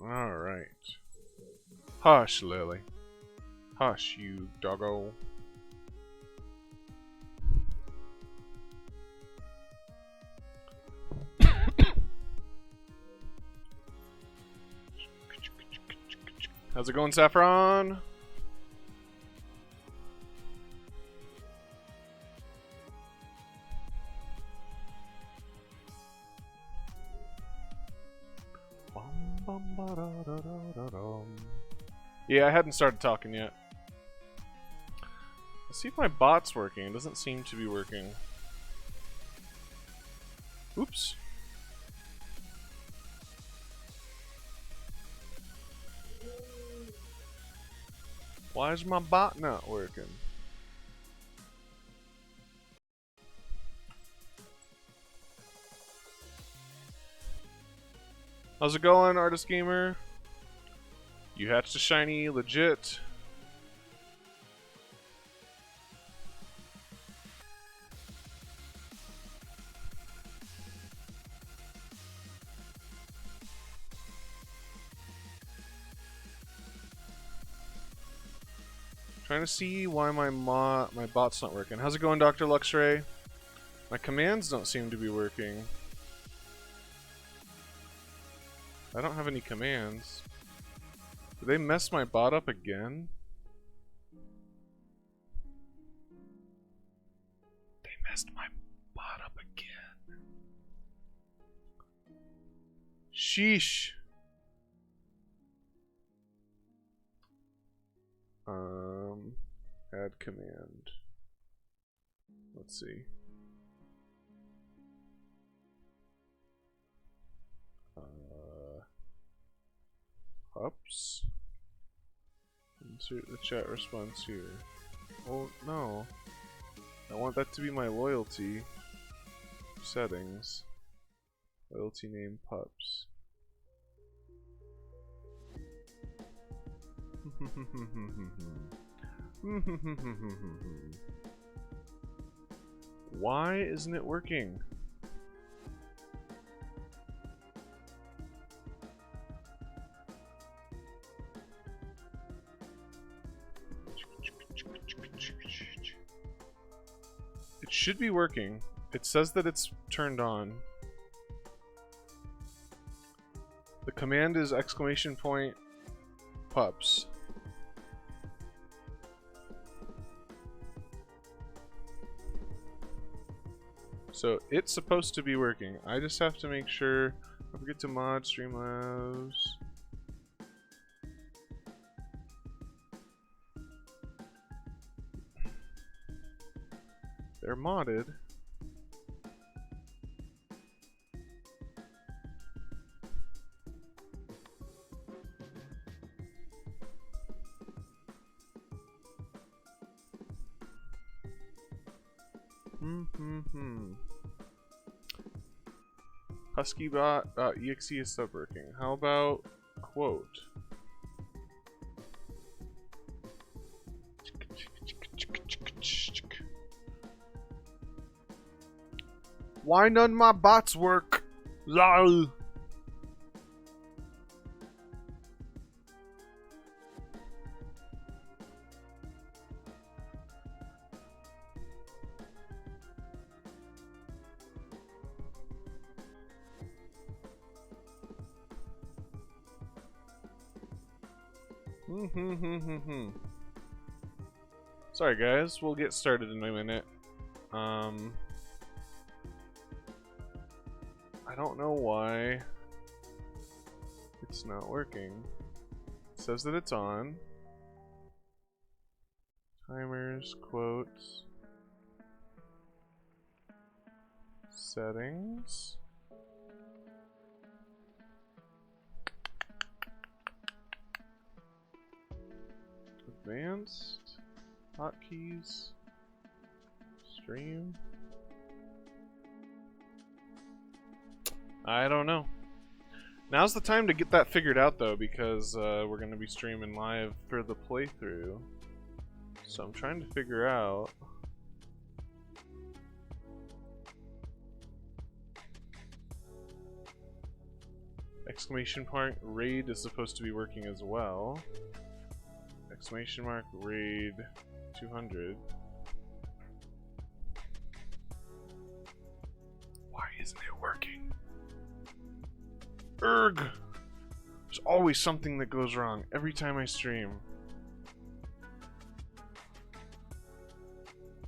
Alright. Hush, Lily. Hush, you doggo. How's it going, Saffron? Yeah, I hadn't started talking yet. Let's see if my bot's working. It doesn't seem to be working. Oops. Why is my bot not working? How's it going, Artist Gamer? You hatched a shiny, legit. Trying to see why my bot's not working. How's it going, Dr. Luxray? My commands don't seem to be working. I don't have any commands. Did they mess my bot up again? They messed my bot up again. Sheesh. Add command. Let's see. Ups. Insert the chat response here. Oh no. I want that to be my loyalty. Settings. Loyalty name pups. Why isn't it working? It should be working. It says that it's turned on. The command is !pups. So it's supposed to be working. I just have to make sure. Don't forget to mod Streamlabs. They're modded. Huskybot.exe is stop working. How about quote? Why none my bots work? LOL. Sorry guys, we'll get started in a minute. I don't know why it's not working. It says that it's on. Timers, quotes, settings. Advanced, hotkeys, stream. I don't know. Now's the time to get that figured out though, because we're going to be streaming live for the playthrough. So I'm trying to figure out Exclamation mark raid is supposed to be working as well. Exclamation mark raid 200. Why isn't it working? Erg! There's always something that goes wrong every time I stream.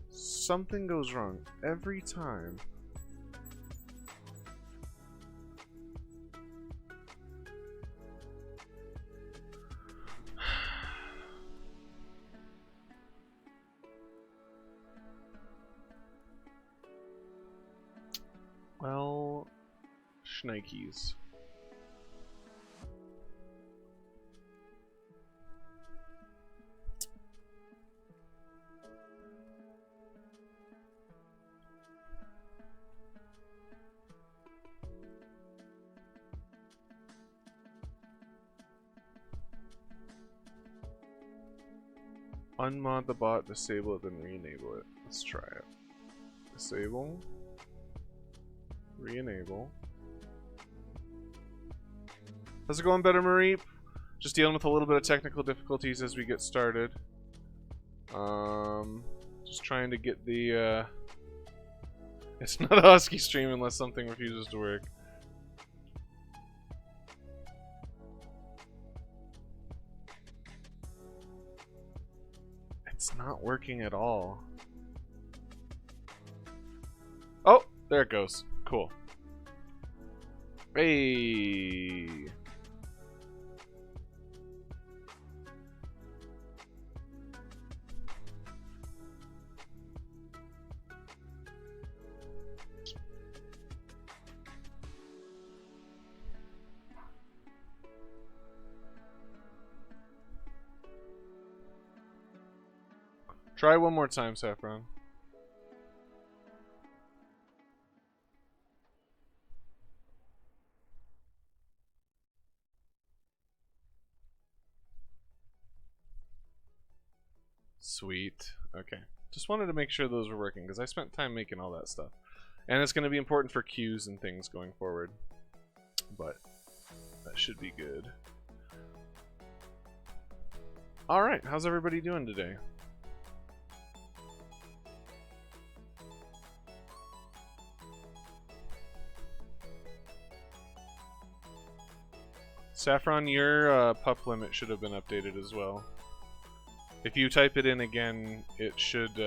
Something goes wrong every time. Well, shnikes. Unmod the bot, disable it, then re-enable it. Let's try it. Disable. Re-enable. How's it going, Better Mareep? Just dealing with a little bit of technical difficulties as we get started. Just trying to get the, It's not a husky stream unless something refuses to work. It's not working at all. Oh, there it goes. Cool. Hey. Try one more time, Saffron. Sweet. Okay. Just wanted to make sure those were working, because I spent time making all that stuff. And it's going to be important for queues and things going forward. But that should be good. Alright, how's everybody doing today? Saffron, your pup limit should have been updated as well. If you type it in again, it should.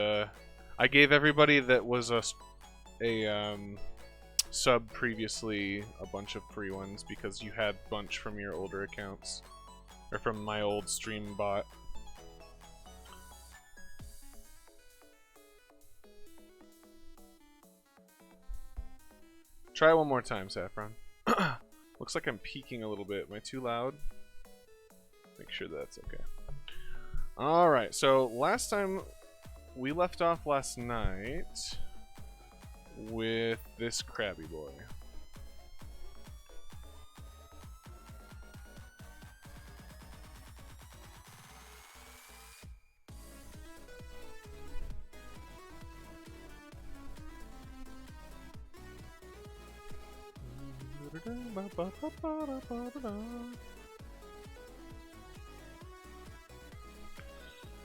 I gave everybody that was a sub previously a bunch of free ones because you had a bunch from your older accounts. Or from my old stream bot. Try one more time, Saffron. Looks like I'm peaking a little bit. Am I too loud? Make sure that's okay. Alright, so last time we left off last night with this crabby boy.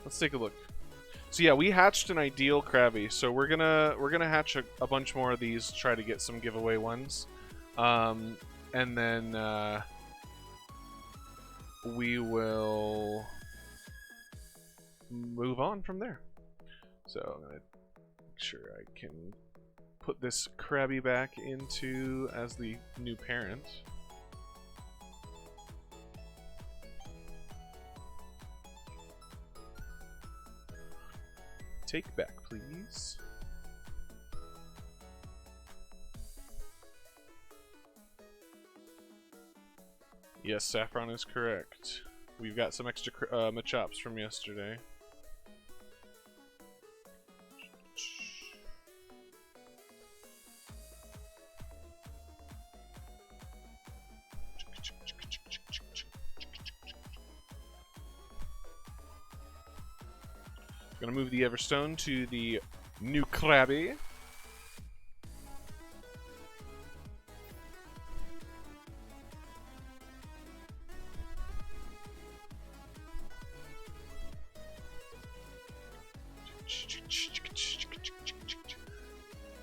Let's take a look. So yeah, we hatched an ideal crabby. So we're gonna hatch a bunch more of these to try to get some giveaway ones, and then we will move on from there. So I'm gonna make sure I can put this crabby back into as the new parent. Take back, please. Yes, Saffron is correct. We've got some extra machops from yesterday. Gonna move the Everstone to the new crabby.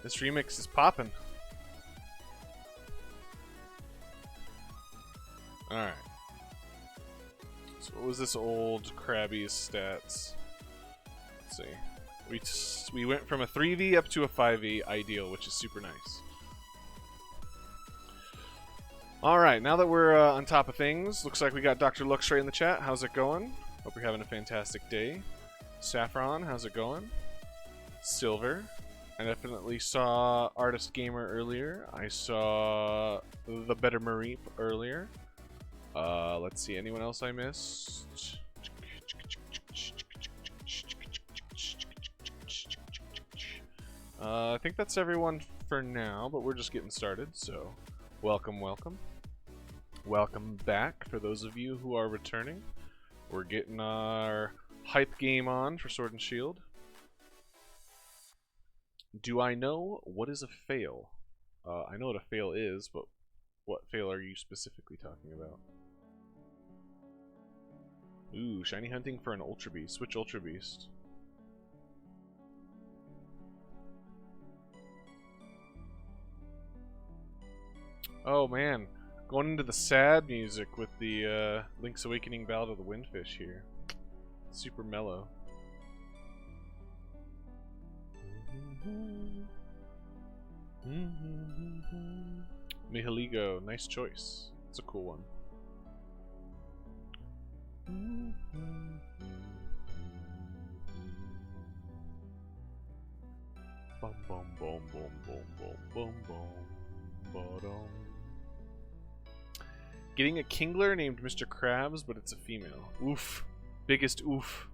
This remix is popping. Alright. So what was this old Krabby's stats? Let's see. We went from a 3v up to a 5v ideal, which is super nice. Alright, now that we're on top of things, looks like we got Dr. Luxray in the chat. How's it going? Hope you're having a fantastic day. Saffron, how's it going? Silver. I definitely saw Artist Gamer earlier. I saw The Better Mareep earlier. Let's see, anyone else I missed? I think that's everyone for now, but we're just getting started, so welcome, welcome. Welcome back for those of you who are returning. We're getting our hype game on for Sword and Shield. Do I know what is a fail? I know what a fail is, but what fail are you specifically talking about? Ooh, shiny hunting for an Ultra Beast. Switch Ultra Beast. Oh man, going into the sad music with the Link's Awakening Ballad of the Windfish here. Super mellow. Nihiligo, nice choice. It's a cool one. Bum bum bum bum bum bum bum bum bum. Getting a Kingler named Mr. Krabs, but it's a female. Oof. Biggest oof.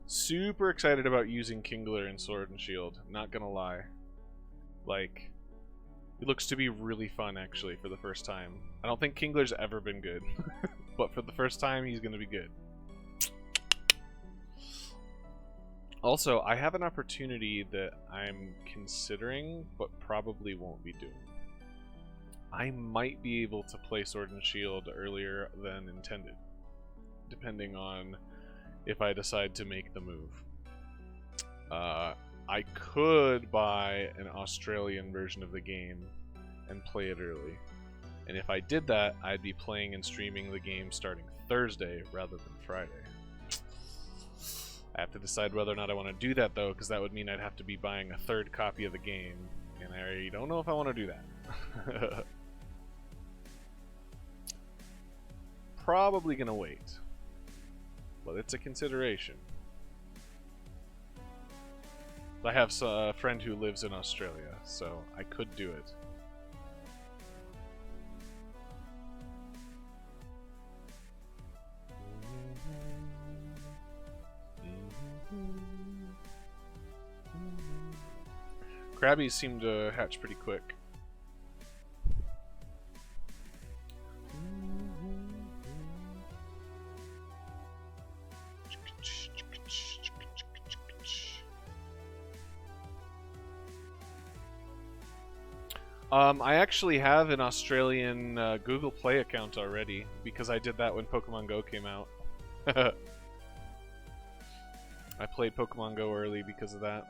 Super excited about using Kingler in Sword and Shield, not gonna lie. Like, it looks to be really fun actually for the first time. I don't think Kingler's ever been good, but for the first time he's gonna be good. Also, I have an opportunity that I'm considering, but probably won't be doing. I might be able to play Sword and Shield earlier than intended, depending on if I decide to make the move. I could buy an Australian version of the game and play it early. And if I did that, I'd be playing and streaming the game starting Thursday rather than Friday. I have to decide whether or not I want to do that though, because that would mean I'd have to be buying a third copy of the game, and I don't know if I want to do that. Probably gonna wait, but it's a consideration. I have a friend who lives in Australia, so I could do it. Krabbies seem to hatch pretty quick. I actually have an Australian Google Play account already, because I did that when Pokemon Go came out. I played Pokemon Go early because of that.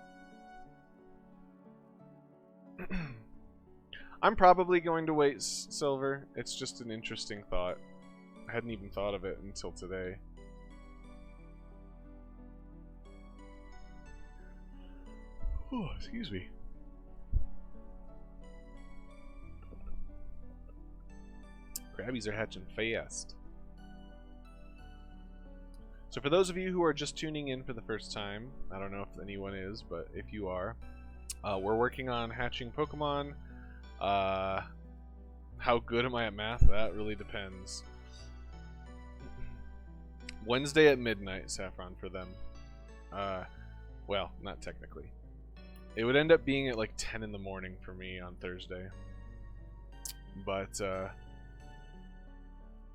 I'm probably going to wait, Silver. It's just an interesting thought. I hadn't even thought of it until today. Oh, excuse me. Krabbies are hatching fast. So for those of you who are just tuning in for the first time, I don't know if anyone is, but if you are, we're working on hatching Pokemon. How good am I at math? That really depends. Wednesday at midnight, Saffron, for them. Well, not technically. It would end up being at like 10 in the morning for me on Thursday. But,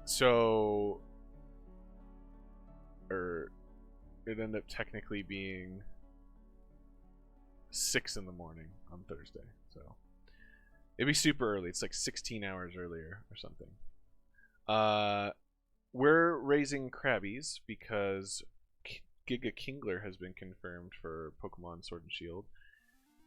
so... it'd end up technically being 6 in the morning on Thursday, so... It'd be super early. It's like 16 hours earlier or something. we're raising Krabbies because Giga Kingler has been confirmed for Pokemon Sword and Shield.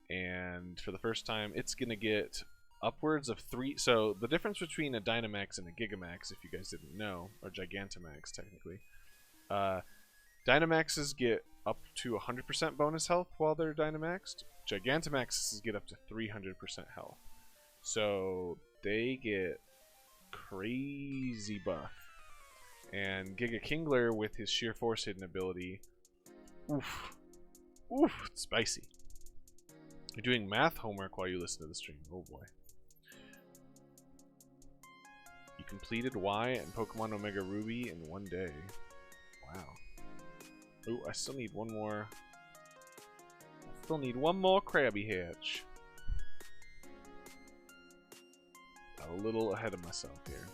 And for the first time, it's going to get upwards of 3. So the difference between a Dynamax and a Gigamax, if you guys didn't know, or Gigantamax technically, Dynamaxes get up to 100% bonus health while they're Dynamaxed. Gigantamaxes get up to 300% health. So they get crazy buff. And Giga Kingler with his sheer force hidden ability, oof, it's spicy. You're doing math homework while you listen to the stream. Oh boy. You completed Y and Pokemon Omega Ruby in one day. Wow. Ooh, I still need one more. I still need one more Krabby hatch. Got a little ahead of myself here.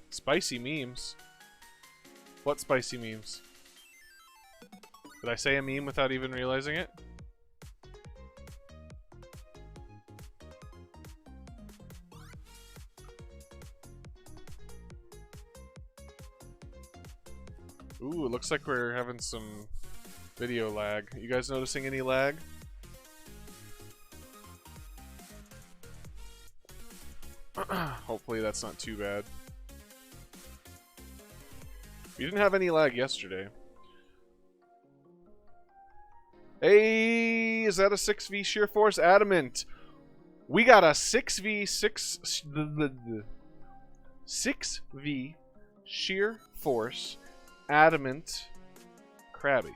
Spicy memes. What spicy memes? Did I say a meme without even realizing it? Ooh, it looks like we're having some video lag. You guys noticing any lag? Hopefully that's not too bad. We didn't have any lag yesterday. Hey, is that a 6v sheer force adamant? We got a 6v sheer force adamant Krabby.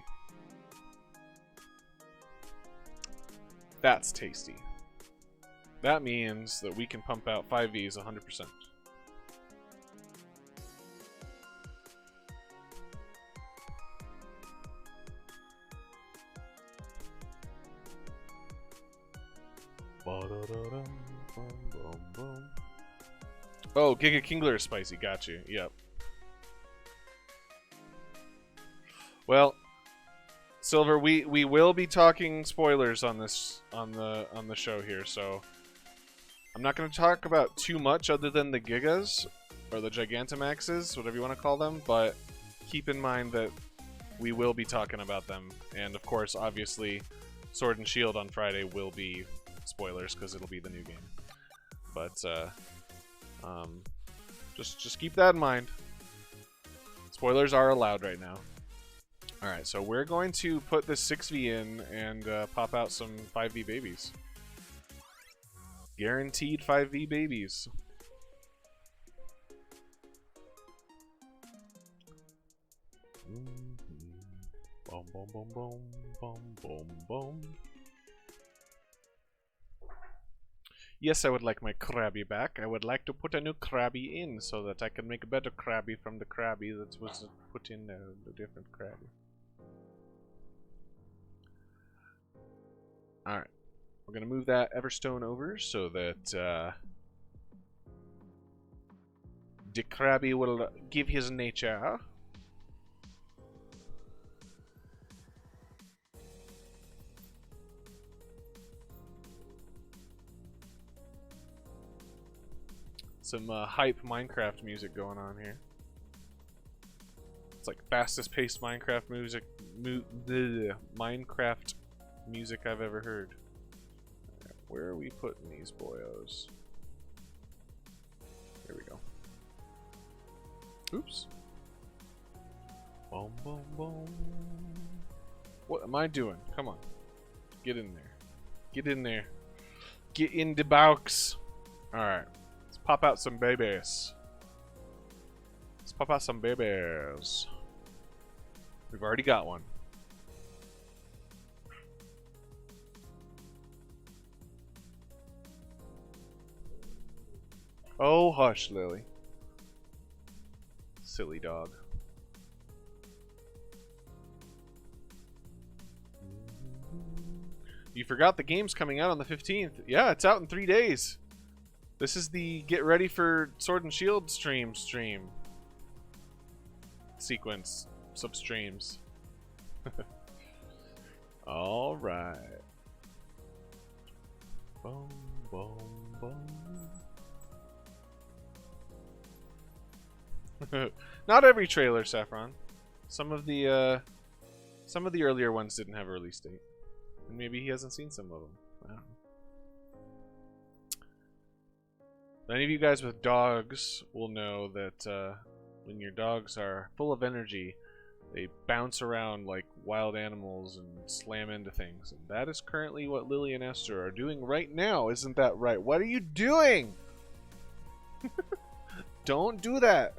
That's tasty. That means that we can pump out 5Vs 100%. Oh, Giga Kingler is spicy. Got you. Yep. Well, Silver, we will be talking spoilers on this on the show here, so I'm not going to talk about too much other than the Gigas or the Gigantamaxes, whatever you want to call them, but keep in mind that we will be talking about them, and of course, obviously, Sword and Shield on Friday will be spoilers because it'll be the new game. But just keep that in mind. Spoilers are allowed right now. Alright, so we're going to put this 6V in and pop out some 5V babies. Guaranteed 5V babies. Boom, boom, boom, boom, boom, boom, boom. Yes, I would like my Krabby back. I would like to put a new Krabby in so that I can make a better Krabby from the Krabby that was put in there, the different Krabby. Alright. We're going to move that Everstone over so that the Krabby will give his nature. Some hype Minecraft music going on here. It's like fastest paced Minecraft music Minecraft music I've ever heard. Right, where are we putting these boyos? Here we go. Oops. Boom, boom, boom. What am I doing? Come on. Get in there. Get in there. Get in the box. Alright. Pop out some babies. Let's pop out some babies. We've already got one. Oh, hush, Lily. Silly dog. You forgot the game's coming out on the 15th. Yeah, it's out in 3 days. This is the get ready for Sword and Shield stream sequence substreams. All right. Boom, boom, boom. Not every trailer, Saffron. Some of the earlier ones didn't have a release date, and maybe he hasn't seen some of them. I don't know. Any of you guys with dogs will know that when your dogs are full of energy, they bounce around like wild animals and slam into things. And that is currently what Lily and Esther are doing right now. Isn't that right? What are you doing? Don't do that.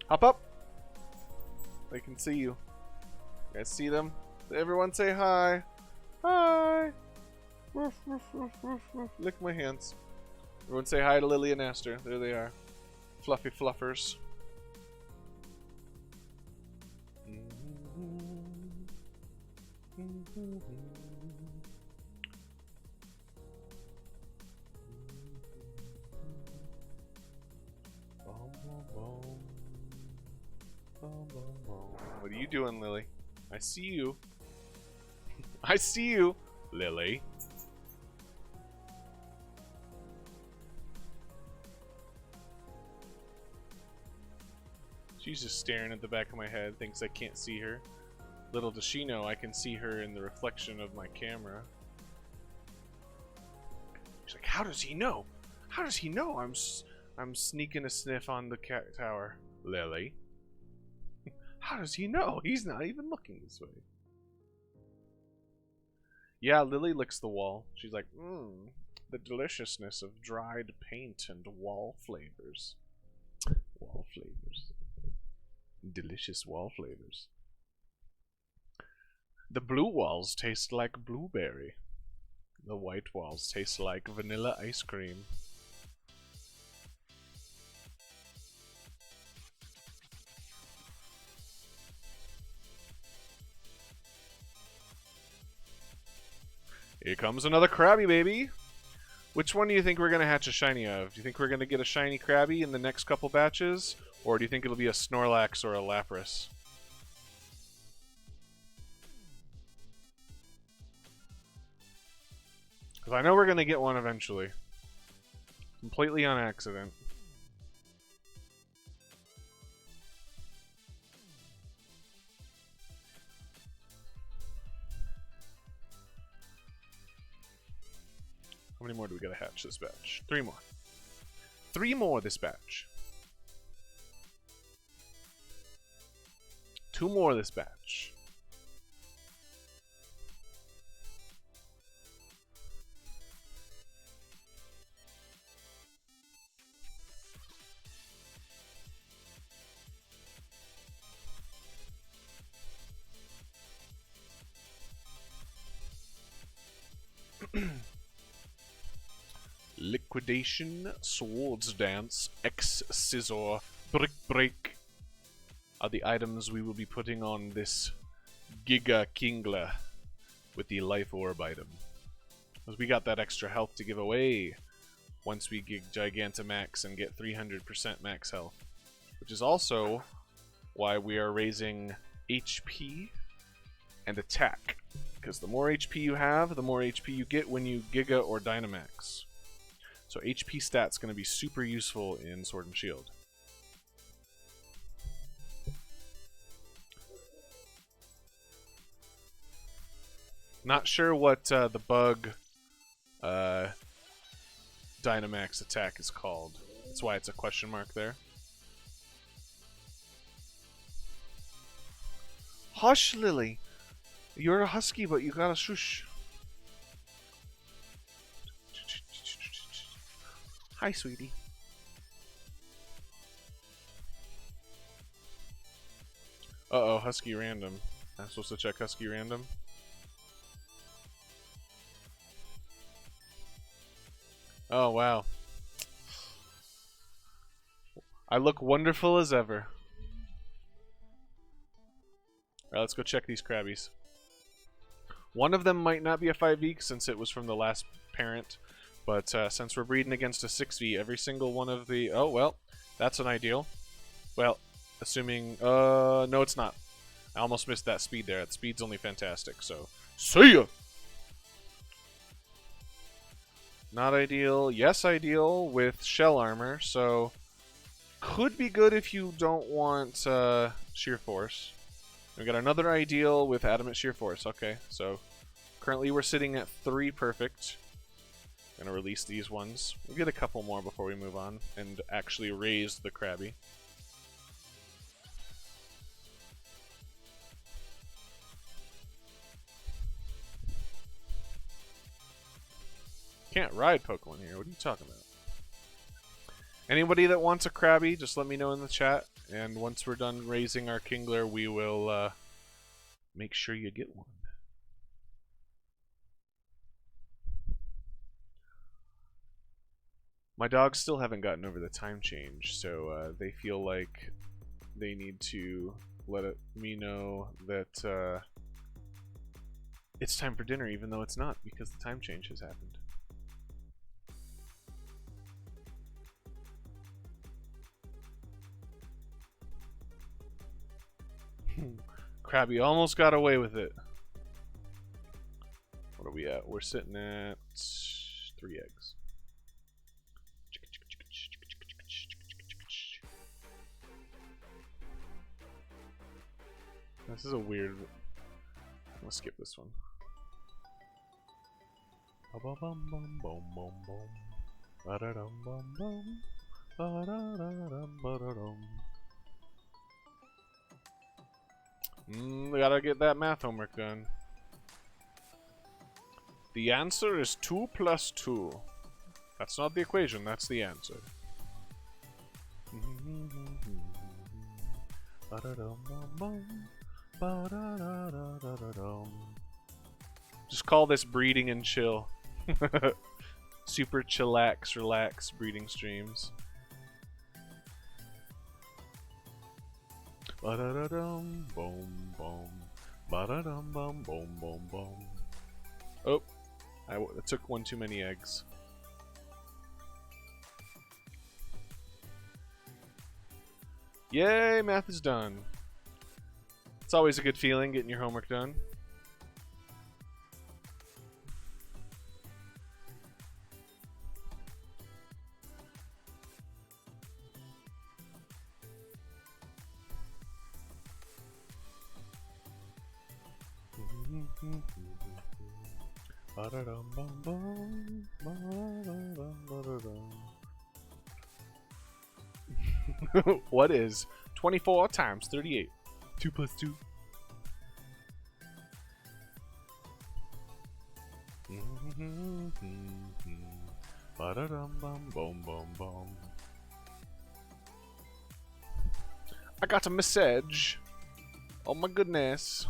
Hop up. They can see you. You guys see them? Everyone say hi. Hi. Woof, woof, woof, woof, woof. Lick my hands. Everyone say hi to Lily and Esther. There they are. Fluffy fluffers. What are you doing, Lily? I see you. I see you, Lily. She's just staring at the back of my head, thinks I can't see her. Little does she know I can see her in the reflection of my camera. She's like, how does he know? How does he know I'm sneaking a sniff on the cat tower? Lily. How does he know? He's not even looking this way. Yeah, Lily licks the wall. She's like, the deliciousness of dried paint and wall flavors. Wall flavors. Delicious wall flavors. The blue walls taste like blueberry. The white walls taste like vanilla ice cream. Here comes another Krabby, baby. Which one do you think we're going to hatch a shiny of? Do you think we're going to get a shiny Krabby in the next couple batches? Or do you think it'll be a Snorlax or a Lapras? Because I know we're going to get one eventually. Completely on accident. How many more do we gotta hatch this batch? 3 more. 3 more this batch. 2 more this batch. Liquidation, Swords Dance, X Scissor, Brick Break are the items we will be putting on this Giga Kingler with the Life Orb item. Because we got that extra health to give away once we gig Gigantamax and get 300% max health. Which is also why we are raising HP and attack. Because the more HP you have, the more HP you get when you Giga or Dynamax. So HP stat's going to be super useful in Sword and Shield. Not sure what the bug Dynamax attack is called. That's why it's a question mark there. Hush, Lily. You're a husky, but you gotta shush. Hi, sweetie. Uh-oh, husky random. I'm supposed to check husky random? Oh, wow. I look wonderful as ever. Alright, let's go check these Krabbies. One of them might not be a 5V since it was from the last parent. But since we're breeding against a 6V, every single one of the... Oh, well, that's an ideal. Well, Assuming, no it's not. I almost missed that speed there. That speed's only fantastic, so. See ya! Not ideal. Yes, ideal with shell armor, so could be good if you don't want sheer force. We got another ideal with adamant sheer force. Okay, so currently we're sitting at 3 perfect. Gonna release these ones. We'll get a couple more before we move on and actually raise the Krabby. Can't ride Pokemon here. What are you talking about? Anybody that wants a Krabby, just let me know in the chat. And once we're done raising our Kingler, we will make sure you get one. My dogs still haven't gotten over the time change, so they feel like they need to let me know that it's time for dinner, even though it's not, because the time change has happened. Krabby almost got away with it. What are we at? We're sitting at 3 eggs. This is a weird... I'm gonna skip this one. We gotta get that math homework done. The answer is 2 plus 2. That's not the equation, that's the answer. Just call this breeding and chill. Super chillax, relax breeding streams. Ba-da-da-dum, boom, boom. Ba-da-dum, bum, boom, boom, boom. Oh, I took one too many eggs. Yay, math is done. It's always a good feeling getting your homework done. What is 24 times 38? 2 plus 2. I got a message. Oh my goodness.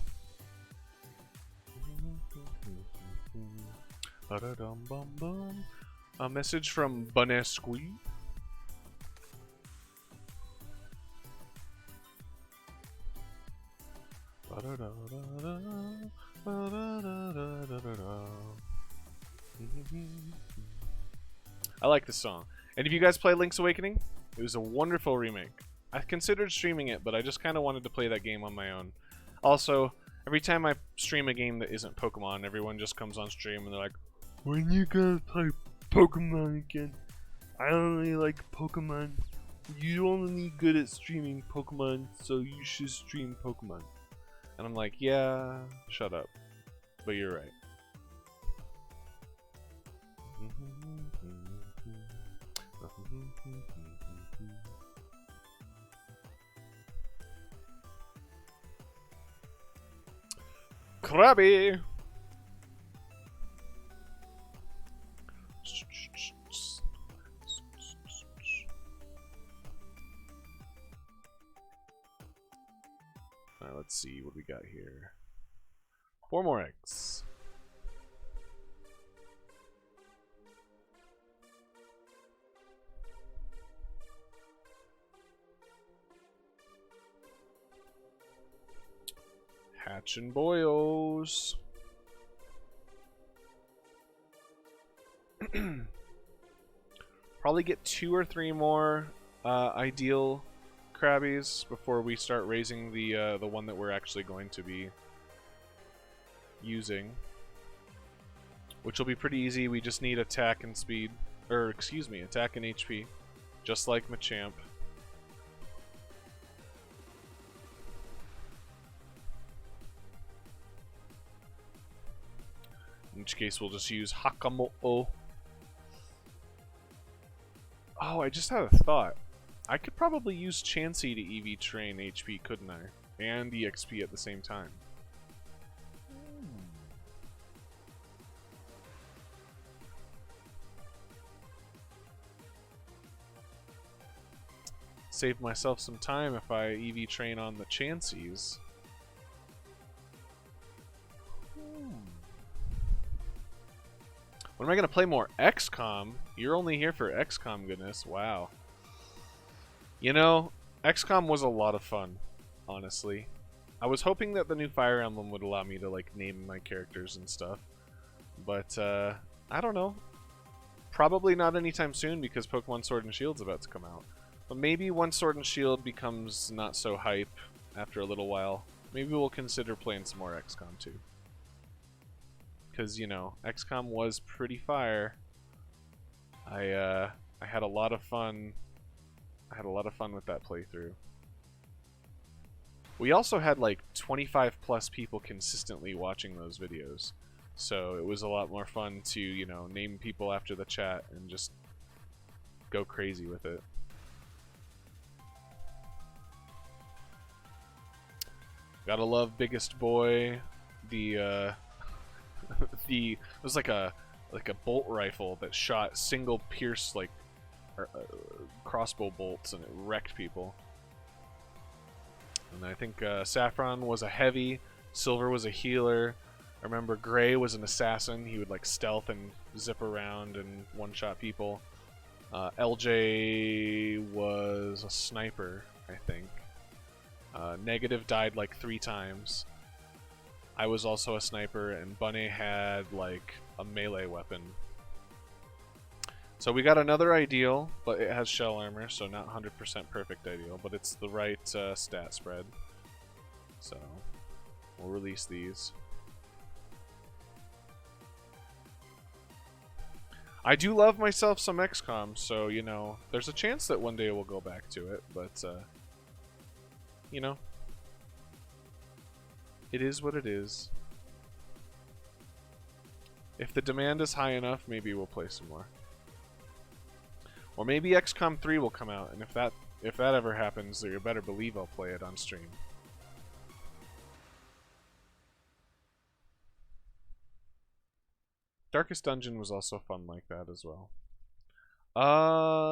A message from Bunesqui. I like this song. And if you guys play Link's Awakening, it was a wonderful remake. I considered streaming it, but I just kind of wanted to play that game on my own. Also, every time I stream a game that isn't Pokemon, everyone just comes on stream and they're like, when you gonna play Pokemon again? I don't really like Pokemon. You only good at streaming Pokemon, so you should stream Pokemon. And I'm like, yeah, shut up. But you're right. Krabby! Alright, let's see what we got here. 4 more eggs. Hatchin' boyos. Probably get 2 or 3 more ideal crabbies before we start raising the one that we're actually going to be using, which will be pretty easy. We just need attack and speed, or excuse me, attack and HP, just like Machamp. In which case we'll just use Hakamo'o. Oh, I just had a thought. I could probably use Chansey to EV train HP, couldn't I? And EXP at the same time. Save myself some time if I EV train on the Chanseys. When am I going to play more XCOM? You're only here for XCOM, goodness. Wow. You know, XCOM was a lot of fun, honestly. I was hoping that the new Fire Emblem would allow me to, like, name my characters and stuff. But, I don't know. Probably not anytime soon because Pokemon Sword and Shield's about to come out. But maybe once Sword and Shield becomes not so hype after a little while, maybe we'll consider playing some more XCOM too. Because, you know, XCOM was pretty fire. I had a lot of fun. I had a lot of fun with that playthrough. We also had like 25 plus people consistently watching those videos. So it was a lot more fun to, you know, name people after the chat and just go crazy with it. Gotta love Biggest Boy. It was like a bolt rifle that shot single pierce like crossbow bolts, and it wrecked people. And I think Saffron was a heavy, Silver was a healer. I remember Gray was an assassin. He would like stealth and zip around and one-shot people. LJ was a sniper, I think. Negative died like 3 times. I was also a sniper, and Bunny had like a melee weapon. So we got another ideal, but it has shell armor, so not 100% perfect ideal, but it's the right stat spread. So we'll release these. I do love myself some XCOM, so, you know, there's a chance that one day we'll go back to it, but, you know, it is what it is. If the demand is high enough, maybe we'll play some more. Or maybe XCOM 3 will come out, and if that ever happens, you better believe I'll play it on stream. Darkest Dungeon was also fun like that as well.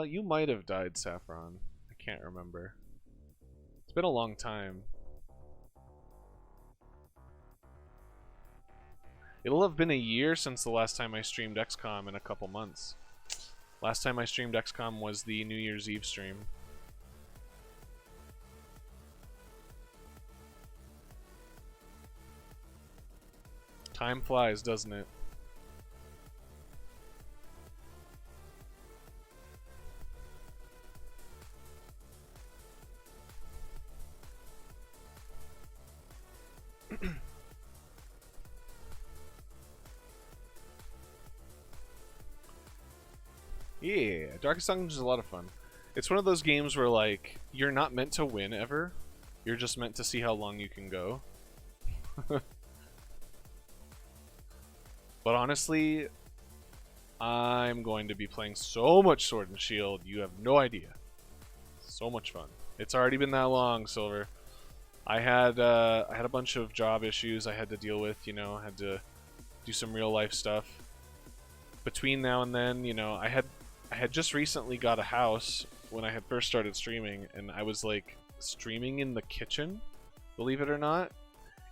You might have died, Saffron. I can't remember. It's been a long time. It'll have been a year since the last time I streamed XCOM in a couple months. Last time I streamed XCOM was the New Year's Eve stream. Time flies, doesn't it? Yeah, Darkest Dungeon is a lot of fun. It's one of those games where, like, you're not meant to win ever. You're just meant to see how long you can go. But honestly, I'm going to be playing so much Sword and Shield, you have no idea. So much fun. It's already been that long, Silver. I had a bunch of job issues I had to deal with, you know, had to do some real life stuff. Between now and then, you know, I had just recently got a house when I had first started streaming, and I was like streaming in the kitchen, believe it or not.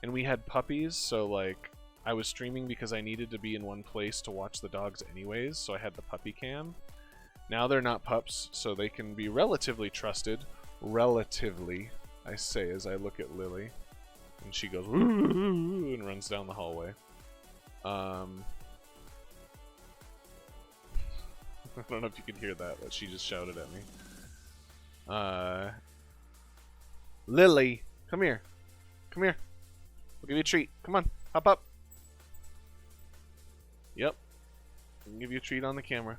And we had puppies, so like I was streaming because I needed to be in one place to watch the dogs anyways, so I had the puppy cam. Now they're not pups, so they can be relatively trusted. Relatively, I say as I look at Lily. And she goes woo and runs down the hallway. I don't know if you can hear that, but she just shouted at me. Lily, come here. Come here. We'll give you a treat. Come on, hop up. Yep. I can give you a treat on the camera.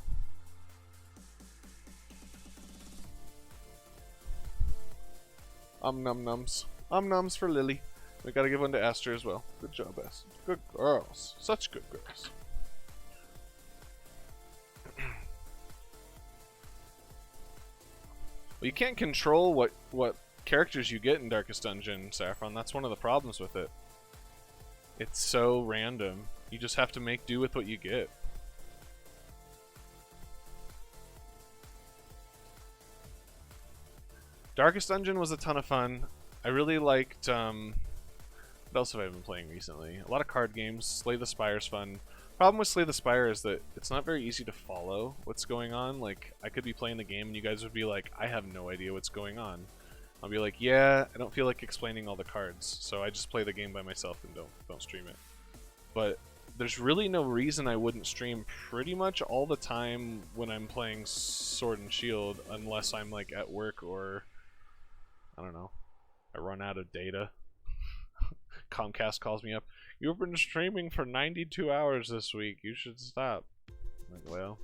Num nums. Nums for Lily. We gotta give one to Aster as well. Good job, Aster. Good girls. Such good girls. Well, you can't control what characters you get in Darkest Dungeon, Saffron. That's one of the problems with it. It's so random. You just have to make do with what you get. Darkest Dungeon was a ton of fun. I really liked, what else have I been playing recently? A lot of card games. Slay the Spire's fun. Problem with Slay the Spire is that it's not very easy to follow what's going on. Like, I could be playing the game and you guys would be like, I have no idea what's going on. I'll be like, yeah, I don't feel like explaining all the cards, so I just play the game by myself and don't stream it. But there's really no reason I wouldn't stream pretty much all the time when I'm playing Sword and Shield, unless I'm like at work or, I don't know, I run out of data. Comcast calls me up. You've been streaming for 92 hours this week. You should stop. I'm like, well,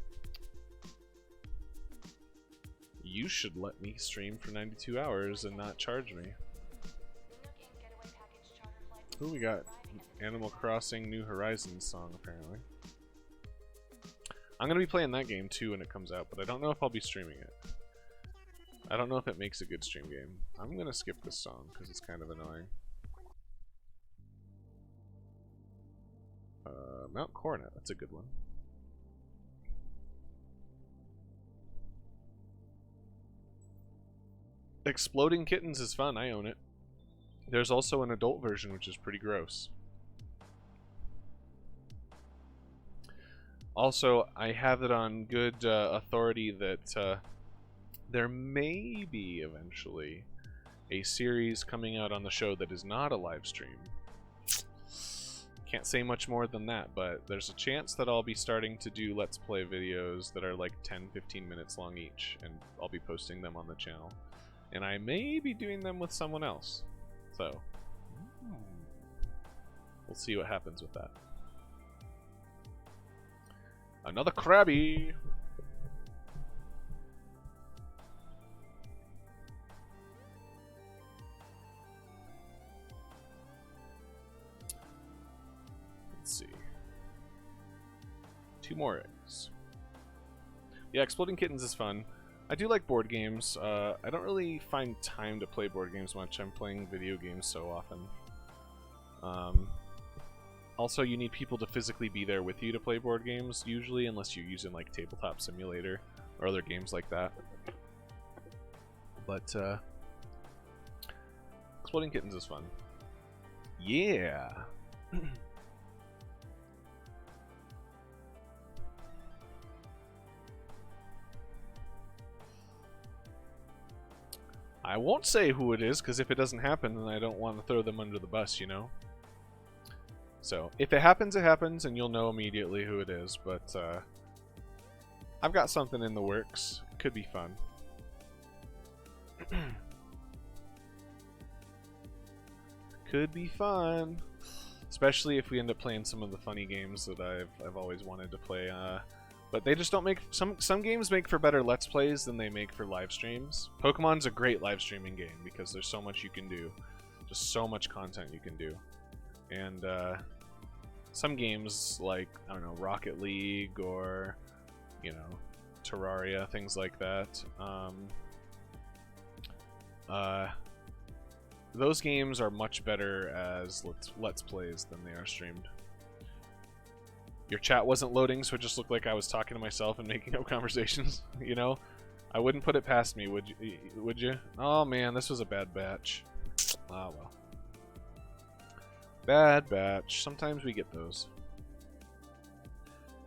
you should let me stream for 92 hours and not charge me. Who we got? Animal Crossing New Horizons song, apparently. I'm gonna be playing that game too when it comes out, but I don't know if I'll be streaming it. I don't know if it makes a good stream game. I'm gonna skip this song because it's kind of annoying. Mount Coronet, that's a good one. Exploding Kittens is fun, I own it. There's also an adult version which is pretty gross. Also, I have it on good authority that there may be eventually a series coming out on the show that is not a live stream. Can't say much more than that, but there's a chance that I'll be starting to do Let's Play videos that are like 10-15 minutes long each, and I'll be posting them on the channel. And I may be doing them with someone else. So, we'll see what happens with that. Another Krabby! Let's see. 2 more eggs. Yeah, Exploding Kittens is fun. I do like board games. I don't really find time to play board games much. I'm playing video games so often. Also, you need people to physically be there with you to play board games, usually, unless you're using like Tabletop Simulator or other games like that. But Exploding Kittens is fun. Yeah! I won't say who it is, because if it doesn't happen, then I don't want to throw them under the bus, you know? So, if it happens, and you'll know immediately who it is, but I've got something in the works. It could be fun. Could be fun. Especially if we end up playing some of the funny games that I've always wanted to play. But they just don't make... Some games make for better Let's Plays than they make for live streams. Pokemon's a great live streaming game because there's so much you can do. Just so much content you can do. And some games like, I don't know, Rocket League or, you know, Terraria, things like that. Those games are much better as Let's Plays than they are streamed. Your chat wasn't loading, so it just looked like I was talking to myself and making up conversations, you know? I wouldn't put it past me, would you? Oh man, this was a bad batch. Ah, well. Bad batch. Sometimes we get those.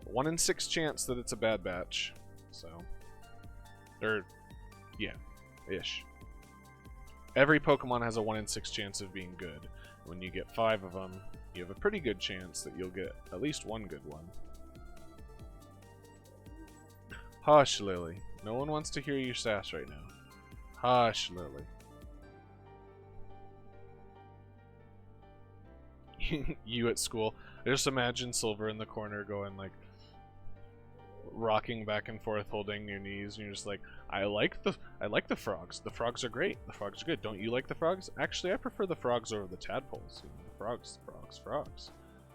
1 in 6 chance that it's a bad batch. So. Yeah. Ish. Every Pokemon has a 1 in 6 chance of being good. When you get 5 of them, you have a pretty good chance that you'll get at least one good one. Hush, Lily. No one wants to hear your sass right now. Hush, Lily. you at school. I just imagine Silver in the corner going like, rocking back and forth, holding your knees, and you're just like, I like the frogs. The frogs are great. The frogs are good. Don't you like the frogs? Actually, I prefer the frogs over the tadpoles. You know, frogs.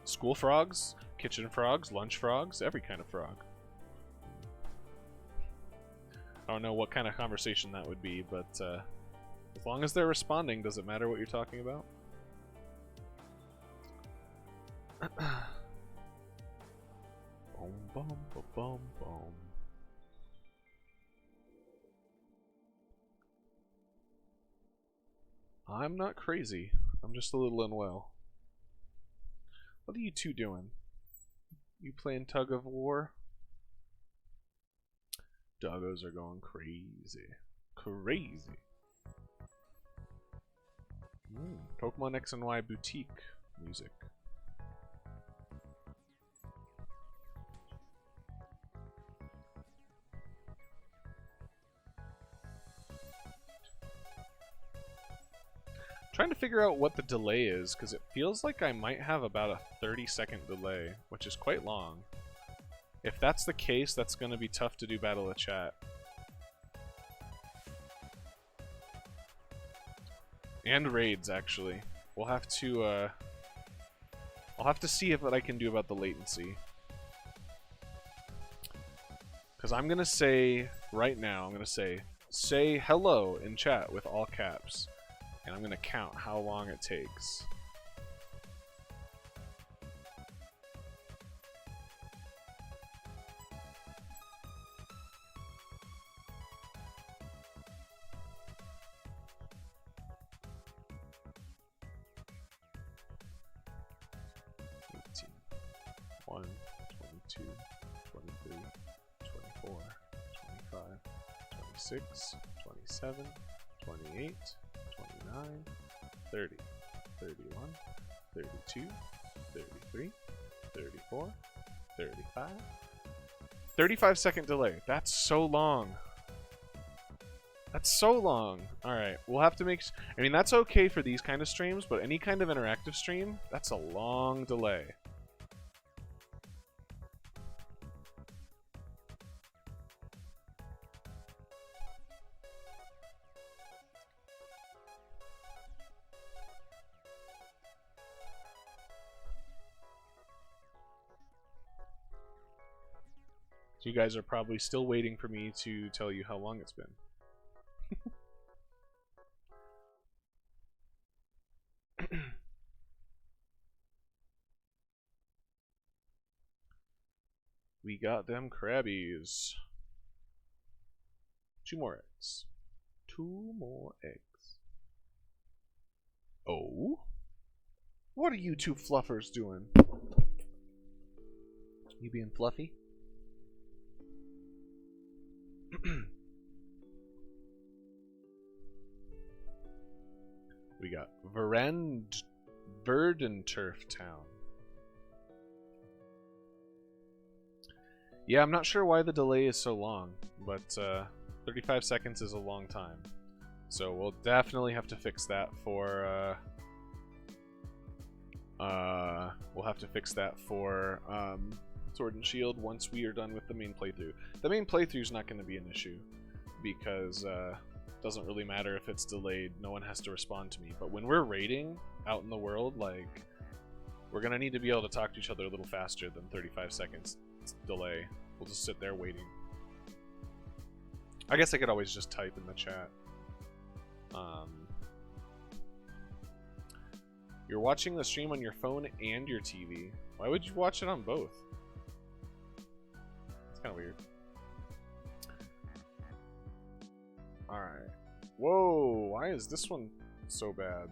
School frogs, kitchen frogs, lunch frogs, every kind of frog. I don't know what kind of conversation that would be, but as long as they're responding, does it matter what you're talking about? Boom, boom, boom, boom, boom. I'm not crazy. I'm just a little unwell. What are you two doing? You playing tug of war? Doggos are going crazy. Crazy. Pokemon X and Y boutique music. Trying to figure out what the delay is, because it feels like I might have about a 30-second delay, which is quite long. If that's the case, that's going to be tough to do Battle of Chat. And raids, actually. We'll have to, I'll have to see what I can do about the latency. Because I'm going to say, right now, I'm going to say hello in chat with all caps. And I'm going to count how long it takes. One, 22, 23, 24, 25, 26, 27, 28, 29, 30, 31, 32, 33, 34, 35. 35-second delay. That's so long. That's so long. Alright, we'll have to make... I mean, that's okay for these kind of streams, but any kind of interactive stream, that's a long delay. So you guys are probably still waiting for me to tell you how long it's been. We got them crabbies. 2 more eggs. 2 more eggs. Oh? What are you two fluffers doing? You being fluffy? We got Verdanturf Town. Yeah, I'm not sure why the delay is so long, but 35 seconds is a long time. So we'll definitely have to fix that for Sword and Shield once we are done with the main playthrough. The main playthrough is not going to be an issue because it doesn't really matter if it's delayed. No one has to respond to me. But when we're raiding out in the world, like, we're going to need to be able to talk to each other a little faster than 35 seconds delay. We'll just sit there waiting. I guess I could always just type in the chat. You're watching the stream on your phone and your TV. Why would you watch it on both? It's kind of weird. Alright. Whoa, why is this one so bad?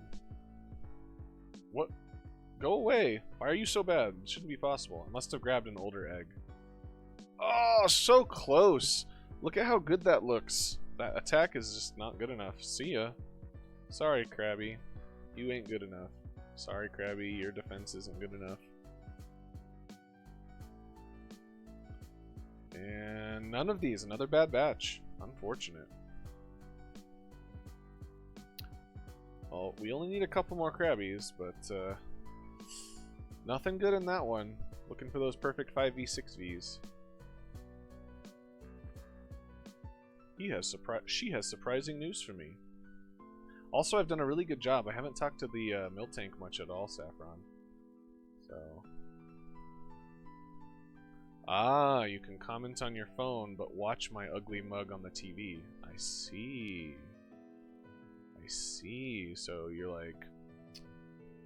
What? Go away. Why are you so bad? It shouldn't be possible. I must have grabbed an older egg. Oh, so close. Look at how good that looks. That attack is just not good enough. See ya. Sorry, Krabby. You ain't good enough. Sorry, Krabby. Your defense isn't good enough. And none of these. Another bad batch. Unfortunate. Well, we only need a couple more Krabbies, but Nothing good in that one. Looking for those perfect 5v6vs. She has surprising news for me. Also, I've done a really good job. I haven't talked to the milk tank much at all, Saffron. So... Ah, you can comment on your phone, but watch my ugly mug on the TV. I see. I see. So you're like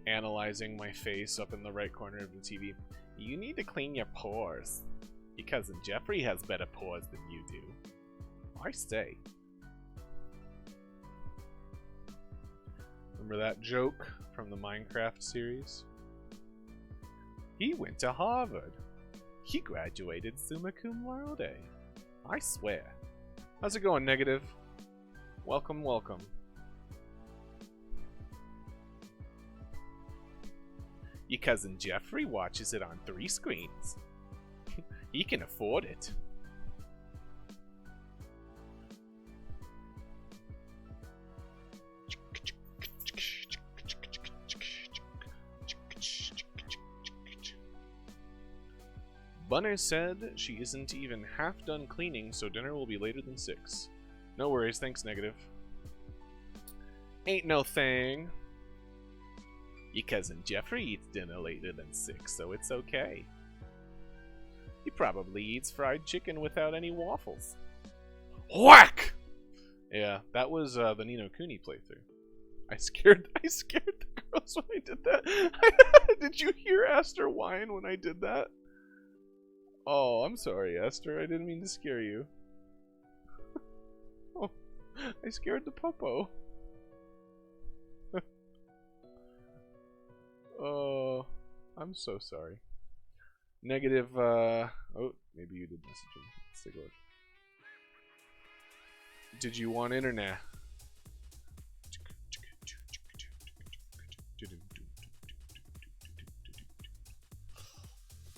analyzing my face up in the right corner of the TV. You need to clean your pores. Your cousin Jeffrey has better pores than you do. I say. Remember that joke from the Minecraft series? He went to Harvard. He graduated summa cum laude. I swear. How's it going, Negative? Welcome, welcome. Your cousin Jeffrey watches it on 3 screens. He can afford it. Bunner said she isn't even half done cleaning, so dinner will be later than 6. No worries, thanks, Negative. Ain't no thing. Your cousin Jeffrey eats dinner later than 6, so it's okay. He probably eats fried chicken without any waffles. Whack! Yeah, that was the Nino Kuni playthrough. I scared the girls when I did that. Did you hear Aster whine when I did that? Oh, I'm sorry, Esther. I didn't mean to scare you. Oh, I scared the puppo. Oh, I'm so sorry. Negative, oh, maybe you did message him. Let's take a look. Did you want internet?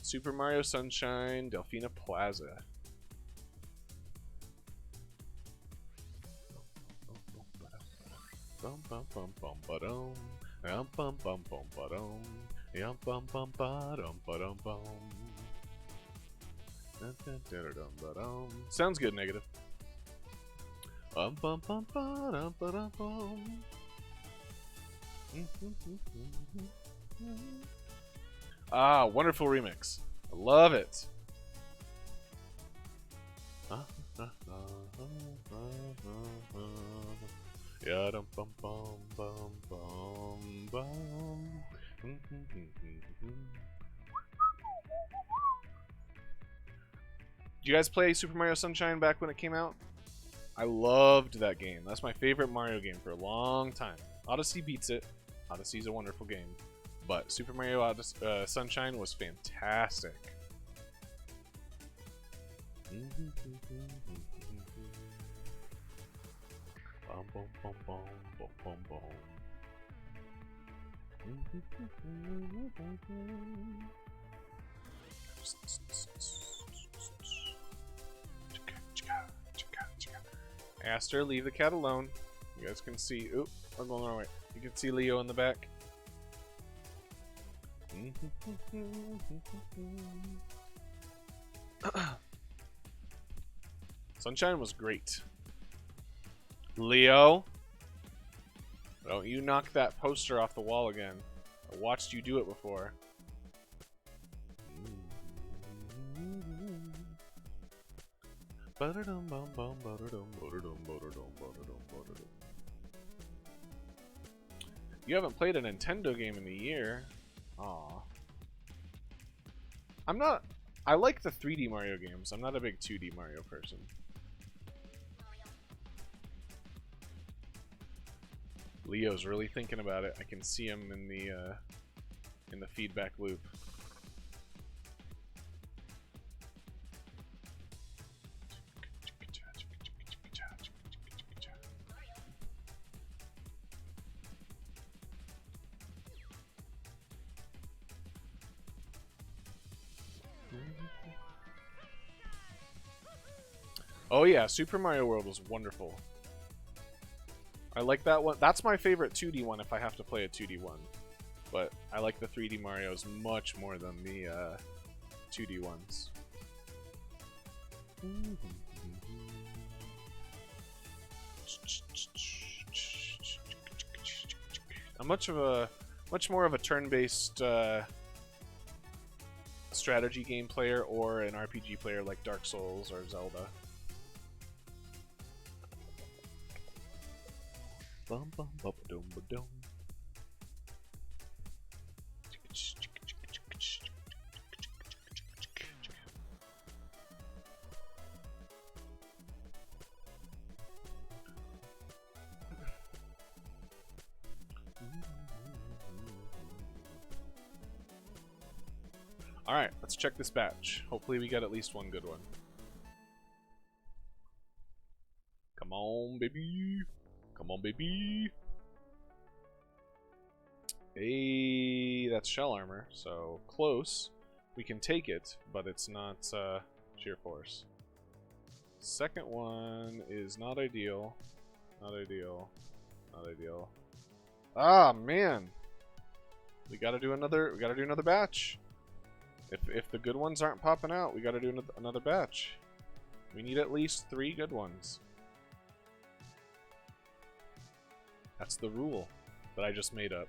Super Mario Sunshine, Delfina Plaza. Bum bum bum bum ba-dum. Bum bum bum bum ba-dum. Yum bum bum ba-dum ba-dum bum. Sounds good, Negative. Bum bum bum ba-dum ba-dum bum. Ah, wonderful remix. I love it. Yeah, dum bum bum bum bum bum. Did you guys play Super Mario Sunshine back when it came out? I loved that game. That's my favorite Mario game for a long time. Odyssey beats it. Odyssey's a wonderful game. But Super Mario Sunshine was fantastic. Aster, leave the cat alone. You guys can see. Oop, I'm going the wrong way. You can see Leo in the back. Sunshine was great. Leo, don't you knock that poster off the wall again. I watched you do it before. You haven't played a Nintendo game in a year. Aw. I like the 3D Mario games. I'm not a big 2D Mario person. Leo's really thinking about it. I can see him in the feedback loop. Oh yeah, Super Mario World was wonderful. I like that one. That's my favorite 2D one if I have to play a 2D one. but I like the 3D Marios much more than the 2D ones. I'm much more of a turn-based strategy game player or an RPG player like Dark Souls or Zelda. Bum bum bum dum dum. Alright, let's check this batch. Hopefully we get at least one good one. Come on, baby. Come on, baby. Hey, that's shell armor, so close. We can take it, but it's not sheer force. Second one is not ideal. Not ideal. Not ideal. Ah, man. We gotta do another batch. If the good ones aren't popping out, we gotta do another batch. We need at least 3 good ones. That's the rule that I just made up.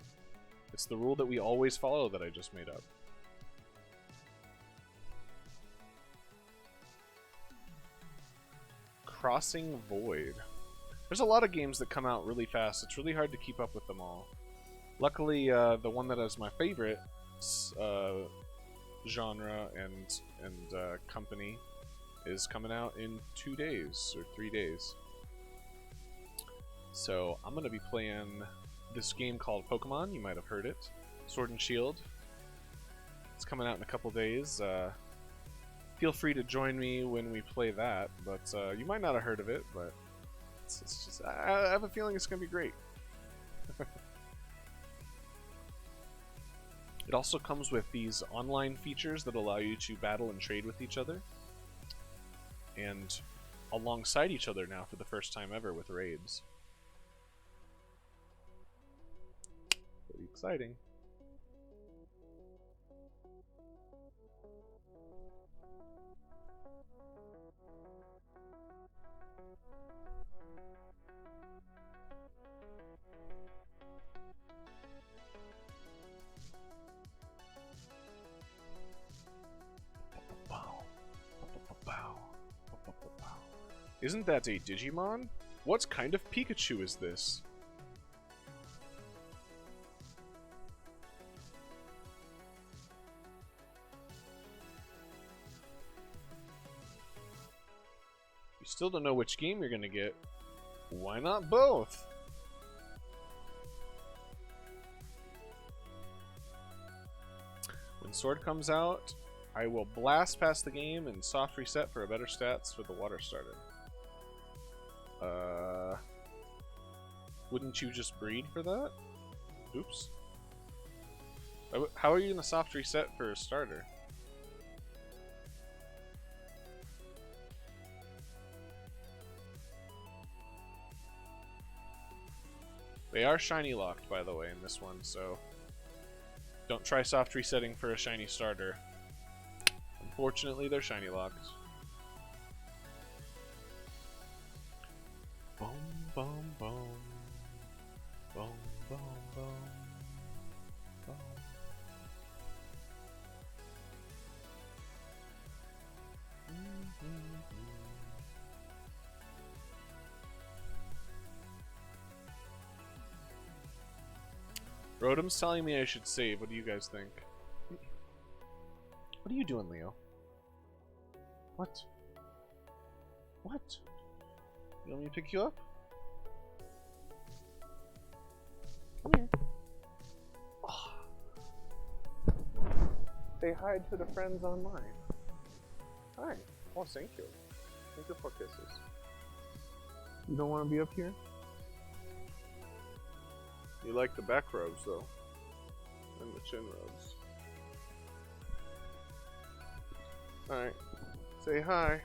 It's the rule that we always follow that I just made up. Crossing Void. There's a lot of games that come out really fast. It's really hard to keep up with them all. Luckily, the one that is my favorite genre and company is coming out in 2 days or 3 days. So I'm gonna be playing this game called Pokemon. You might have heard it, Sword and Shield. It's coming out in a couple days. Feel free to join me when we play that. But you might not have heard of it, but it's just I have a feeling it's gonna be great. It also comes with these online features that allow you to battle and trade with each other. And alongside each other now for the first time ever with raids. Pretty exciting. Isn't that a Digimon? What kind of Pikachu is this? You still don't know which game you're gonna get. Why not both? When Sword comes out, I will blast past the game and soft reset for a better stats for the water starter. Wouldn't you just breed for that? Oops. How are you gonna soft reset for a starter? They are shiny locked, by the way, in this one, so don't try soft resetting for a shiny starter. Unfortunately, they're shiny locked. Boom, boom, boom. Boom, boom, boom. Boom. Rotom's telling me I should save. What do you guys think? What are you doing, Leo? What? What? You want me to pick you up? Come here. Oh. Say hi to the friends online. Hi. Oh, thank you. Thank you for kisses. You don't want to be up here? You like the back rubs, though. And the chin rubs. Alright. Say hi.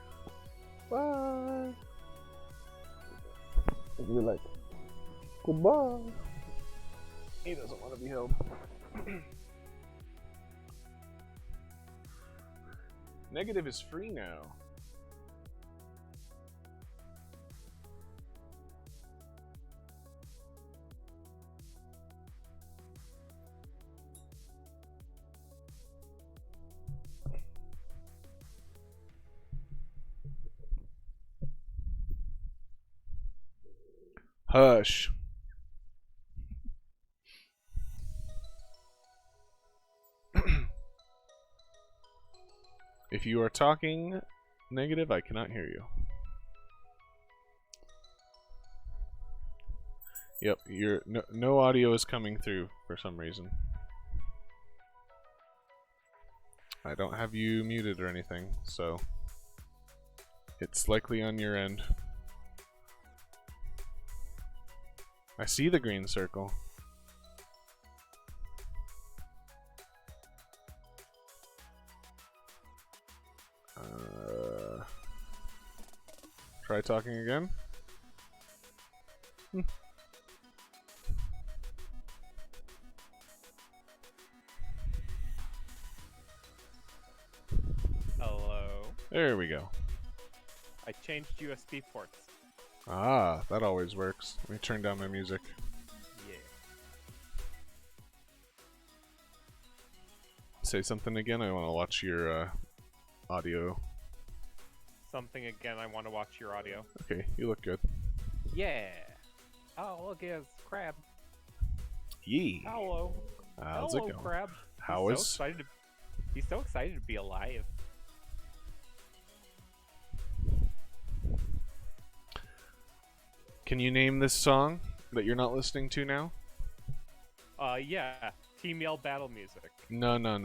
Bye. You're like, goodbye. He doesn't want to be held. Negative is free now. Hush. If you are talking negative, I cannot hear you. Yep, no audio is coming through for some reason. I don't have you muted or anything, so it's likely on your end. I see the green circle. Try talking again. Hello. There we go. I changed USB ports. Ah, that always works. Let me turn down my music. Yeah. Say something again. I want to watch your audio. Something again. I want to watch your audio. Okay, you look good. Yeah. Oh, look, it's Crab. Yee. Hello. How's Hello, it going? Crab. How He's is? so excited to, he's so excited to be alive. Can you name this song that you're not listening to now? Yeah. Team Yell battle music. No. No.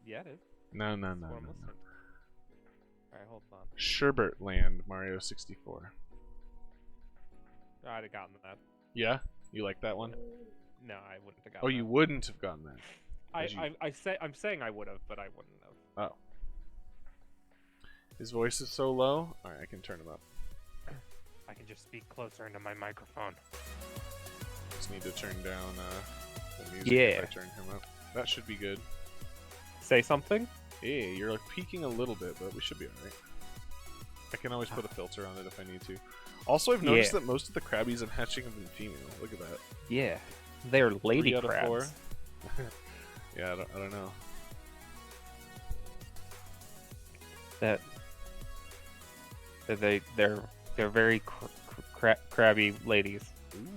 Yeah, it is. No. That's what I'm listening. Alright, hold on. Sherbert Land, Mario 64. I'd have gotten that. Yeah? You like that one? No, I wouldn't have gotten that. Oh, you wouldn't have gotten that. I'm saying I would have, but I wouldn't have. Oh. His voice is so low. Alright, I can turn him up. I can just speak closer into my microphone. Just need to turn down the music Yeah. if I turn him up. That should be good. Say something? Hey, you're like peaking a little bit, but we should be alright. I can always put a filter on it if I need to. Also, I've noticed that most of the Krabbies I'm hatching have been female. Look at that. Yeah. They're lady 3 out of crabs. 4. Yeah, I don't know. They're very crabby ladies.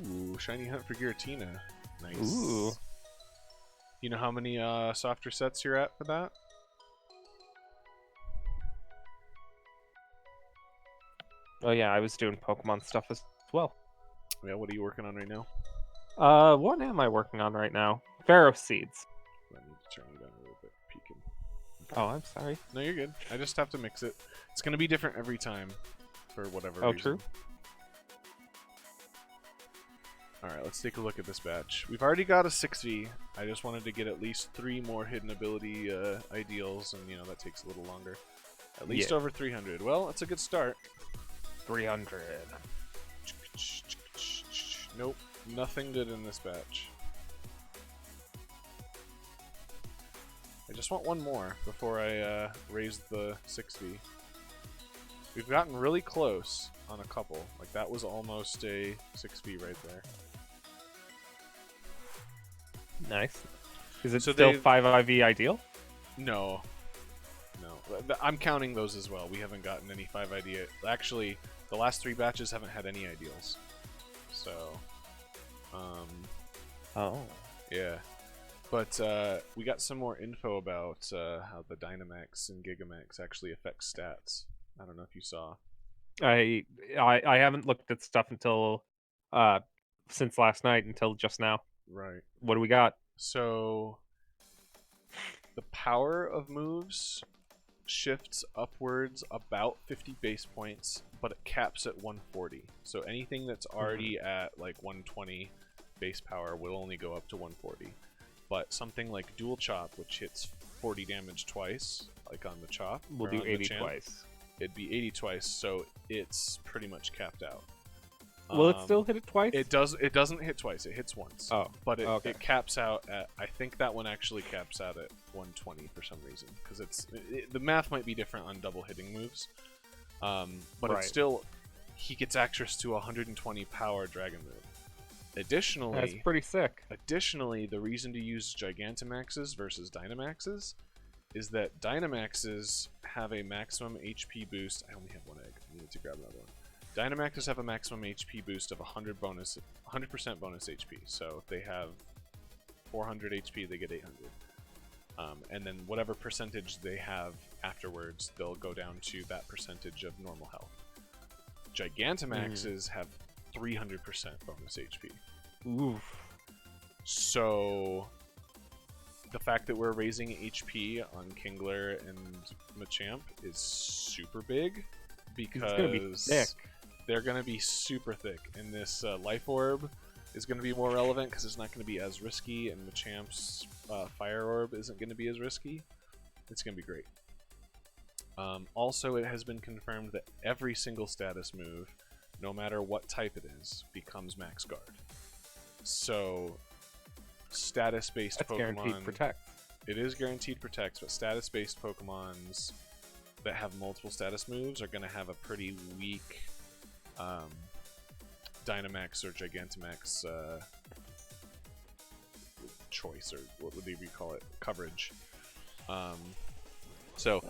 Ooh, shiny hunt for Giratina. Nice. Ooh. You know how many softer sets you're at for that? Oh yeah, I was doing Pokemon stuff as well. Yeah, what are you working on right now? What am I working on right now? Pharaoh Seeds. I need to turn you down a little bit. Peeking. Oh, I'm sorry. No, you're good. I just have to mix it. It's gonna be different every time, for whatever Oh, reason. true. Alright, let's take a look at this batch. We've already got a 6V. I just wanted to get at least 3 more hidden ability ideals, and you know, that takes a little longer. At least over 300. Well, it's a good start. 300. Nope, nothing good in this batch. I just want one more before I raise the 6V. We've gotten really close on a couple. Like, that was almost a 6V right there. Nice. Is it So still they- 5 IV ideal? No. No. I'm counting those as well. We haven't gotten any 5 idea. Actually, the last 3 batches haven't had any ideals. So, Oh. yeah. But we got some more info about how the Dynamax and Gigamax actually affect stats. I don't know if you saw. I haven't looked at stuff until since last night until just now. Right. What do we got? So, the power of moves shifts upwards about 50 base points, but it caps at 140. So anything that's already at like 120 base power will only go up to 140. But something like Dual Chop, which hits 40 damage twice, like on the chop, We'll or do on the 80 champ, twice. it'd be 80 twice, so it's pretty much capped out. Will it still hit it twice? It does. It doesn't hit twice. It hits once. Oh, but okay. it caps out at. I think that one actually caps out at 120 for some reason, because the math might be different on double hitting moves. But Right. it's still, he gets access to 120 power dragon move. Additionally, That's pretty sick. Additionally, the reason to use Gigantamaxes versus Dynamaxes is that Dynamaxes have a maximum HP boost. I only have one egg. I need to grab another one. Dynamaxes have a maximum HP boost of 100% bonus HP. So if they have 400 HP, they get 800. And then whatever percentage they have afterwards, they'll go down to that percentage of normal health. Gigantamaxes have 300% bonus HP. Oof. So the fact that we're raising HP on Kingler and Machamp is super big, because it's gonna be thick. They're going to be super thick, and this Life Orb is going to be more relevant because it's not going to be as risky, and Machamp's Fire Orb isn't going to be as risky. It's going to be great. Also, it has been confirmed that every single status move, no matter what type it is, becomes Max Guard. So, status-based Pokemon... Guaranteed protect. It is guaranteed protect, but status-based Pokemons that have multiple status moves are going to have a pretty weak Dynamax or Gigantamax choice, or what would we call it? Coverage. So,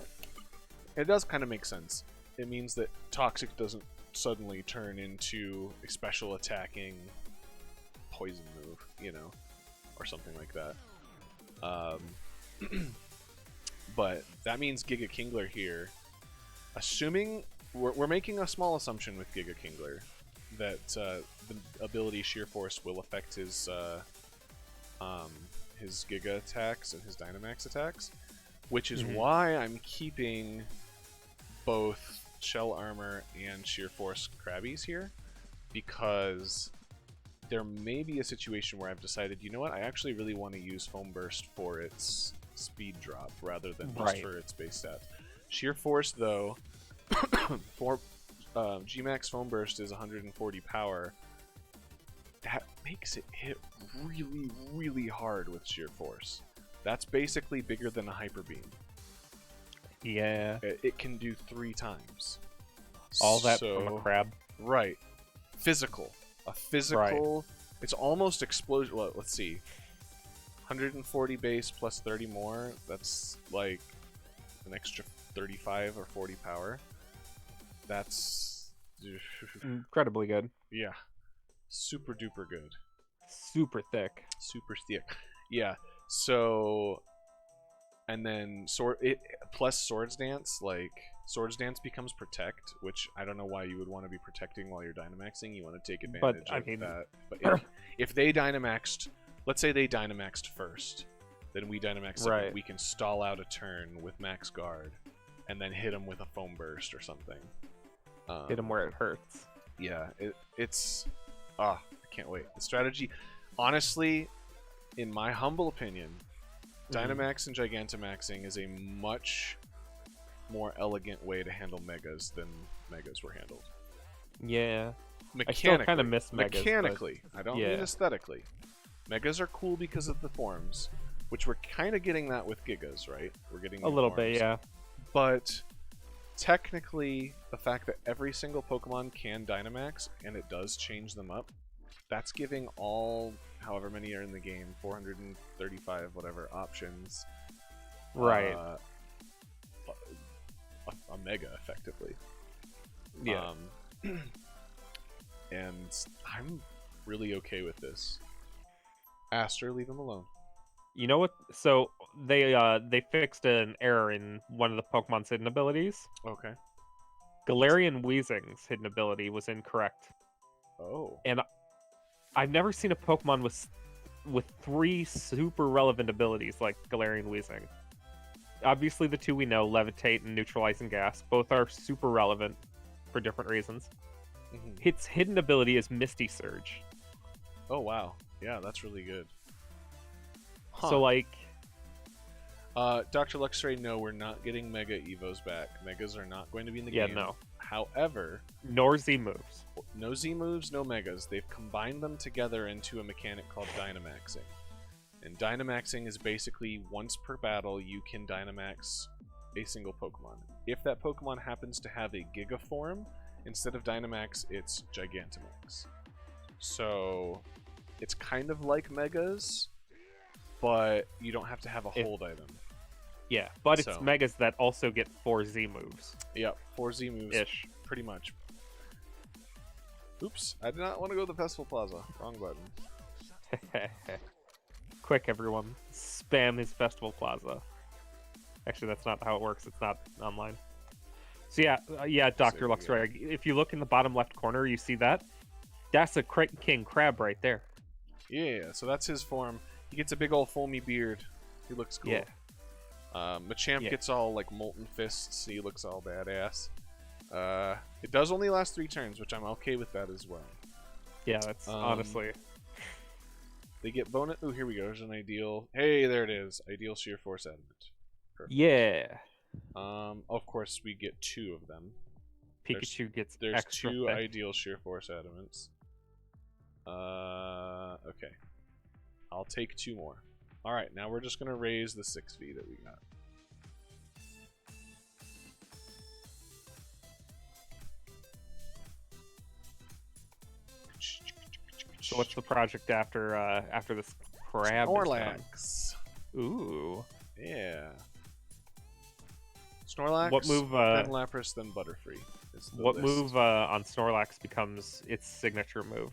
it does kind of make sense. It means that Toxic doesn't suddenly turn into a special attacking poison move, you know, or something like that. But that means Giga Kingler here, assuming we're making a small assumption with Giga Kingler that the ability Sheer Force will affect his Giga attacks and his Dynamax attacks, which is why I'm keeping both Shell Armor and Sheer Force Krabbies here, because there may be a situation where I've decided, you know what, I actually really want to use Foam Burst for its speed drop rather than just for its base stats. Sheer Force, though, for Gmax Foam Burst is 140 power. That makes it hit really, really hard with Sheer Force. That's basically bigger than a Hyper Beam. Yeah. It can do 3 times. All that from a crab. Right. Physical. A physical... Right. It's almost explosion... Well, let's see. 140 base plus 30 more. That's like an extra 35 or 40 power. That's... incredibly good. Yeah. Super duper good. Super thick. Super thick. Yeah. So... And then plus Swords Dance, like Swords Dance becomes Protect, which I don't know why you would want to be protecting while you're Dynamaxing. You want to take advantage of that. But if they Dynamaxed, let's say they Dynamaxed first, then we Dynamax second, we can stall out a turn with Max Guard, and then hit them with a Foam Burst or something. Hit them where it hurts. Yeah, it's I can't wait. The strategy, honestly, in my humble opinion, Dynamax and Gigantamaxing is a much more elegant way to handle Megas than Megas were handled. Yeah. Mechanically, I still kind of miss Megas. Mechanically, I don't mean aesthetically. Megas are cool because of the forms, which we're kind of getting that with Gigas, right? We're getting a little bit, yeah. But technically, the fact that every single Pokemon can Dynamax, and it does change them up, that's giving all, however many are in the game, 435 whatever options, right, a Mega effectively. Yeah. And I'm really okay with this. Aster, leave him alone. You know what? So they fixed an error in one of the Pokemon's hidden abilities. Okay. Galarian Weezing's hidden ability was incorrect. Oh. And I've never seen a Pokemon with 3 super relevant abilities like Galarian Weezing. Obviously, the 2 we know, Levitate and Neutralizing Gas, both are super relevant for different reasons. Its hidden ability is Misty Surge. Oh, wow. Yeah, that's really good. Huh. So, like... Dr. Luxray, no, we're not getting Mega Evos back. Megas are not going to be in the game. Yeah, no. However, Nor Z moves. no Z moves, no Megas. They've combined them together into a mechanic called Dynamaxing. And Dynamaxing is basically once per battle you can Dynamax a single Pokemon. If that Pokemon happens to have a Giga form, instead of Dynamax, it's Gigantamax. So it's kind of like Megas, but you don't have to have a hold item. Yeah, but So- it's Megas that also get 4 Z moves. Yep, 4 Z moves, Ish. pretty much. Oops, I did not want to go to the Festival Plaza. Wrong button. Quick, everyone. Spam his Festival Plaza. Actually, that's not how it works. It's not online. So yeah, Dr. Luxray, if you look in the bottom left corner, you see that? That's a King Crab right there. Yeah, so that's his form. He gets a big old foamy beard. He looks cool. Yeah. Machamp gets all like molten fists. He looks all badass. It does only last 3 turns, which I'm okay with that as well. Yeah, that's honestly. They get bonus. Oh, here we go. There's an ideal. Hey, there it is. Ideal Sheer Force Adamant. Perfect. Yeah. Of course, we get 2 of them. Pikachu gets There's extra 2 thick. Ideal Sheer Force Adamants. Okay. I'll take 2 more. Alright, now we're just going to raise the 6V that we got. So what's the project after this crab? is done? Snorlax. Ooh. Yeah. Snorlax, What move? then Lapras, then Butterfree. Is the What list. move on Snorlax becomes its signature move?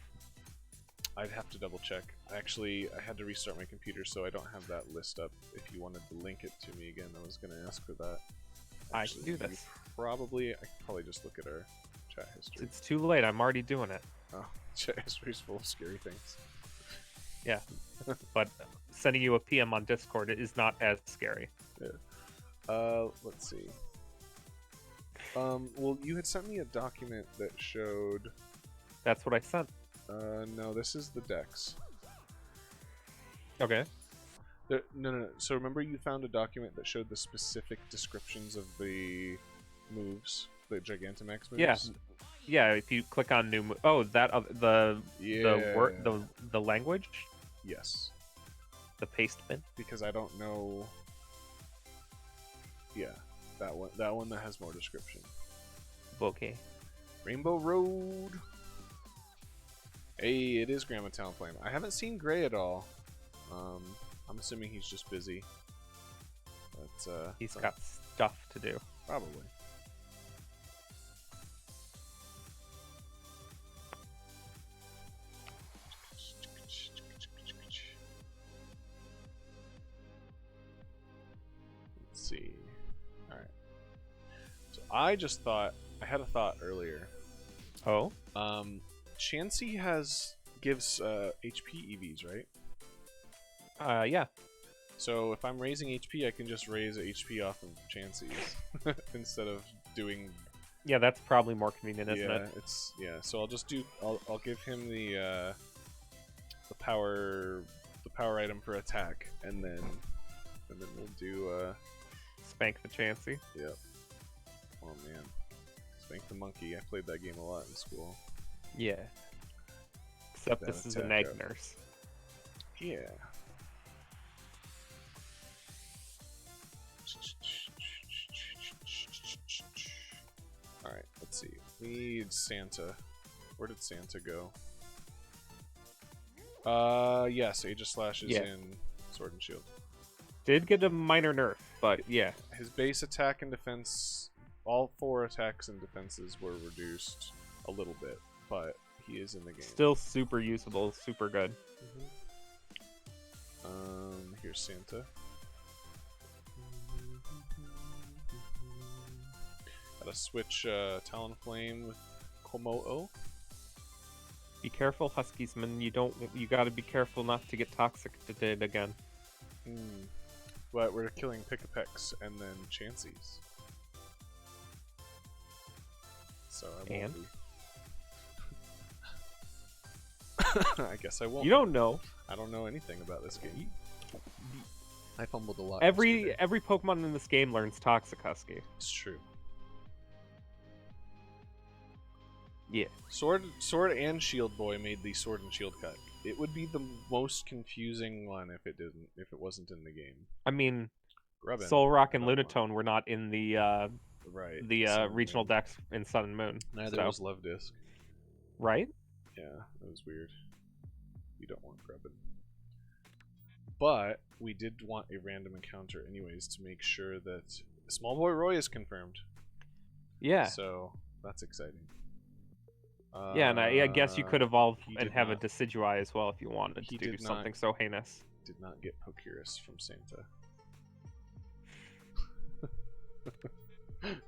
I'd have to double check. Actually, I had to restart my computer, so I don't have that list up. If you wanted to link it to me again, I was going to ask for that. I can do this. I could probably just look at our chat history. It's too late. I'm already doing it. Oh, chat history's full of scary things. Yeah. But sending you a PM on Discord is not as scary. Let's see. Well, you had sent me a document that showed... That's what I sent. No, this is the Dex. Okay. No. So remember you found a document that showed the specific descriptions of the moves, the Gigantamax moves? Yeah. Yeah, if you click on new the word the language, Yes. the pastebin. Because I don't know. Yeah, that one that has more description. Okay. Rainbow Road. Hey, it is Grandma Talonflame. I haven't seen Gray at all. I'm assuming he's just busy. But He's got stuff to do. probably. Let's see. Alright. So I just thought, I had a thought earlier. Oh? Chansey gives HP EVs, right? Yeah. So if I'm raising HP, I can just raise HP off of Chansey's instead of doing. Yeah, that's probably more convenient, isn't yeah, it? So I'll just do. I'll give him the power item for attack, and then we'll do. Spank the Chansey. Yep. Oh man, Spank the Monkey. I played that game a lot in school. Yeah. Except That this is an attack egg up. nurse. Yeah. Alright, let's see. We need Santa. Where did Santa go? Yes, Aegis Slash is in Sword and Shield. Did get a minor nerf, but yeah. His base attack and defense, all 4 attacks and defenses were reduced a little bit, but he is in the game. Still super usable, super good. Here's Santa. Gotta switch Talonflame with Komodo. Be careful, Huskies, man. You gotta be careful not to get toxic again. But we're killing Picapex and then Chanseys. So I won't be. I guess I won't. You don't know. I don't know anything about this game. I fumbled a lot. Every yesterday. Pokemon in this game learns Toxic Husky. It's true. Yeah. Sword and Shield Boy made the Sword and Shield cut. It would be the most confusing one if it wasn't in the game. I mean, Grubbin, Solrock and Lunatone were not in the right, regional decks in Sun and Moon. Neither so. was Love Disc. Right? Yeah, that was weird. You don't want Grubbin. But we did want a random encounter anyways to make sure that Small Boy Roy is confirmed. Yeah. So that's exciting. Yeah, and I guess you could evolve and have not, a Decidueye as well if you wanted to do something so heinous. Did not get Pokyrus from Santa.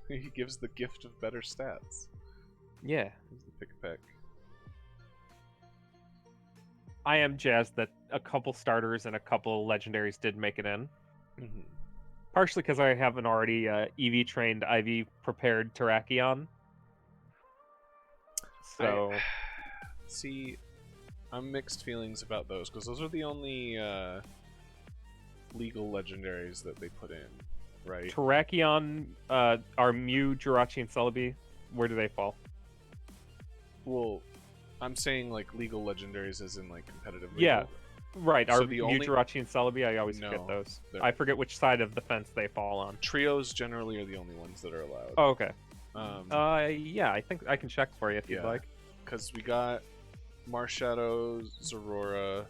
He gives the gift of better stats. Yeah. He's the pick-a-peck. I am jazzed that a couple starters and a couple legendaries did make it in. Mm-hmm. Partially because I have an already EV trained, IV prepared Terrakion. So, see, I'm mixed feelings about those because those are the only legal legendaries that they put in, right? Terrakion, our Mew, Jirachi, and Celebi, where do they fall? Well, I'm saying like legal legendaries as in like competitive legal. Yeah, right. So our Mew, Jirachi, and Celebi, I always forget those. I forget which side of the fence they fall on. Trios generally are the only ones that are allowed. Oh, okay. Yeah, I think I can check for you if you'd like. Because we got Marshadow, Zorora,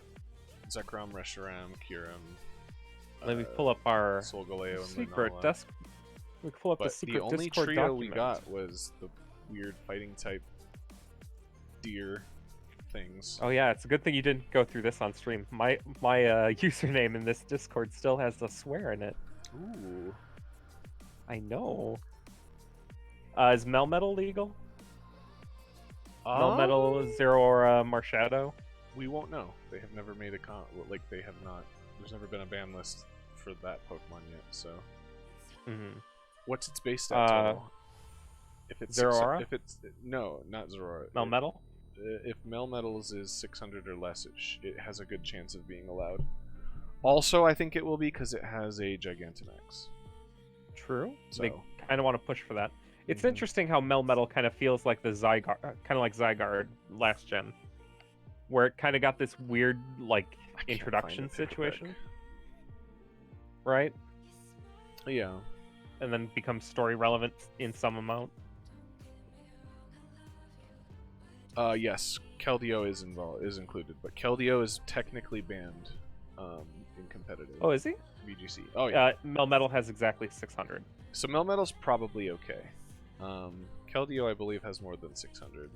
Zekrom, Reshiram, Kyurem. Let me pull up our Solgaleo and secret Lunala. desk. We can pull up the secret the only Discord trio document. we got was the weird fighting type deer things. Oh yeah, it's a good thing you didn't go through this on stream. My username in this Discord still has a swear in it. Ooh. I know. Is Melmetal legal? Melmetal, Zeraora, Marshadow? We won't know. They have never made a they have not. There's never been a ban list for that Pokemon yet. So. Mm-hmm. What's its base stat total? If it's Zeraora? If it's no, not Zeraora. Melmetal? If Melmetals is 600 or less, it has a good chance of being allowed. Also, I think it will be because it has a Gigantamax. True. So. They kind of want to push for that. It's interesting how Melmetal kind of feels like the Zygarde, kind of like Zygarde last gen, where it kind of got this weird like introduction situation, right? Yeah. And then becomes story relevant in some amount. Yes, Keldeo is included, but Keldeo is technically banned in competitive. Oh, is he? VGC. Oh yeah. Melmetal has exactly 600. So Melmetal's probably okay. Keldeo, I believe, has more than 600.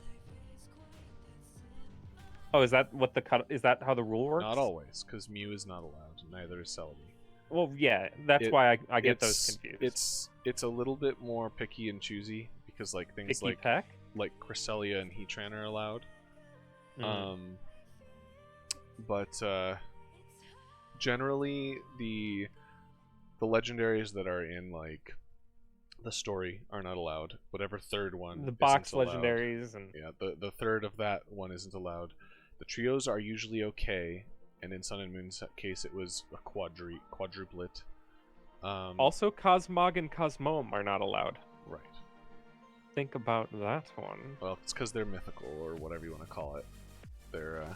Oh, is that what the cut? Is that how the rule works? Not always, because Mew is not allowed. Neither is Celebi. Well, yeah, that's why I get those confused. It's a little bit more picky and choosy because like things like Cresselia and Heatran are allowed. But generally the legendaries that are in like the story are not allowed. Whatever third one, the box isn't allowed. legendaries, and yeah, the third of that one isn't allowed. The trios are usually okay, and in Sun and Moon's case, it was a quadruplet. Also, Cosmog and Cosmoem are not allowed. Right. Think about that one. Well, it's because they're mythical, or whatever you want to call it. They're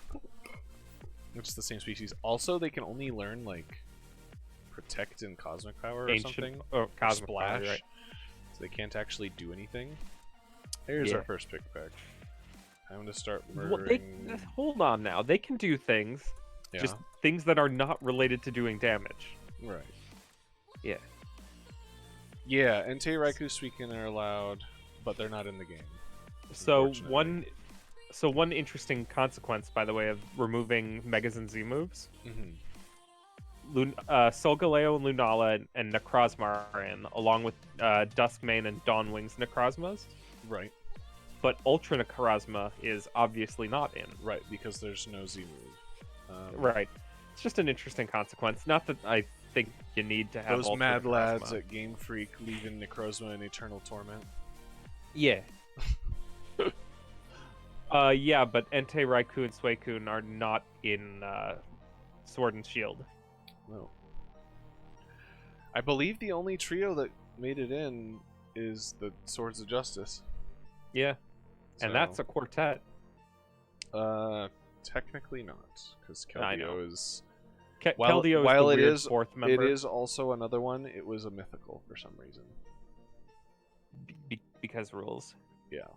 it's the same species. Also, they can only learn like Protect and Cosmic Power or something. Oh, Cosmic Splash. Power, right. So they can't actually do anything. Here's our first pick back. Time to start murdering. Well, hold on now. They can do things, just things that are not related to doing damage. Right. Yeah. Yeah, Entei, Raikou, Suicune are allowed, but they're not in the game. So one interesting consequence, by the way, of removing Megas and Z moves. Solgaleo, Lunala, and Necrozma are in, along with Duskmane and Dawnwing's Necrozmas. Right. But Ultra Necrozma is obviously not in. Right, because there's no Z move. Right. It's just an interesting consequence. Not that I think you need to have those Ultra mad Necrozma. lads at Game Freak leaving Necrozma in eternal torment. Yeah. Yeah, but Entei, Raikou, and Suicune are not in Sword and Shield. No. I believe the only trio that made it in is the Swords of Justice. Yeah. And that's a quartet. Technically not, because I know. Keldeo is... Keldeo is the weird fourth member. It is also another one. It was a mythical for some reason. Because rules. Yeah.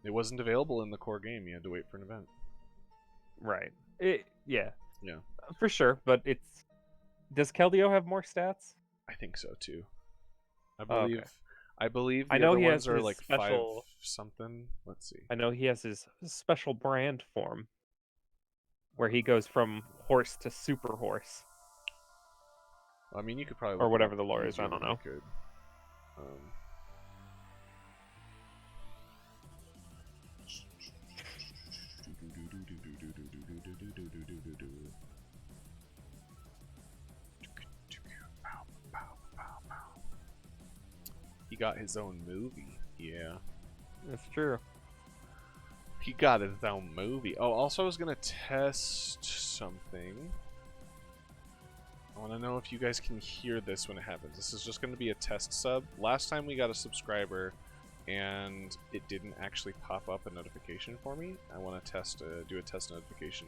It wasn't available in the core game. You had to wait for an event. Right. Yeah. Yeah. For sure, but it's... Does Keldeo have more stats? I think so, too. I believe the I know other he ones has are his like special... 5 something. Let's see. I know he has his special brand form, where he goes from horse to super horse. I mean, you could probably... Or whatever the lore is, I don't know. He got his own movie. Yeah. That's true. He got his own movie. Oh, also I was going to test something. I want to know if you guys can hear this when it happens. This is just going to be a test sub. Last time we got a subscriber and it didn't actually pop up a notification for me. I want to test, do a test notification,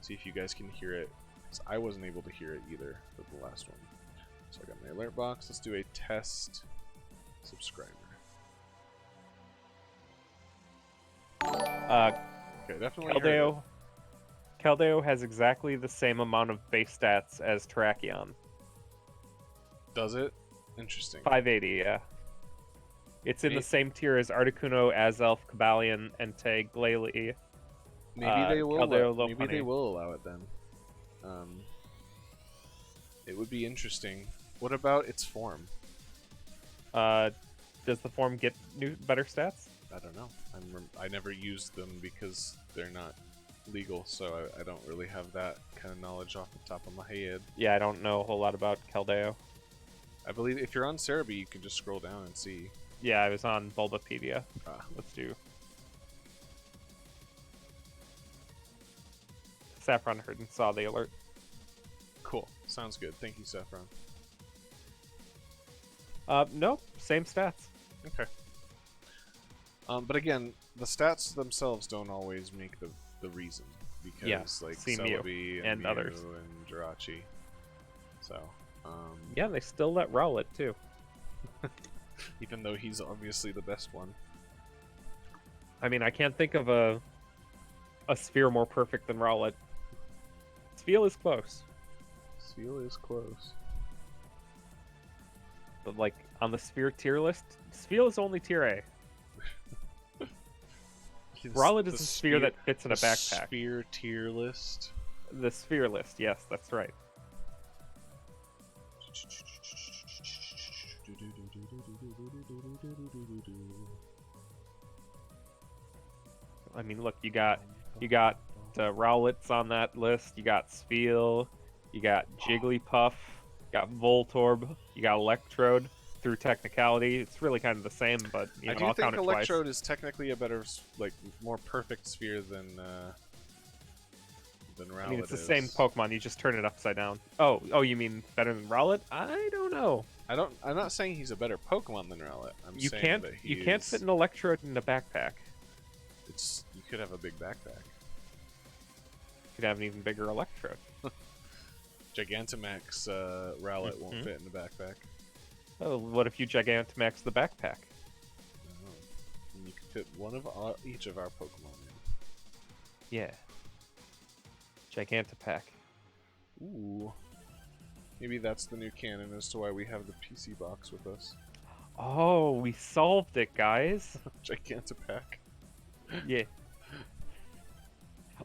see if you guys can hear it. Because I wasn't able to hear it either for the last one. So I got my alert box. Let's do a test subscriber. Okay, definitely heard it. Keldeo has exactly the same amount of base stats as Terrakion. Does it? Interesting. 580, yeah. It's in the same tier as Articuno, Azelf, Kabalion, Entei, Glalie. Maybe they will. Keldeo, Maybe they will allow it then. It would be interesting. What about its form? Does the form get better stats? I don't know. I never used them because they're not legal, so I don't really have that kind of knowledge off the top of my head. Yeah, I don't know a whole lot about Keldeo. I believe if you're on Cerebi, you can just scroll down and see. Yeah, I was on Bulbapedia. Let's do. Saffron heard and saw the alert. Cool. Sounds good. Thank you, Saffron. No, same stats. Okay. But again, the stats themselves don't always make the reason, because like Celebi and others and Jirachi. So yeah, they still let Rowlet too. Even though he's obviously the best one. I mean, I can't think of a sphere more perfect than Rowlet. Spheal is close. Spheal is close. But like on the sphere tier list, Spheal is only tier A. Rowlet is a sphere that fits in a backpack. Sphere tier list? The sphere list, yes, that's right. I mean, look, you got Rowlets on that list. You got Spheal. You got Jigglypuff. You got Voltorb. You got Electrode. Through technicality, it's really kind of the same, but I do think Electrode is technically a better, like, more perfect sphere than Rowlet. I mean, it's the same Pokemon. You just turn it upside down. Oh, you mean better than Rowlet? I don't know. I'm not saying he's a better Pokemon than Rowlet. You can't fit an Electrode in a backpack. You could have a big backpack. You could have an even bigger Electrode. Gigantamax Rowlet won't fit in the backpack. Oh, what if you Gigantamax the backpack? And you can fit one of each of our Pokemon in. Yeah. Gigantapack. Ooh. Maybe that's the new canon as to why we have the PC box with us. Oh, we solved it, guys. Gigantapack. Yeah.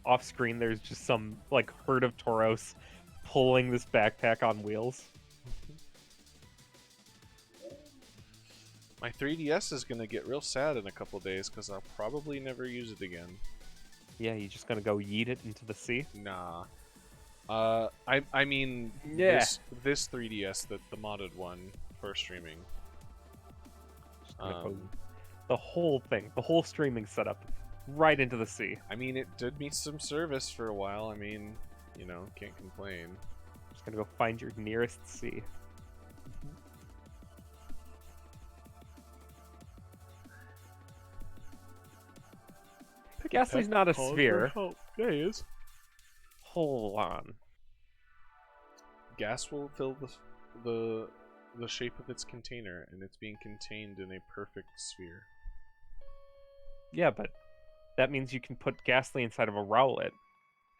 Off screen, there's just some like herd of Tauros pulling this backpack on wheels. My 3DS is going to get real sad in a couple days because I'll probably never use it again. Yeah, you just going to go yeet it into the sea? Nah. I mean, yeah. this 3DS, the modded one for streaming. The whole thing, the whole streaming setup, right into the sea. I mean, it did me some service for a while. I mean, you know, can't complain. Just going to go find your nearest sea. Ghastly's not a Calling for sphere. help. Yeah, he is. Hold on. Gas will fill the shape of its container, and it's being contained in a perfect sphere. Yeah, but that means you can put Ghastly inside of a Rowlet,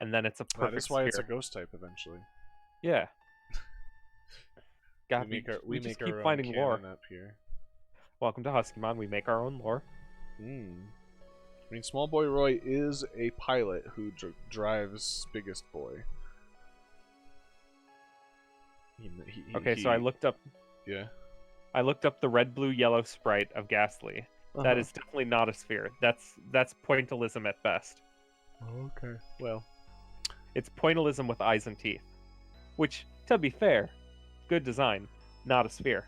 and then it's a perfect That is why sphere. it's a ghost type eventually. Yeah. We just make keep our finding own lore. canon up here. Welcome to Huskymon. We make our own lore. I mean, Small Boy Roy is a pilot who drives Biggest Boy. So I looked up. Yeah. I looked up the red, blue, yellow sprite of Ghastly. That is definitely not a sphere. That's pointillism at best. Okay. Well, it's pointillism with eyes and teeth, which, to be fair, good design, not a sphere.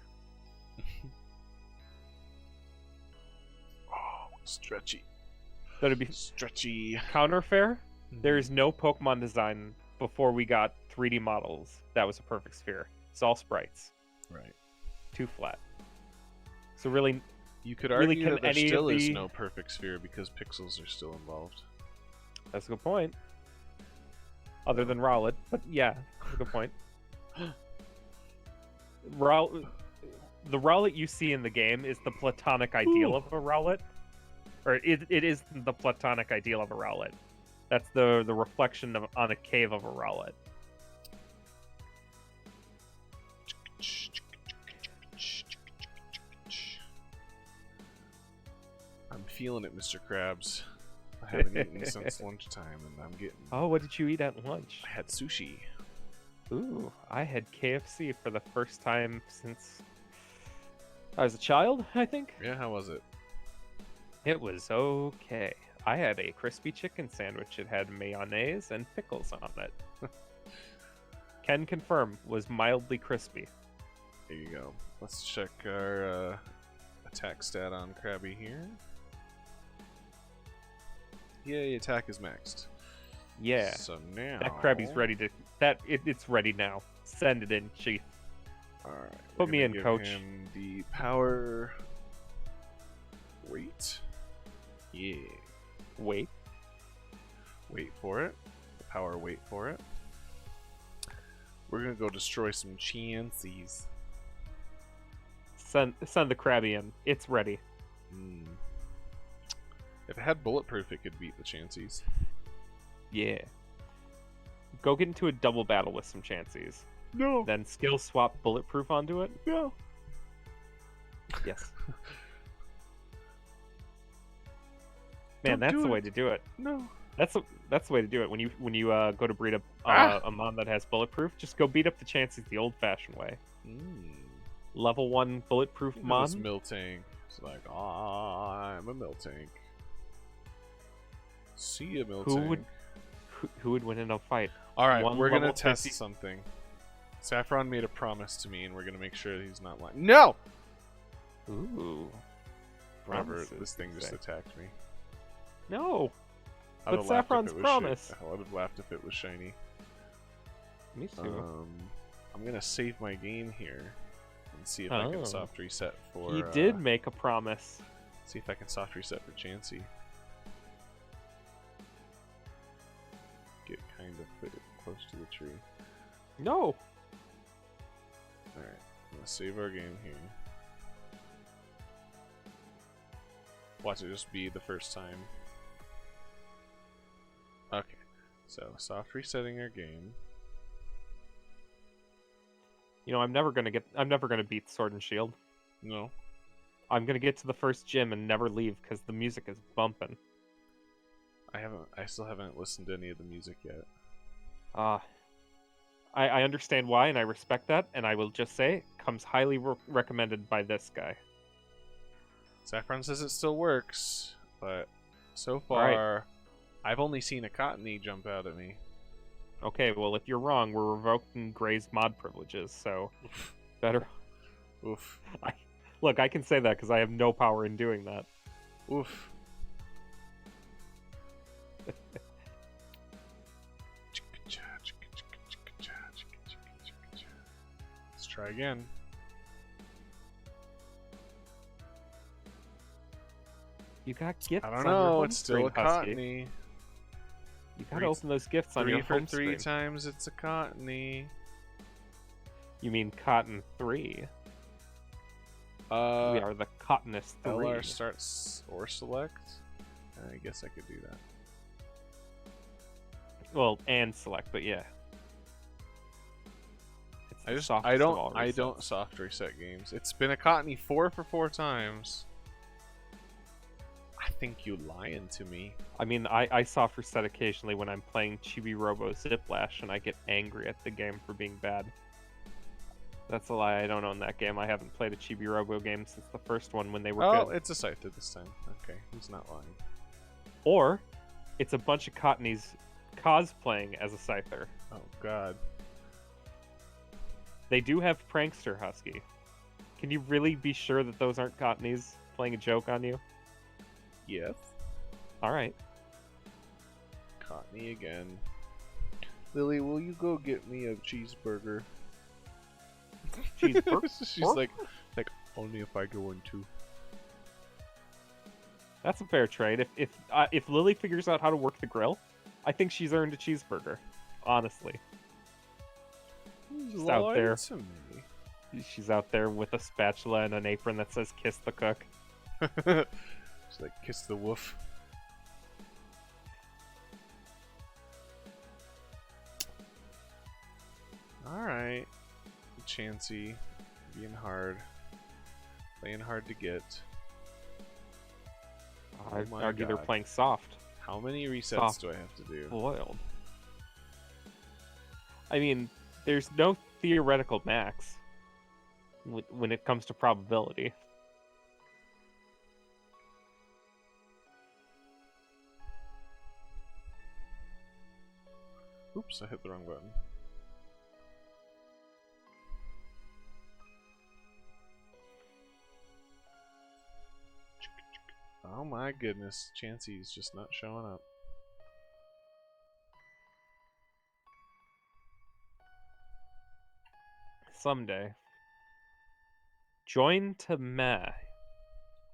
Oh, stretchy. So to be stretchy. Counterfair, there is no Pokemon design before we got 3D models that was a perfect sphere. It's all sprites. Right. Too flat. So really, you could really argue that there still is no perfect sphere because pixels are still involved. That's a good point. Other than Rowlet, but yeah, that's a good point. The Rowlet you see in the game is the platonic ideal of a Rowlet. Or it is the platonic ideal of a Rowlet. That's the reflection on a cave of a Rowlet. I'm feeling it, Mr. Krabs. I haven't eaten since lunchtime, and I'm getting... Oh, what did you eat at lunch? I had sushi. Ooh, I had KFC for the first time since I was a child, I think. Yeah, how was it? It was okay. I had a crispy chicken sandwich. It had mayonnaise and pickles on it. Can confirm, was mildly crispy. There you go. Let's check our attack stat on Krabby here. Yay, attack is maxed. Yeah. So now... that Krabby's ready to... It's ready now. Send it in, Chief. Alright. Put me in, give Coach. Him the power... Wait. Yeah. Wait. Wait for it. The power wait for it. We're gonna go destroy some Chanseys. Send the Krabby in. It's ready. If it had bulletproof, it could beat the Chanseys. Yeah. Go get into a double battle with some Chanseys. No. Then skill swap bulletproof onto it. No. Yes. Man, that's the way to do it. No. That's the way to do it. When you go to breed a Mon that has bulletproof, just go beat up the Chanseys the old-fashioned way. Level 1 bulletproof Mon. This Miltank. It's like, I'm a Miltank. See ya, Miltank. Who would win in a fight? Alright, One we're gonna level test 50? something. Saffron made a promise to me, and we're gonna make sure that he's not lying. No! Ooh. Whatever, Promises, this thing just attacked me. No. I But would've laughed if Saffron's it was promise. I would have laughed if it was shiny. Me too. I'm gonna save my game here and see if I can soft reset for. He did make a promise. See if I can soft reset for Chansey. Get kind of close to the tree. No. Alright, I'm gonna save our game here. Watch it just be the first time. Okay, so soft resetting our game. You know, I'm never gonna beat Sword and Shield. No. I'm gonna get to the first gym and never leave because the music is bumping. I still haven't listened to any of the music yet. I understand why, and I respect that, and I will just say, comes highly recommended by this guy. Saffron says it still works, but so far, I've only seen a Cottony jump out at me. Okay, well, if you're wrong, we're revoking Gray's mod privileges, so better. Oof. Look, I can say that because I have no power in doing that. Oof. Let's try again. You got gifts I don't on your know. home It's still a screen, Husky. cottony. You gotta open those gifts on your 3 for home 3 screen. times. It's a cottony. You mean Cotton 3? We are the Cottonist 3. LR starts or select. I guess I could do that. Well, and select, but yeah. It's the I softest of all don't resets. soft reset games. It's been a cottony 4 for 4 times. I think you lying to me. I mean, I soft reset occasionally when I'm playing Chibi Robo Ziplash and I get angry at the game for being bad. That's a lie. I don't own that game. I haven't played a Chibi Robo game since the first one when they were Oh, good. it's a Scyther this time. Okay, he's not lying. Or it's a bunch of Cottonies cosplaying as a Scyther. Oh god. They do have Prankster Husky. Can you really be sure that those aren't Cottonies playing a joke on you? Yes. Alright. Cottony again. Lily, will you go get me a cheeseburger? Cheeseburger? She's like, only if I go in too. That's a fair trade. If Lily figures out how to work the grill, I think she's earned a cheeseburger. Honestly. She's out there. To me. She's out there with a spatula and an apron that says "Kiss the cook." She's like, kiss the wolf. Alright. Chansey. Being hard. Playing hard to get. I my argue they're God. playing soft. How many resets Soft do I have to do? boiled. I mean, there's no theoretical max when it comes to probability. Oops, I hit the wrong button. Oh my goodness, Chansey's just not showing up. Someday. Join to meh.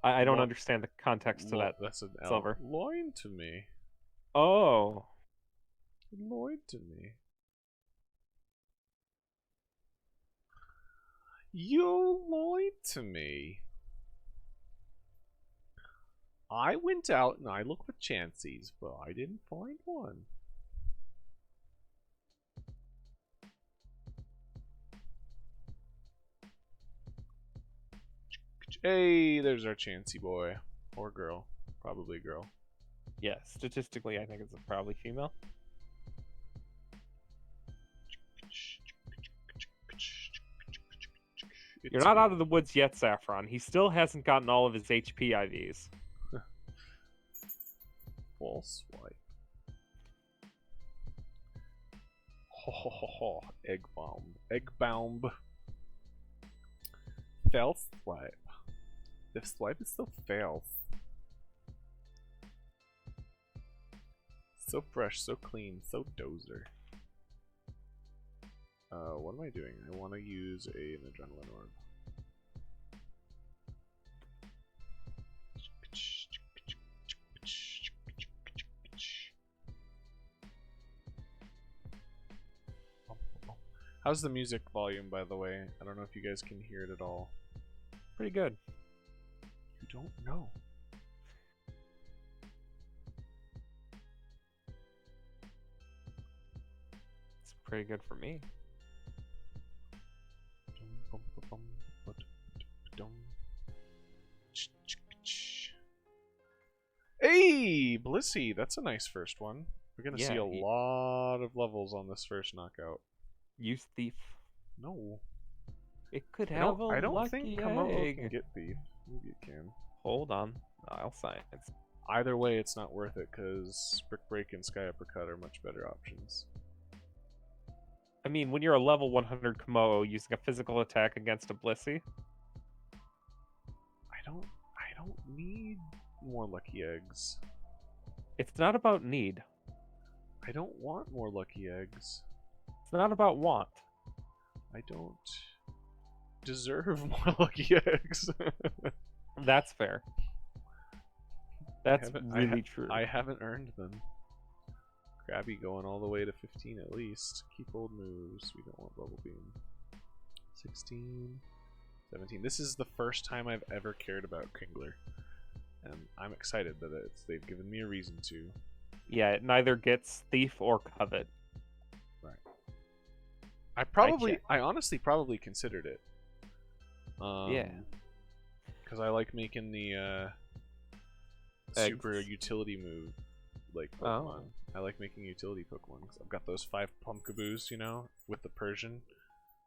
I don't Lo- understand the context to that. That's an L. Silver. Loin to me. Oh. Loin to me. You lied to me. I went out and I looked for Chanseys, but I didn't find one. Hey, there's our Chansey boy. Or girl. Probably girl. Yeah, statistically, I think it's probably female. You're not out of the woods yet, Saffron. He still hasn't gotten all of his HP IVs. False swipe. Ho ho ho ho. Egg bomb. Egg bomb. Fail swipe. The swipe is so fails. So fresh, so clean, so dozer. What am I doing? I want to use an adrenaline orb. How's the music volume, by the way? I don't know if you guys can hear it at all. Pretty good. You don't know. It's pretty good for me. Hey, Blissey, that's a nice first one. We're gonna see a Yeah, lot of levels on this first knockout. Use thief. No, It could I have don't lucky think Komodo egg. can get thief. Maybe it can. Hold on, I'll sign it. Either way, it's not worth it because Brick Break and Sky Uppercut are much better options. I mean, when you're a level 100 Komodo using a physical attack against a Blissey, I don't need more lucky eggs. it's not about need. I don't want more lucky eggs. It's not about want. I don't deserve more lucky eggs. That's fair. That's really true. I haven't earned them. Krabby going all the way to 15 at least. Keep old moves. We don't want Bubble Beam. 16, 17. This is the first time I've ever cared about Kingler. And I'm excited that they've given me a reason to. Yeah, it neither gets Thief or Covet. Right. I honestly probably considered it. Yeah. Because I like making the super utility move, like Pokemon. I like making utility Pokemon. I've got those 5 Pumpkaboos, you know, with the Persian.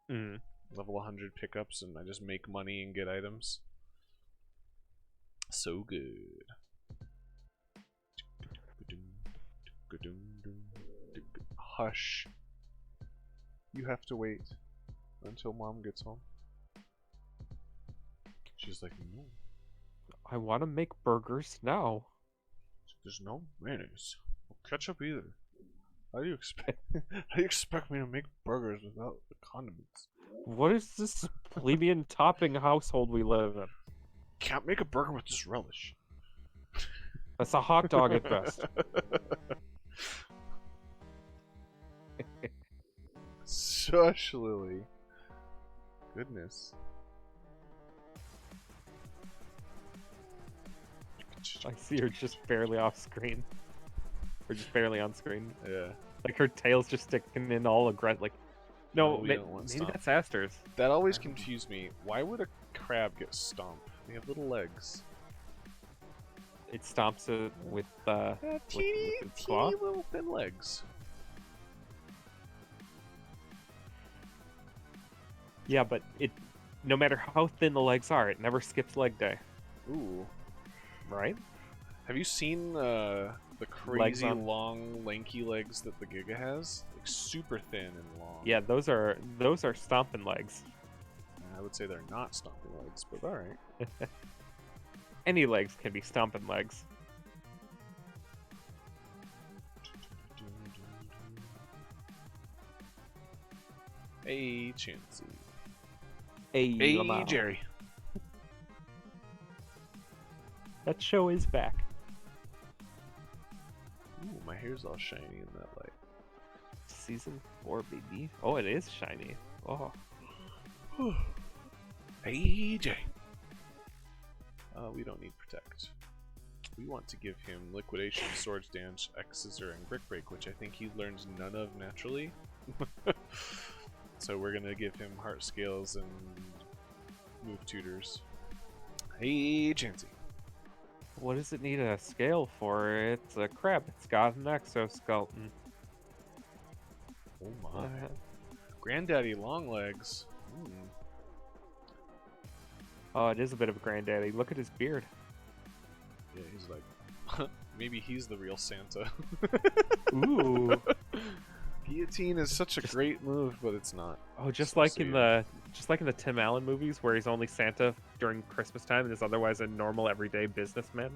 Level 100 pickups, and I just make money and get items. So good. Hush. You have to wait until Mom gets home. She's like, no. I want to make burgers now. There's no mayonnaise or ketchup either. How do you expect me to make burgers without the condiments? What is this plebeian topping household we live in? Can't make a burger with this relish. That's a hot dog at best. Shush, Lily. Goodness. I see her just barely off screen. Or just barely on screen. Yeah. Like her tail's just sticking in all aggressive. Like, no, maybe that's Aster's. That always confused me. Why would a crab get stomped? They have little legs. It stomps it with teeny its claw. little thin legs. Yeah, but no matter how thin the legs are, it never skips leg day. Ooh. Right? Have you seen the crazy long, lanky legs that the Giga has? Like super thin and long. Yeah, those are stomping legs. I would say they're not stomping legs, but all right. Any legs can be stomping legs. Hey, Chansey. Hey, Lamau. Jerry. That show is back. Ooh, my hair's all shiny in that light. Season 4, baby. Oh, it is shiny. Oh. Hey, Jay. We don't need Protect. We want to give him Liquidation, Swords Dance, X Scissor, and Brick Break, which I think he learns none of naturally. So we're gonna give him Heart Scales and Move Tutors. Hey, Chansey. What does it need a scale for? It's a crab. It's got an exoskeleton. Oh my. Granddaddy Longlegs. Oh, it is a bit of a granddaddy. Look at his beard. Yeah, he's like, maybe he's the real Santa. Ooh. Guillotine is such a great move, but it's not. Oh, just like in the Tim Allen movies, where he's only Santa during Christmas time and is otherwise a normal everyday businessman.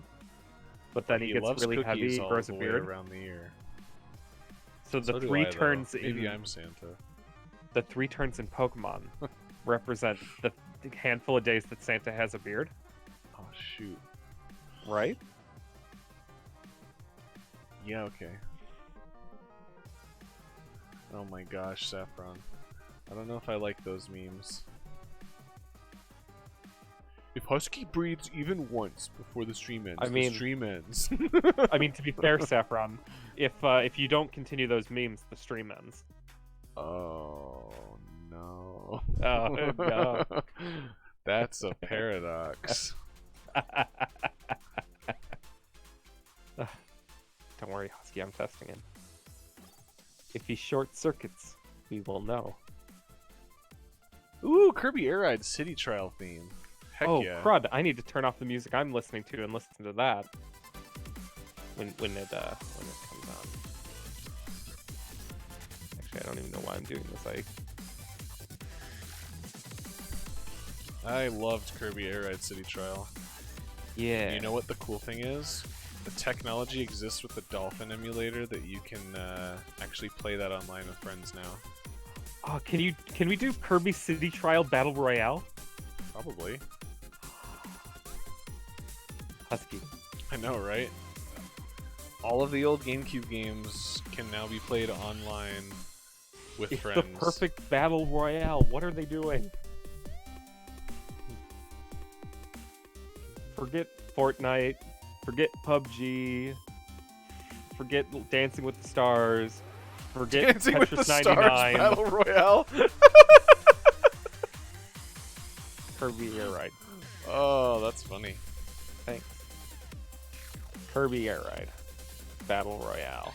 But then he gets really heavy, grows a beard around the ear. So the three turns maybe I'm Santa. The 3 turns in Pokemon represent the handful of days that Santa has a beard. Oh shoot! Right? Yeah. Okay. Oh my gosh, Saffron. I don't know if I like those memes. If Husky breathes even once before the stream ends, the stream ends. I mean, to be fair, Saffron, if you don't continue those memes, the stream ends. Oh no. Oh no. That's a paradox. Don't worry, Husky, I'm testing him. If he short circuits, we will know. Ooh, Kirby Air Ride City Trial theme. Heck yeah. Crud! I need to turn off the music I'm listening to and listen to that when it comes on. Actually, I don't even know why I'm doing this. I loved Kirby Air Ride City Trial. Yeah. And you know what the cool thing is? The technology exists with the Dolphin emulator that you can actually play that online with friends now. Oh, can we do Kirby City Trial Battle Royale? Probably. Husky. I know, right? All of the old GameCube games can now be played online with It's friends. the perfect battle royale. What are they doing? Forget Fortnite. Forget PUBG. Forget Dancing with the Stars. Forget Dancing with Tetris the Stars 99. Battle Royale. Kirby Air Ride. Oh, that's funny. Thanks. Kirby Air Ride. Battle Royale.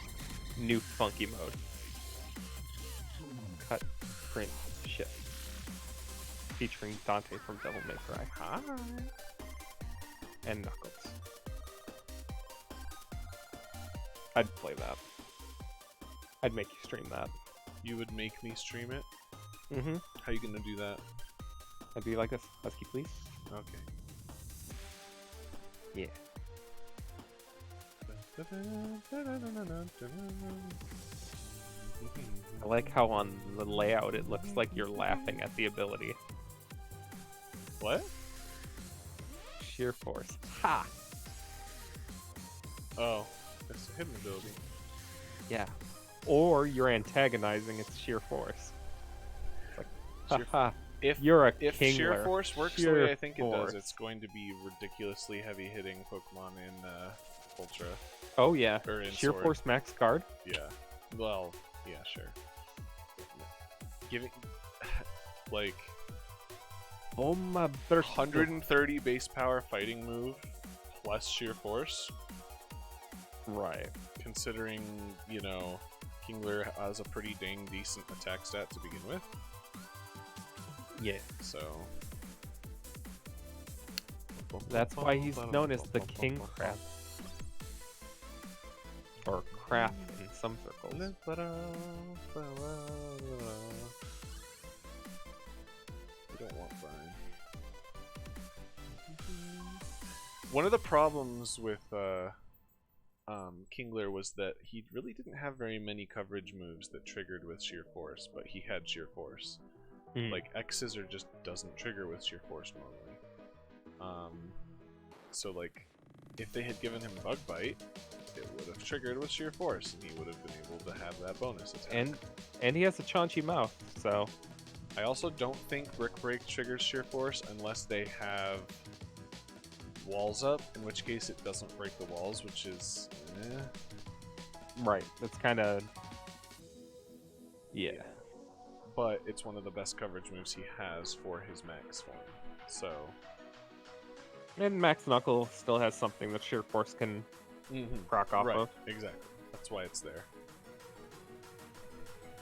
New funky mode. Cut, print, shift. Featuring Dante from Devil May Cry. Hi. And Knuckles. I'd play that. I'd make you stream that. You would make me stream it? Mm-hmm. How you gonna do that? I'd be like this. Husky, please. Okay. Yeah. I like how on the layout it looks like you're laughing at the ability. What? Sheer force. Ha! Oh, it's a hidden ability. Yeah. Or you're antagonizing its sheer force. It's like, haha, you're a If kingler. sheer force works the Sheer way I think it force. does, it's going to be ridiculously heavy-hitting Pokemon in Ultra. Oh yeah. Or in Sheer Sword. force max card? Yeah. Well, yeah, sure. Giving like Oh my bird. 130 base power fighting move plus sheer force. Right. Considering, you know, Kingler has a pretty dang decent attack stat to begin with. Yeah. So That's why he's known as the King Crab. Or Crap in some circles. We don't want Brian. One of the problems with Kingler was that he really didn't have very many coverage moves that triggered with sheer force, but he had sheer force. Like X-Scissor just doesn't trigger with sheer force normally. So like, if they had given him Bug Bite, it would have triggered with sheer force, and he would have been able to have that bonus attack. And he has a chaunchy mouth, so I also don't think Brick Break triggers sheer force unless they have walls up, in which case it doesn't break the walls, which is right. That's kind of yeah. But it's one of the best coverage moves he has for his max form. So And Max Knuckle still has something that sheer force can proc off right, of. exactly. That's why it's there.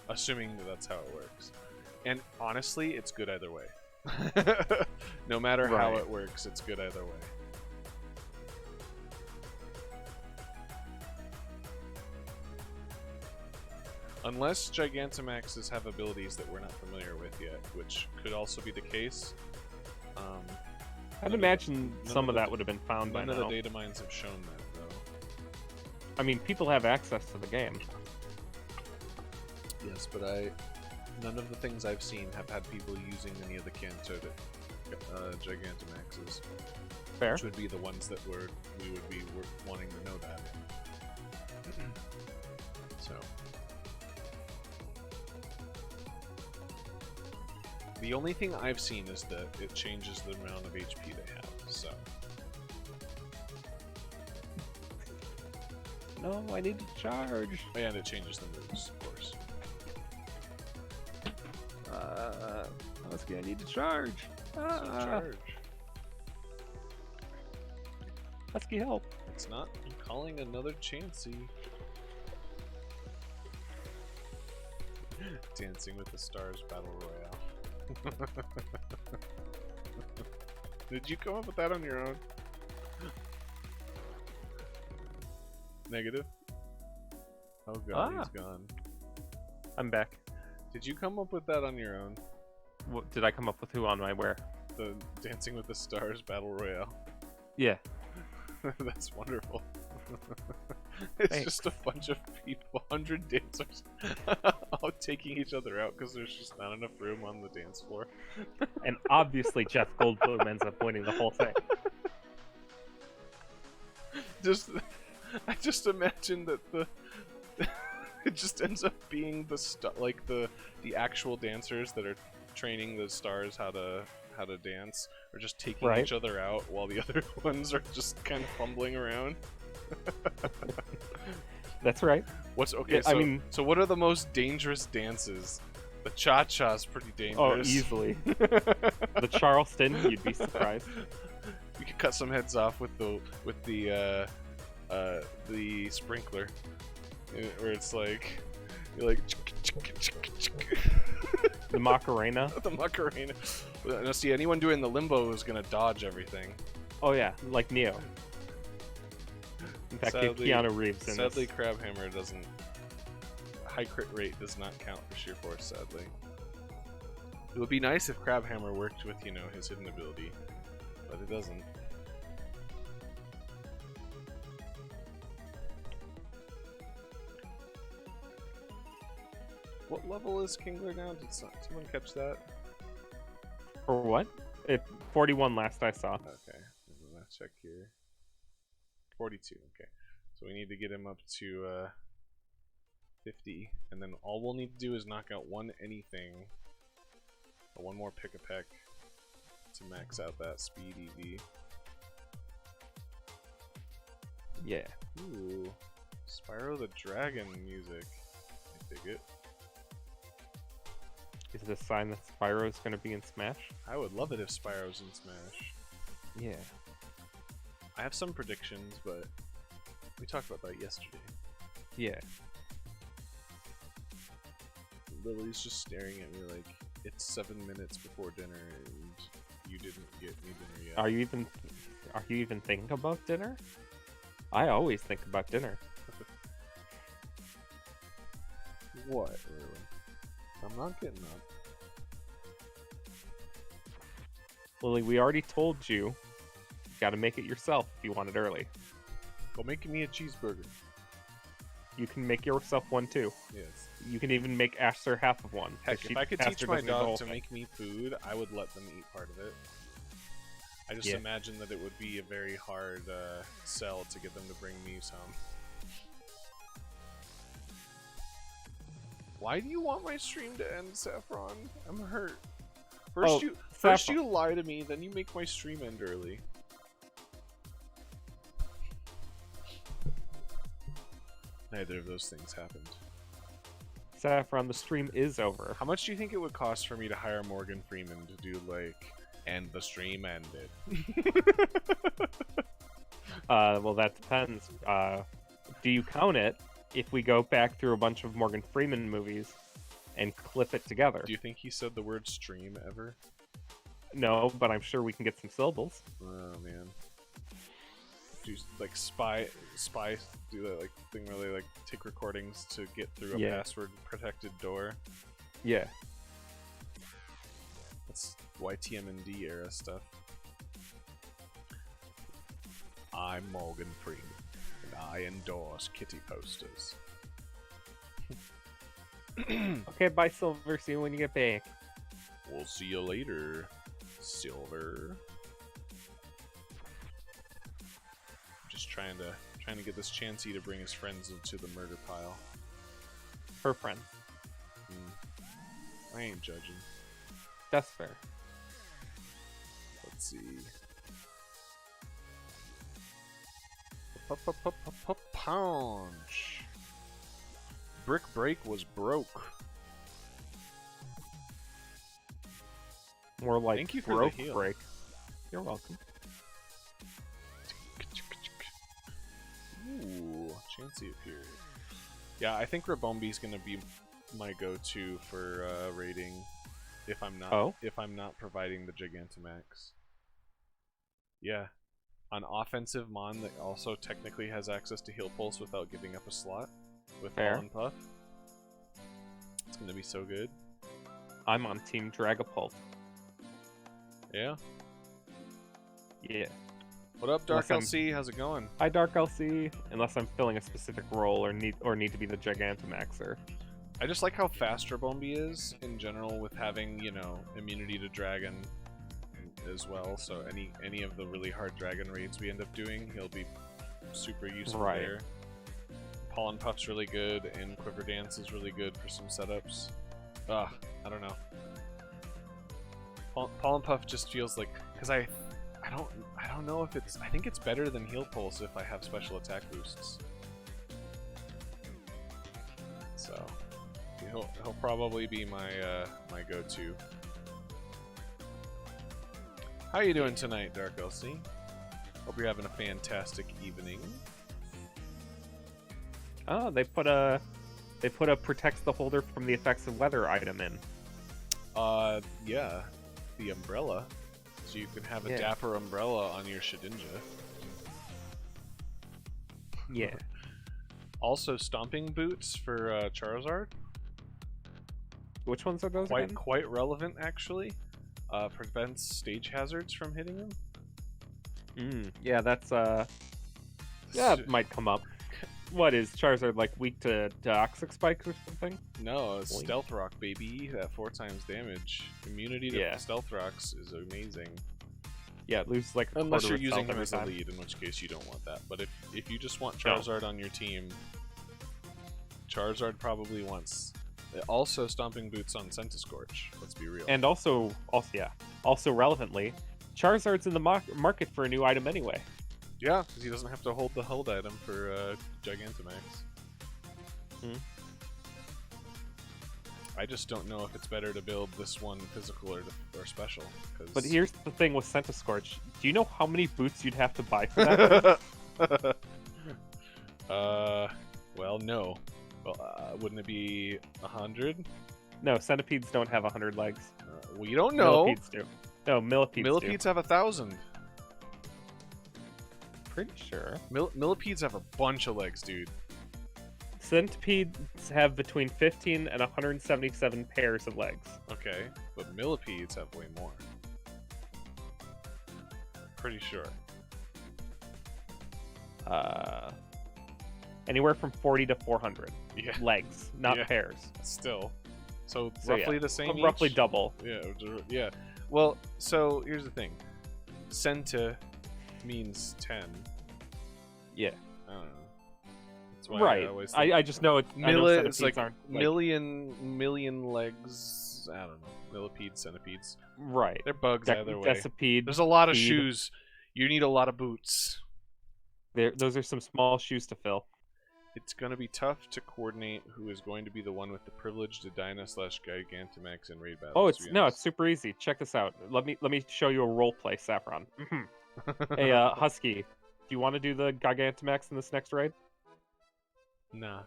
Assuming that that's how it works. And honestly, it's good either way. No matter how Right. it works, it's good either way. Unless Gigantamaxes have abilities that we're not familiar with yet, which could also be the case. I'd imagine none some of of the- that would have been found by None of now. the data mines have shown that, though. I mean, people have access to the game. Yes, but none of the things I've seen have had people using any of the Kanto Gigantamaxes. Fair. Which would be the ones that we would be wanting to know that in. So. The only thing I've seen is that it changes the amount of HP they have, so. No, I need to charge. And it changes the moves, of course. Husky, I need to charge. So charge. Husky, help. It's not calling another Chansey. Dancing with the Stars Battle Royale. Did you come up with that on your own? Negative? Oh god, he's gone. I'm back. Did you come up with that on your own? What, did I come up with who on my where? The Dancing with the Stars Battle Royale. Yeah. That's wonderful. It's Thanks. just a bunch of people, 100 dancers, all taking each other out because there's just not enough room on the dance floor. And obviously Jeff Goldblum ends up winning the whole thing. I just imagine that it just ends up being the actual dancers that are training the stars how to dance are just taking Right. each other out while the other ones are just kind of fumbling around. That's right. What's okay? Yeah, So, I mean, so what are the most dangerous dances? The cha-cha's pretty dangerous. oh, easily. The Charleston, you'd be surprised. We could cut some heads off with the sprinkler, where it's like you're like The Macarena. the Macarena. Now, see, anyone doing the limbo is gonna dodge everything. Oh yeah, like Neo. In fact, Sadly, Keanu Reeves in sadly, this. Crabhammer doesn't. High crit rate does not count for sheer force. Sadly, it would be nice if Crabhammer worked with his hidden ability, but it doesn't. What level is Kingler now? Did someone catch that? For what? 41 last I saw. Okay, let's check here. 42. Okay, so we need to get him up to 50, and then all we'll need to do is knock out one anything, or one more pick-a-peck to max out that speed EV. Yeah. Ooh, Spyro the Dragon music. I dig it. Is this a sign that Spyro's gonna be in Smash? I would love it if Spyro's in Smash. Yeah. I have some predictions, but we talked about that yesterday. Yeah. Lily's just staring at me like it's 7 minutes before dinner and you didn't get me dinner yet. Are you even thinking about dinner? I always think about dinner. What, really? I'm not getting up. Lily, we already told you. Gotta make it yourself if you want it early. Go make me a cheeseburger. You can make yourself one too. Yes. You can even make Aster half of one. Heck, if I could teach Aster my doesn't eat the dog whole to thing. make me food, I would let them eat part of it. I just Yeah. imagine that it would be a very hard sell to get them to bring me some. Why do you want my stream to end, Saffron? I'm hurt. First you lie to me, then you make my stream end early. Neither of those things happened. Saffron, the stream is over. How much do you think it would cost for me to hire Morgan Freeman to do like, and the stream ended? Well, that depends. Do you count it if we go back through a bunch of Morgan Freeman movies and clip it together? Do you think he said the word stream ever? No, but I'm sure we can get some syllables. Oh man. Do like spy do that like thing where they like take recordings to get through a password protected door. Yeah. That's YTMND era stuff. I'm Morgan Freeman, and I endorse kitty posters. Okay, bye, Silver. See you when you get back. We'll see you later, Silver. Just trying to get this Chansey to bring his friends into the murder pile. Her friend. I ain't judging. That's fair. Let's see. Punch. Brick Break was broke. More like Thank you for broke the heal. break. You're welcome. Ooh, Chansey appeared. Yeah, I think Rabombi's gonna be my go-to for raiding if I'm not providing the Gigantamax. Yeah. An offensive Mon that also technically has access to Heal Pulse without giving up a slot with Fair. Fallen Puff. It's gonna be so good. I'm on Team Dragapult. Yeah. Yeah. What up, Dark Unless LC? How's it going? Hi, Dark LC. Unless I'm filling a specific role or need to be the Gigantamaxer. I just like how fast Rabombi is in general with having, you know, immunity to dragon as well. So any of the really hard dragon raids we end up doing, he'll be super useful Right. there. Pollen Puff's really good, and Quiver Dance is really good for some setups. I don't know. Pollen Puff just feels like, because I don't know if it's. I think it's better than Heal Pulse if I have special attack boosts. So he'll probably be my my go-to. How you doing tonight, Dark LC? Hope you're having a fantastic evening. Oh, they put a protects the holder from the effects of weather item in. Yeah, the umbrella. So you can have a dapper umbrella on your Shedinja. Yeah. Also, stomping boots for Charizard. Which ones are those again? Quite relevant, actually. Prevents stage hazards from hitting him. Yeah, that's that might come up. What is Charizard like weak to toxic spikes or something? No, it's Stealth Rock, baby. That 4 times damage. Immunity to Stealth Rocks is amazing. Yeah, it loses like a unless you're quarter of using its him as health a every time. lead, in which case you don't want that. But if you just want Charizard on your team, Charizard probably wants. Also, Stomping Boots on Centiskorch. Let's be real. And also relevantly, Charizard's in the market for a new item anyway. Yeah, because he doesn't have to hold the hold item for Gigantamax. I just don't know if it's better to build this one physical or special. But here's the thing with Centiskorch. Do you know how many boots you'd have to buy for that? Well, no. Well, wouldn't it be 100? No, centipedes don't have 100 legs. We don't know. Millipedes do. No, millipedes do. Have 1,000. Pretty sure. Millipedes have a bunch of legs, dude. Centipedes have between 15 and 177 pairs of legs. Okay, but millipedes have way more. Pretty sure. Anywhere from 40 to 400 legs, not Yeah. pairs. Still. So roughly the same roughly each? double. Yeah. Well, so here's the thing. Centa means 10. Yeah. I don't know. That's why Right. I always I just know it. it's like aren't, million legs. I don't know. Millipedes, centipedes. Right. They're bugs either way. Decipede. There's a lot of Pede. shoes. You need a lot of boots. Those are some small shoes to fill. It's going to be tough to coordinate who is going to be the one with the privilege to Dyna/Gigantamax in raid battles. Oh, it's super easy. Check this out. Let me show you a role play, Saffron. Hey, Husky, do you want to do the Gigantamax in this next raid? Nah.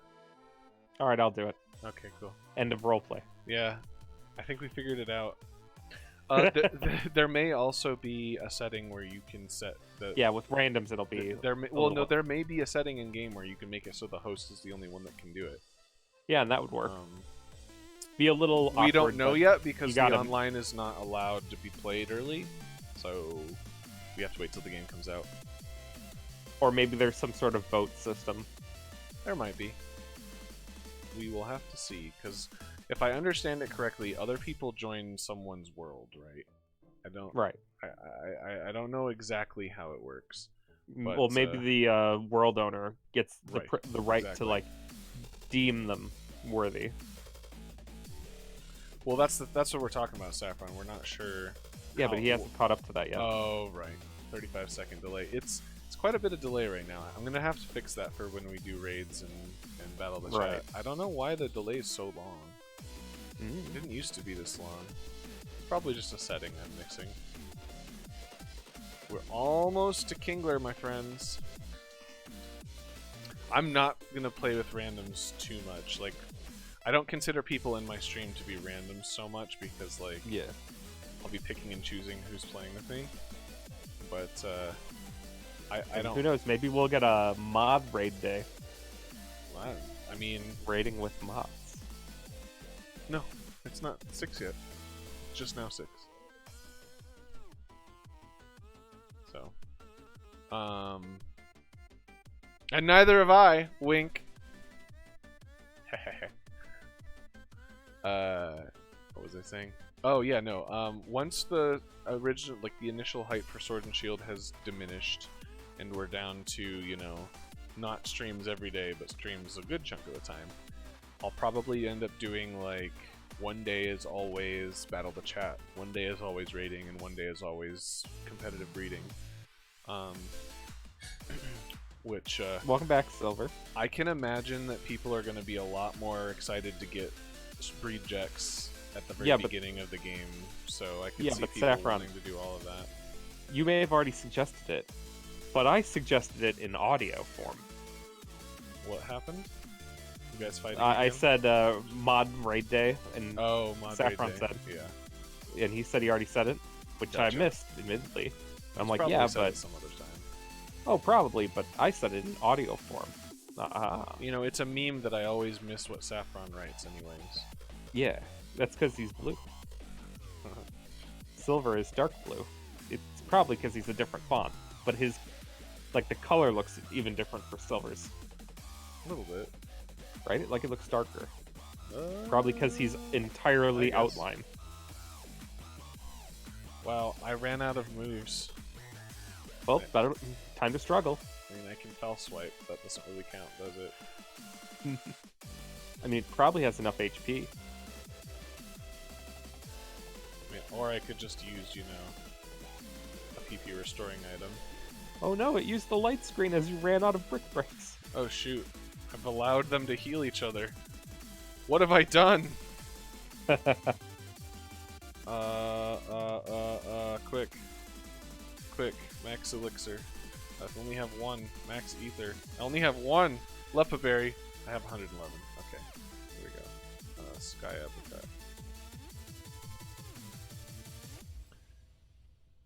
All right, I'll do it. Okay, cool. End of role play. Yeah, I think we figured it out. There may also be a setting where you can set the. Yeah, with randoms it'll be. There may be a setting in game where you can make it so the host is the only one that can do it. Yeah, and that would work. Be a little awkward. We don't know yet because the gotta... online is not allowed to be played early, so we have to wait till the game comes out. Or maybe there's some sort of vote system. There might be. We will have to see, because if I understand it correctly, other people join someone's world, right? I don't know exactly how it works. But, well, maybe the world owner gets the right exactly. to like deem them worthy. Well, that's what we're talking about, Saffron. We're not sure. Yeah, but he hasn't caught up to that yet. Oh, right. 35-second delay. It's quite a bit of delay right now. I'm gonna have to fix that for when we do raids and battle the chat. I don't know why the delay is so long. It didn't used to be this long. Probably just a setting I'm mixing. We're almost to Kingler, my friends. I'm not gonna play with randoms too much. Like, I don't consider people in my stream to be randoms so much because, like, I'll be picking and choosing who's playing with me. But I don't. Who knows? Maybe we'll get a mod raid day. I mean, raiding with mods. No, it's not 6 yet. It's just now 6. So, and neither have I. Wink. What was I saying? Oh yeah, no. Once the original, like the initial hype for Sword and Shield has diminished, and we're down to, you know, not streams every day, but streams a good chunk of the time, I'll probably end up doing like one day is always Battle the Chat, one day is always raiding, and one day is always competitive breeding. Which Welcome back, Silver. I can imagine that people are going to be a lot more excited to get breed checks at the very beginning of the game, so I can see people Saffron, wanting to do all of that. You may have already suggested it, but I suggested it in audio form. What happened? You guys fighting I said mod raid day, and mod Saffron raid day. said, yeah, and he said he already said it, which Gotcha. I missed, admittedly. I'm like, probably yeah, said but it some other time. oh, probably, but I said it in audio form. You know, it's a meme that I always miss what Saffron writes, anyways. Yeah, that's because he's blue. Silver is dark blue. It's probably because he's a different font, but his, like, the color looks even different for Silver's. A little bit. Right? Like, it looks darker. Probably because he's entirely outlined. Wow, I ran out of moves. Well, better time to struggle. I mean, I can foul swipe, but that doesn't really count, does it? I mean, it probably has enough HP. I mean, or I could just use, you know, a PP restoring item. Oh no, it used the light screen as you ran out of brick breaks. Oh shoot. I've allowed them to heal each other. What have I done? Quick. Quick, max elixir. I only have one. Max ether. I only have one! Lepa berry. I have 111. Okay. Here we go. Sky apricot.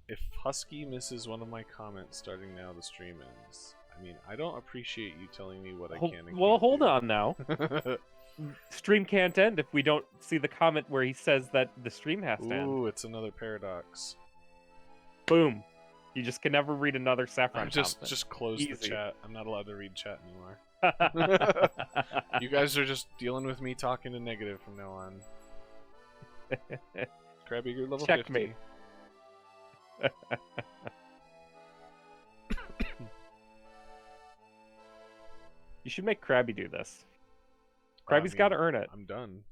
If Husky misses one of my comments starting now, the stream ends. I mean, I don't appreciate you telling me what I can and can't Well, hold do. on now. Stream can't end if we don't see the comment where he says that the stream has to end. Ooh, it's another paradox. Boom. You just can never read another Saffron comment. Just close Easy. the chat. I'm not allowed to read chat anymore. You guys are just dealing with me talking to negative from now on. Krabby, you're level Checkmate. 50. You should make Krabby do this. Krabby's got to earn it. I'm done.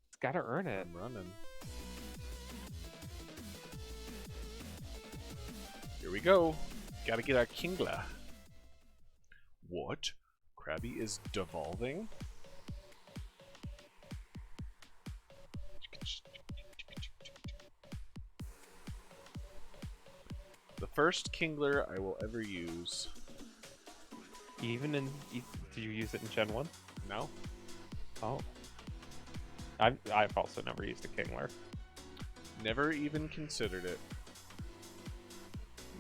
It's got to earn it. I'm running. Here we go. Gotta get our Kingler. What? Krabby is devolving? The first Kingler I will ever use. Even in... Did you use it in Gen 1? No? Oh. I've also never used a Kingler. Never even considered it.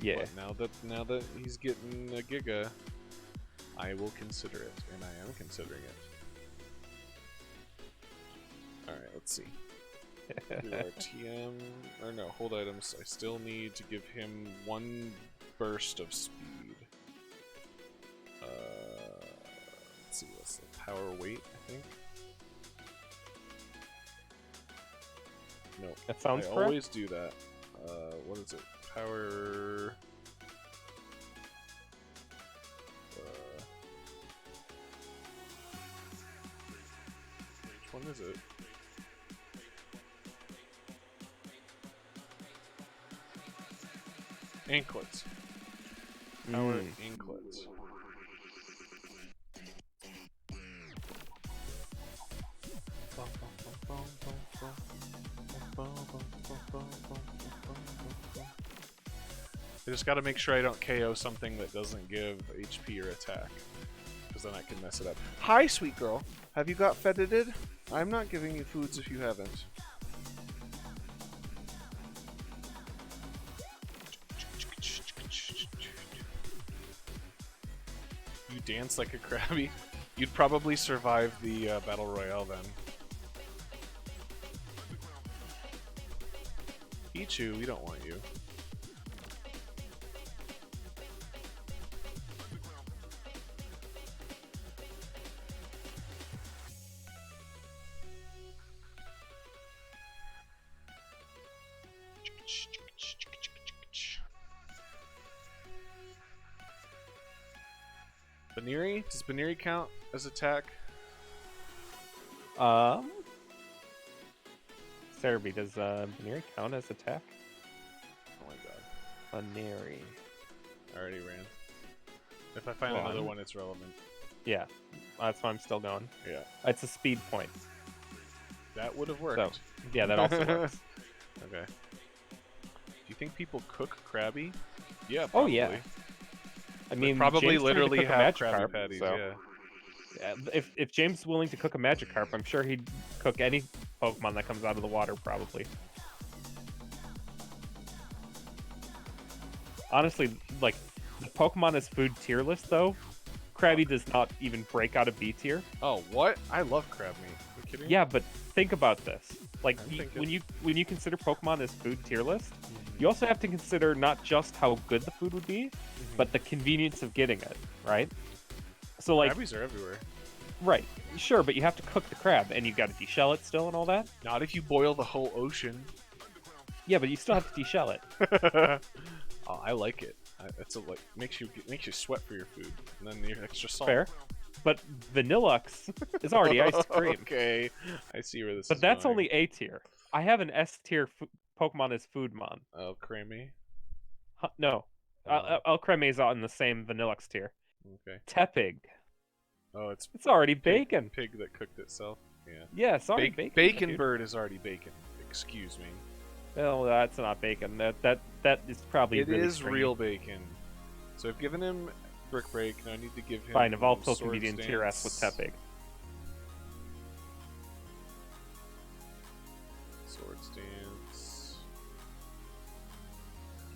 Yeah. But now that he's getting a Giga, I will consider it, and I am considering it. Alright, let's see. Do our TM, or no, hold items. I still need to give him one burst of speed. Let's see, what's the power weight, I think? No, That sounds I correct. always do that. What is it? Power... which one is it? Anklets. Power anklets. I just gotta make sure I don't KO something that doesn't give HP or attack, because then I can mess it up. Hi, sweet girl. Have you got fedited? I'm not giving you foods if you haven't. You dance like a Krabby. You'd probably survive the Battle Royale then. Ichu, we don't want you. Baniri? Does Baniri count as attack? Cerebi, does Baneri count as attack? Oh my god. Baneri. I already ran. If I find another one, it's relevant. Yeah, that's why I'm still going. Yeah. It's a speed point. That would have worked. So, yeah, that also works. Okay. Do you think people cook Krabby? Yeah, Oh, probably. yeah. I mean, probably James tried to literally cook a have Krabby Magikarp, Patties, so. yeah. If James is willing to cook a Magikarp, I'm sure he'd cook any Pokemon that comes out of the water, probably. Honestly, like, the Pokemon as food tier list, though, Krabby does not even break out of B tier. Oh, what? I love crab meat. Are you kidding? Yeah, but think about this. Like, thinking. when you consider Pokemon as food tier list, you also have to consider not just how good the food would be, but the convenience of getting it, right? So, like, Krabbies are everywhere. right, sure, but you have to cook the crab, and you've got to deshell it still and all that. Not if you boil the whole ocean. Yeah, but you still have to deshell it. Oh, I like it. It's like makes you sweat for your food, and then your extra salt. Fair, but Vanillux is already ice cream. Okay, I see where this. But is that's going. only A tier. I have an S tier Pokemon as Foodmon. Oh, creamy. No, Alcremie is on the same Vanillux tier. Okay. Tepig. Oh, It's already bacon. Pig that cooked itself. Yeah. Yeah, it's already bacon. Bacon dude. bird is already bacon. Excuse me. Well, that's not bacon. That is probably. It really is stringy. real bacon. So I've given him Brick Break. Now I need to give him. Fine, Evolved can be Sword in tier S with Stance. Tepig. Sword Stance.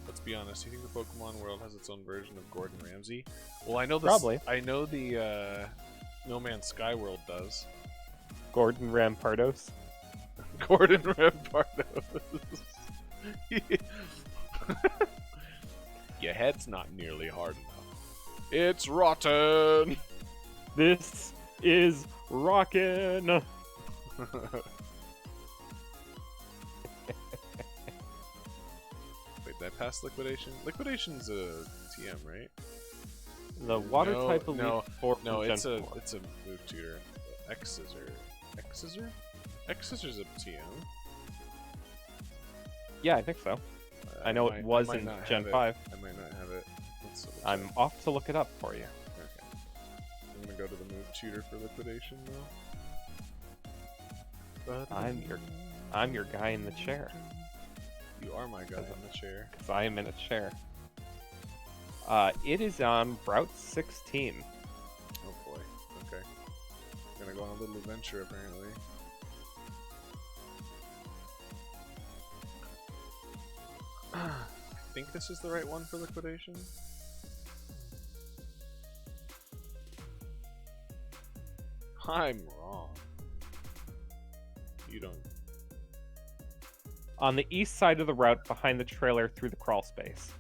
Let's be honest. You think the Pokemon world has its own version of Gordon Ramsay? Well, I know this. Probably. I know the No Man's Sky world does. Gordon Rampardos. Gordon Rampardos. Your head's not nearly hard enough. It's rotten. This is rockin'. Wait, did I pass Liquidation? Liquidation's a TM, right? The water type Elite Four. No, from it's Gen a 4. move tutor. X-Scissor. X-Scissor? X-Scissor's a TM. Yeah, I think so. I know it was in Gen 5. I might not have it. I'm off to look it up for you. Okay. I'm gonna go to the move tutor for Liquidation now. I'm your guy in the chair. You are my guy in the chair. Because I am in a chair. It is on Route 16. Oh boy. Okay. Gonna go on a little adventure apparently. I think this is the right one for Liquidation. I'm wrong. You don't. On the east side of the route behind the trailer through the crawl space.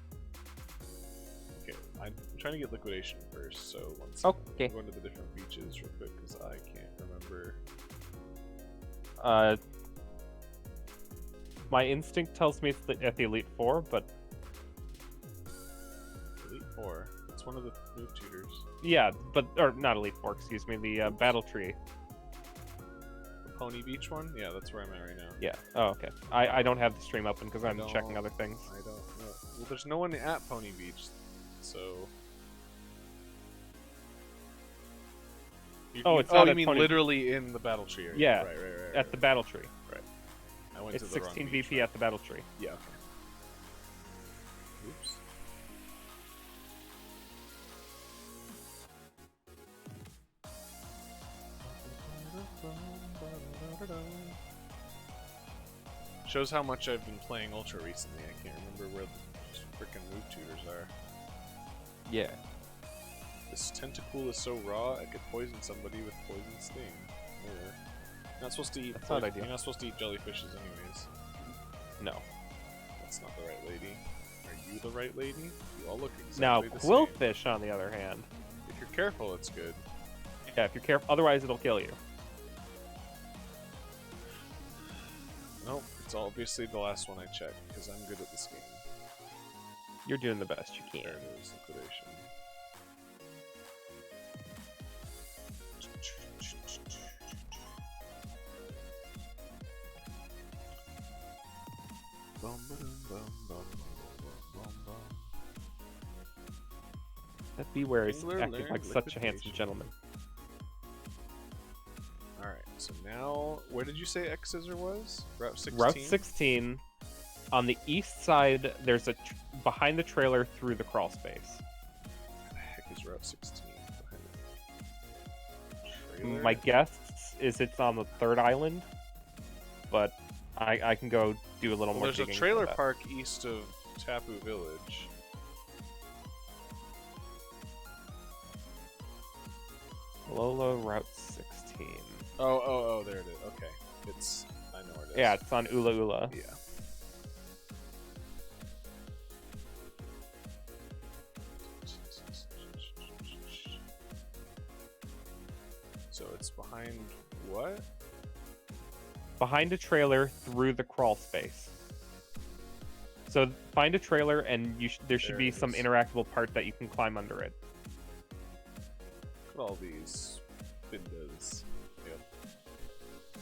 Okay, I'm trying to get Liquidation first, so once Okay. I'm going to the different beaches real quick because I can't remember. My instinct tells me it's at the Elite Four, but Elite Four. It's one of the move tutors. yeah, or not Elite Four, excuse me, the Battle Tree. The Pony Beach one? Yeah, that's where I'm at right now. Yeah. Oh, okay. I don't have the stream open because I'm checking other things. I don't know. Well, there's no one at Pony Beach, so. It's not you at mean Pony... literally in the Battle Tree area? Yeah, right. at the Battle Tree. Right. I went It's to the wrong 16 beach, VP right? at the Battle Tree. Yeah, okay. Oops. Shows how much I've been playing Ultra recently. I can't remember where the freaking move tutors are. Yeah. This Tentacool is so raw, it could poison somebody with Poison Sting. Or, you're not supposed to eat. That's not ideal. You're not supposed to eat jellyfishes, anyways. No. That's not the right lady. Are you the right lady? You all look Now, exactly the same. Quillfish, on the other hand. If you're careful, it's good. Yeah, if you're careful, otherwise it'll kill you. Nope, it's obviously the last one I checked because I'm good at this game. You're doing the best you can. There it is, Liquidation. That Beware is Kingler acting learned like such a handsome liquidation. gentleman. Alright, so now, where did you say X-Scissor was? Route 16? Route 16. On the east side, there's behind the trailer through the crawl space. Where the heck is Route 16? Behind the trailer? My guess is it's on the third island, but I can go do a little more There's a digging for trailer that. park east of Tapu Village. Lola Route 16. Oh, there it is. Okay. I know where it is. Yeah, it's on Ula Ula. Yeah. So it's behind what? Behind a trailer through the crawl space. So find a trailer and there should There be it some is. interactable part that you can climb under it. Look at all these windows. Yep.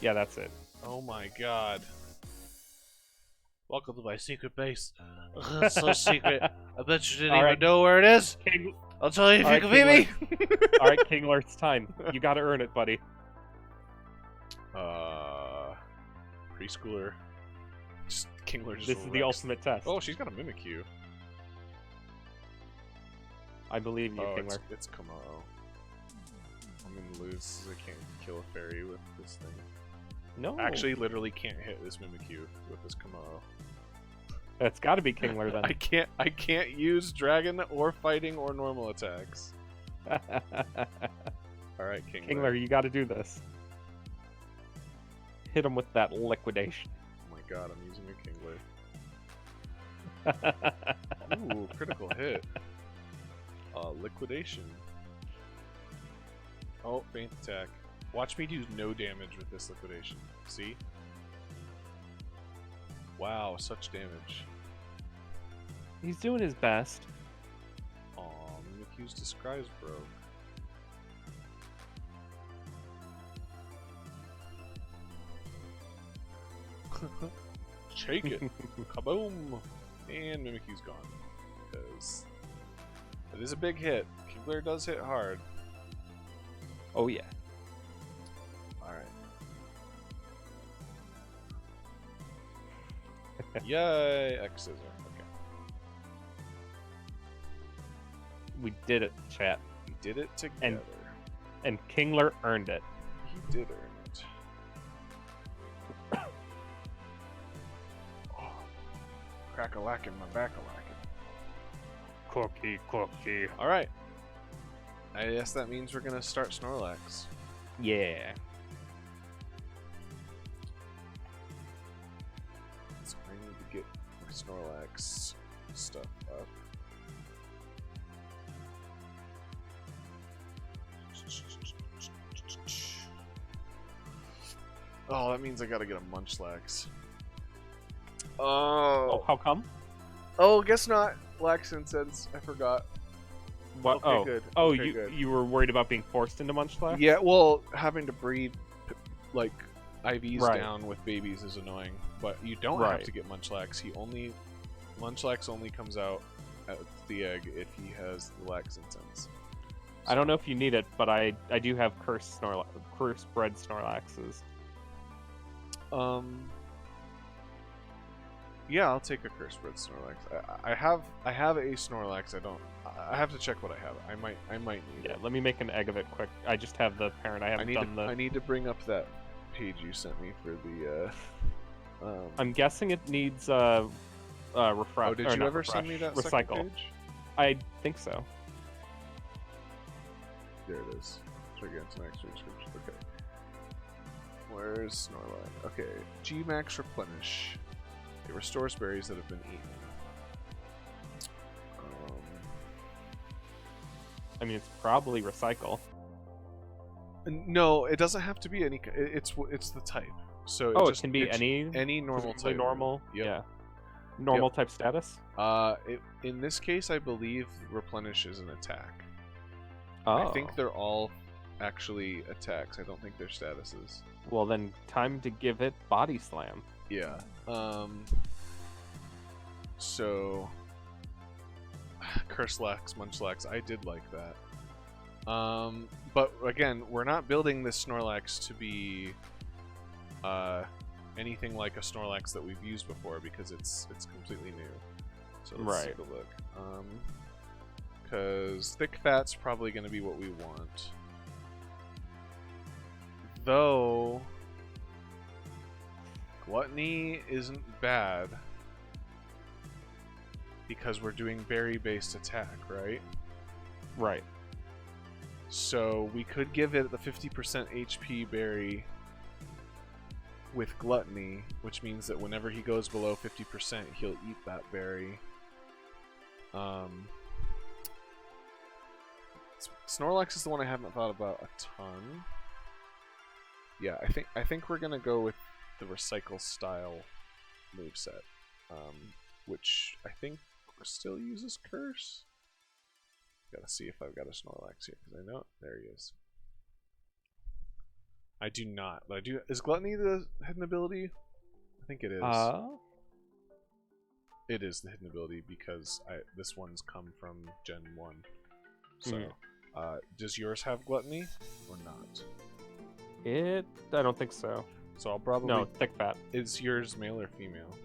Yeah, that's it. Oh my god. Welcome to my secret base. It's so secret. I bet you didn't All even right. know where it is. King... I'll tell you if All you right, can beat me. Alright, Kingler, it's time. You gotta earn it, buddy. Preschooler. Just Kingler just This is the wrecks. ultimate test. Oh, she's got a Mimikyu. I believe you, Oh, Kingler. it's Komodo. I'm gonna lose. I can't kill a fairy with this thing. No. Actually, literally can't hit this Mimikyu with this Komodo. That's gotta be Kingler then. I can't use dragon or fighting or normal attacks. Alright, Kingler. Kingler, you gotta do this. Hit him with that liquidation. Oh my god, I'm using a Kingler. Ooh, critical hit. Liquidation. Oh, feint attack. Watch me do no damage with this liquidation. See? Wow, such damage. He's doing his best. Aw, Mimikyu's disguise broke. Shake it! Kaboom! And Mimikyu's gone. Because it is a big hit. Kingler does hit hard. Oh yeah. Alright. Yay! X-Scissor. Okay. We did it, chat. We did it together. And Kingler earned it. He did earn it. Oh. Crack-a-lackin' my back-a-lackin'. Cookie. Alright. I guess that means we're gonna start Snorlax. Yeah. So I need to get my Snorlax stuff up. Oh, that means I gotta get a Munchlax. Oh, how come? Oh, guess not. Lax Incense. I forgot. What? Okay, oh, good. oh, Okay, you good. you were worried about being forced into Munchlax? Yeah, well, having to breed like IVs Right. down with babies is annoying, but you don't have Right. to get Munchlax. Munchlax only comes out at the egg if he has the Lax Incense. I don't know if you need it, but I do have cursed bred Snorlaxes. Yeah, I'll take a curse bred Snorlax. I have a Snorlax. I have to check what I have. I might need Yeah, it. let me make an egg of it quick. I just have the parent. I haven't done the. I need to bring up that page you sent me for the. I'm guessing it needs refresh. Oh, did you ever send me that recycle? second page? I think so. There it is. GIGANTAMAX description. Okay. Where's Snorlax? Okay. G-Max Replenish. It restores berries that have been eaten. I mean, it's probably recycle. No, it doesn't have to be any. It's the type. So It can be any normal presumably type. normal. Yep. Yeah. Normal type status. In this case, I believe Replenish is an attack. Oh. I think they're all actually attacks. I don't think they're statuses. Well, then time to give it Body Slam. Yeah. So, Curselax, Munchlax, I did like that. But again, we're not building this Snorlax to be anything like a Snorlax that we've used before because it's completely new. So let's take a look. Because thick fat's probably going to be what we want. Though Gluttony isn't bad because we're doing berry-based attack, right? Right. So we could give it the 50% HP berry with Gluttony, which means that whenever he goes below 50%, he'll eat that berry. Snorlax is the one I haven't thought about a ton. Yeah, I think we're gonna go with the recycle style moveset, which I think still uses Curse. Gotta see if I've got a Snorlax here because I know there he is. I do not, but I do. Is Gluttony the hidden ability? I think it is. It is the hidden ability because this one's come from Gen 1. So, does yours have Gluttony or not? I don't think so. So I'll probably... No, thick fat. Is yours male or female?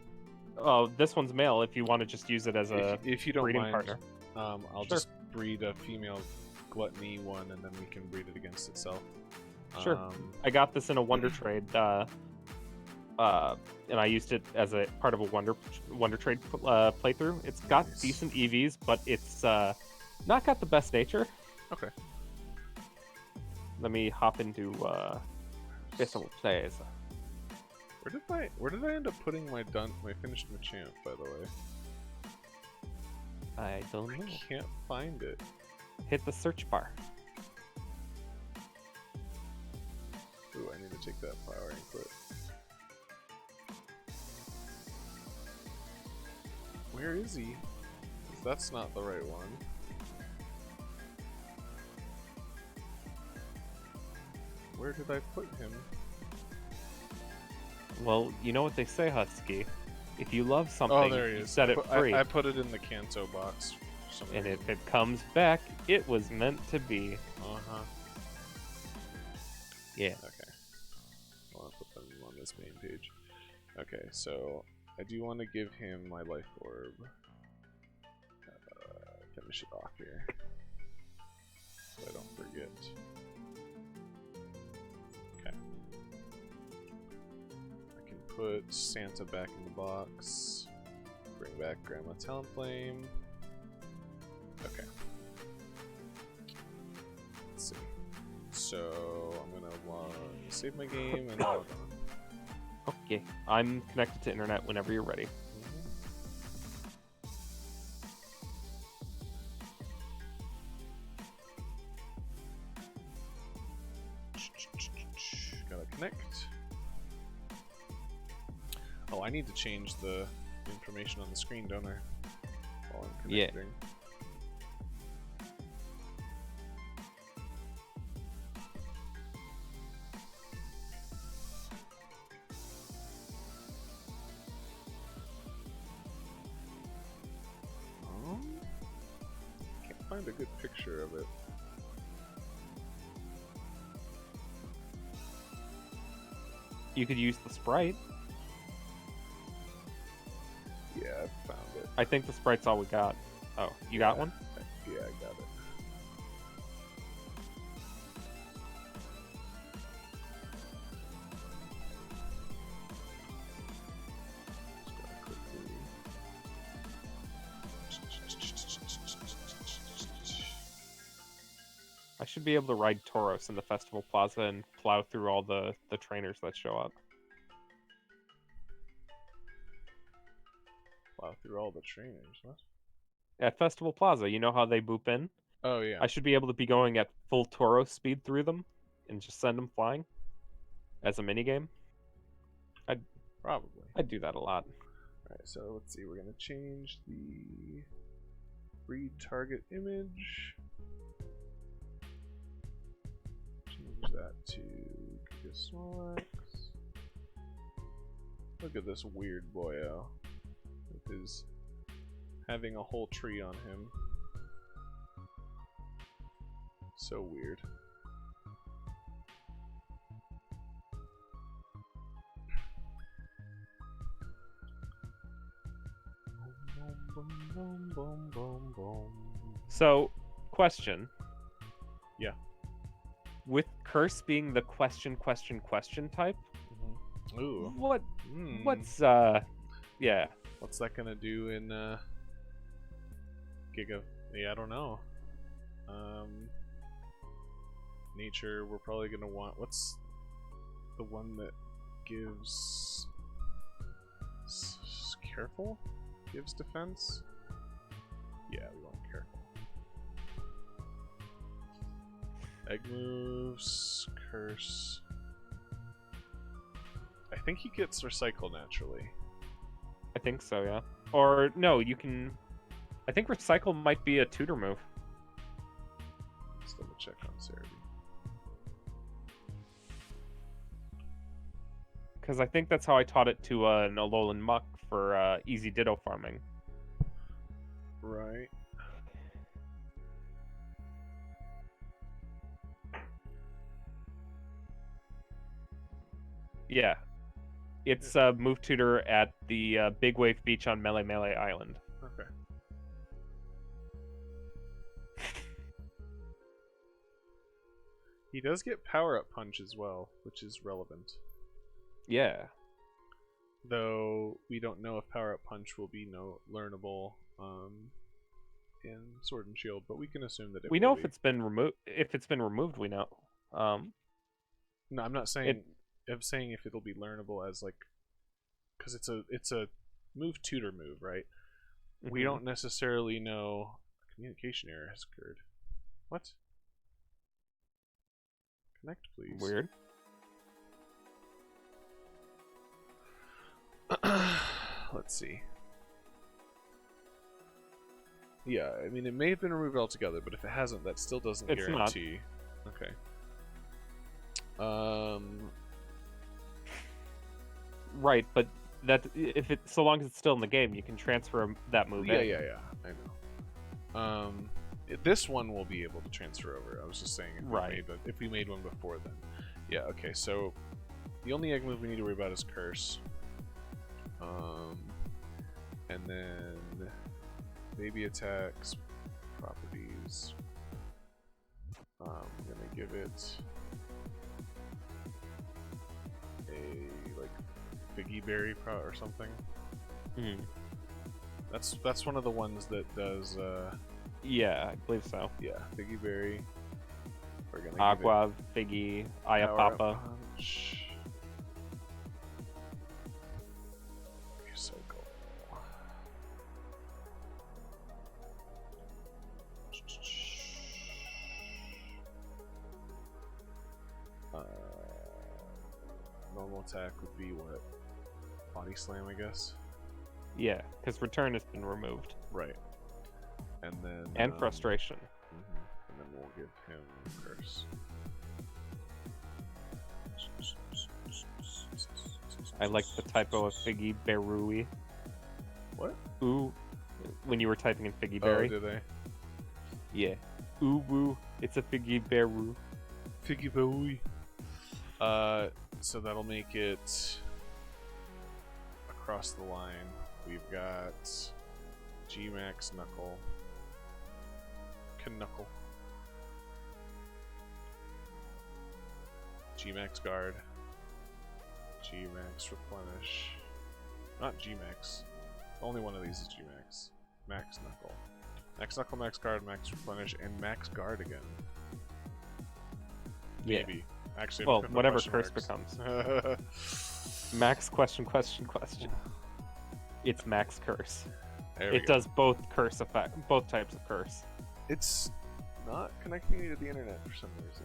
Oh, this one's male if you want to just use it as a if you don't breeding mind, partner. I'll just breed a female Gluttony one and then we can breed it against itself. Sure. I got this in a Wonder Trade, and I used it as a part of a Wonder Trade playthrough. It's got decent EVs, but it's not got the best nature. Okay. Let me hop into Festival Plays. Where did I end up putting my finished Machamp, by the way? I don't know. I can't find it. Hit the search bar. Ooh, I need to take that flower input. Where is he? 'Cause that's not the right one. Where did I put him? Well, you know what they say, Husky. If you love something, there he you is. set it free. I put it in the Kanto box. And if it comes back, it was meant to be. Uh-huh. Yeah. Okay. I want to put them on this main page. Okay, so I do want to give him my life orb. Finish it off here. So I don't forget. Okay. I can put Santa back in the box. Bring back Grandma Talonflame. Okay. Let's see. So I'm gonna want to save my game and log on. Okay, I'm connected to internet whenever you're ready. Gotta connect. Oh, I need to change the information on the screen, don't I? While I'm connecting. Yeah. Can't find a good picture of it. You could use the sprite. Yeah, I found it. I think the sprite's all we got. Oh, you got one? Yeah, I got it. I should be able to ride Tauros in the Festival Plaza and plow through all the trainers that show up. Plow through all the trainers, what? At Festival Plaza, you know how they boop in? Oh, yeah. I should be able to be going at full Tauros speed through them and just send them flying as a minigame. Probably. I'd do that a lot. Alright, so let's see. We're going to change the breed target image. Change that to Gigasnorlax. Look at this weird boyo with his having a whole tree on him. So weird. So, question. Yeah. With curse being the question type, Ooh. what's yeah. What's that gonna do in Giga? Yeah, I don't know. Nature, we're probably gonna want. What's the one that gives careful? Gives defense? Yeah, we want careful. Egg moves, curse. I think he gets recycle naturally. I think so, yeah. Or no, you can. I think recycle might be a tutor move. Let's double check on Cerebi. Because I think that's how I taught it to an Alolan Muck for easy Ditto farming. Right. Yeah. It's move tutor at the Big Wave Beach on Melee Island. Okay. He does get power-up punch as well, which is relevant. Yeah. Though we don't know if power-up punch will be learnable in Sword and Shield, but we can assume that it we will know be. if it's been removed. If it's been removed, we know. No, I'm not saying. I'm saying if it'll be learnable as like, because it's a move tutor move, right? Mm-hmm. We don't necessarily know. A communication error has occurred. What? Connect, please. Weird. Let's see. Yeah, I mean, it may have been removed altogether, but if it hasn't, that still doesn't guarantee. Not. Okay. Right, but that if it so long as it's still in the game, you can transfer that move in. Yeah. I know. This one will be able to transfer over. I was just saying if we made one before then. Yeah. Okay. So the only egg move we need to worry about is curse. And then baby attacks, properties. I'm gonna give it a like figgy berry or something. Mm. That's one of the ones that does. Yeah, I believe so. Yeah, figgy berry. We're gonna Aqua, figgy, Ayapapa. Normal attack would be what? Body slam, I guess. Yeah, because return has been removed. Right. And then. And frustration. And then we'll give him curse. I like the typo of Figgy Berui. What? Ooh, when you were typing in Figgy Berry. Oh, did I? Yeah. Ooh woo, it's a Figgy Beru. Figgy Berui. So that'll make it across the line. We've got G-Max Knuckle. Knuckle. G-Max Guard. G-Max Replenish. Not G-Max. Only one of these is G-Max. Max Knuckle. Max Knuckle, Max Guard, Max Replenish, and Max Guard again. Maybe. Yeah. Actually, well, whatever curse becomes. Max question. It's Max Curse. It does both curse effect, both types of curse. It's not connecting me to the internet for some reason.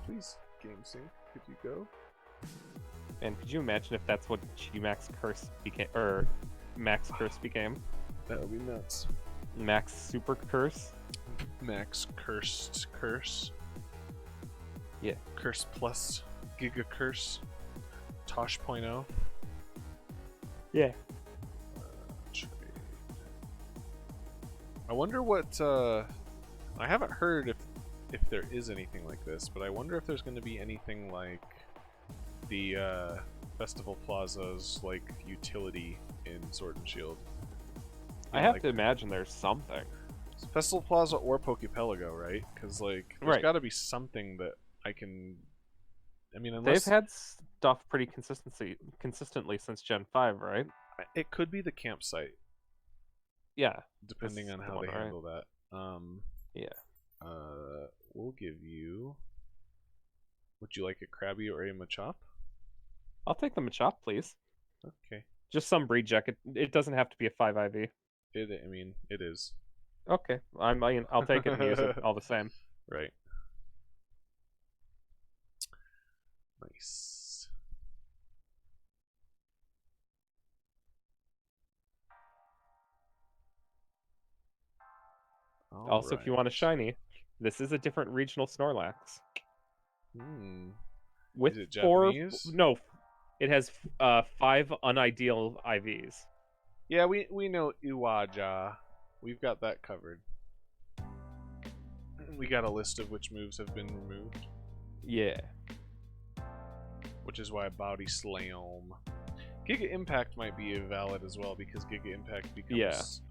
Please, GameSync, could you go? And could you imagine if that's what G-Max Curse became, or Max Curse became? That would be nuts. Max Super Curse? Max Cursed Curse. Yeah. Curse Plus Giga Curse. Tosh.0. Yeah. Trade. I wonder what. I haven't heard if there is anything like this, but I wonder if there's going to be anything like the Festival Plaza's like utility in Sword and Shield. I have to imagine there's something. Festival Plaza or Pokepelago, right? Because like there's got to be something that I can. I mean, unless they've had stuff pretty consistently since Gen 5, right? it could be the campsite. Yeah. Depending on how they handle that. Yeah. We'll give you. Would you like a Krabby or a Machop? I'll take the Machop, please. Okay. Just some breed check. It doesn't have to be a 5 IV. I mean, it is. Okay. I'll take it and use it all the same. Right. Nice. Also, if you want a shiny, this is a different regional Snorlax. With is it 4... Japanese? No, it has 5 unideal IVs. Yeah, we know Iwaja. We've got that covered. We got a list of which moves have been removed. Yeah. Which is why Body Slam. Giga Impact might be valid as well because Giga Impact becomes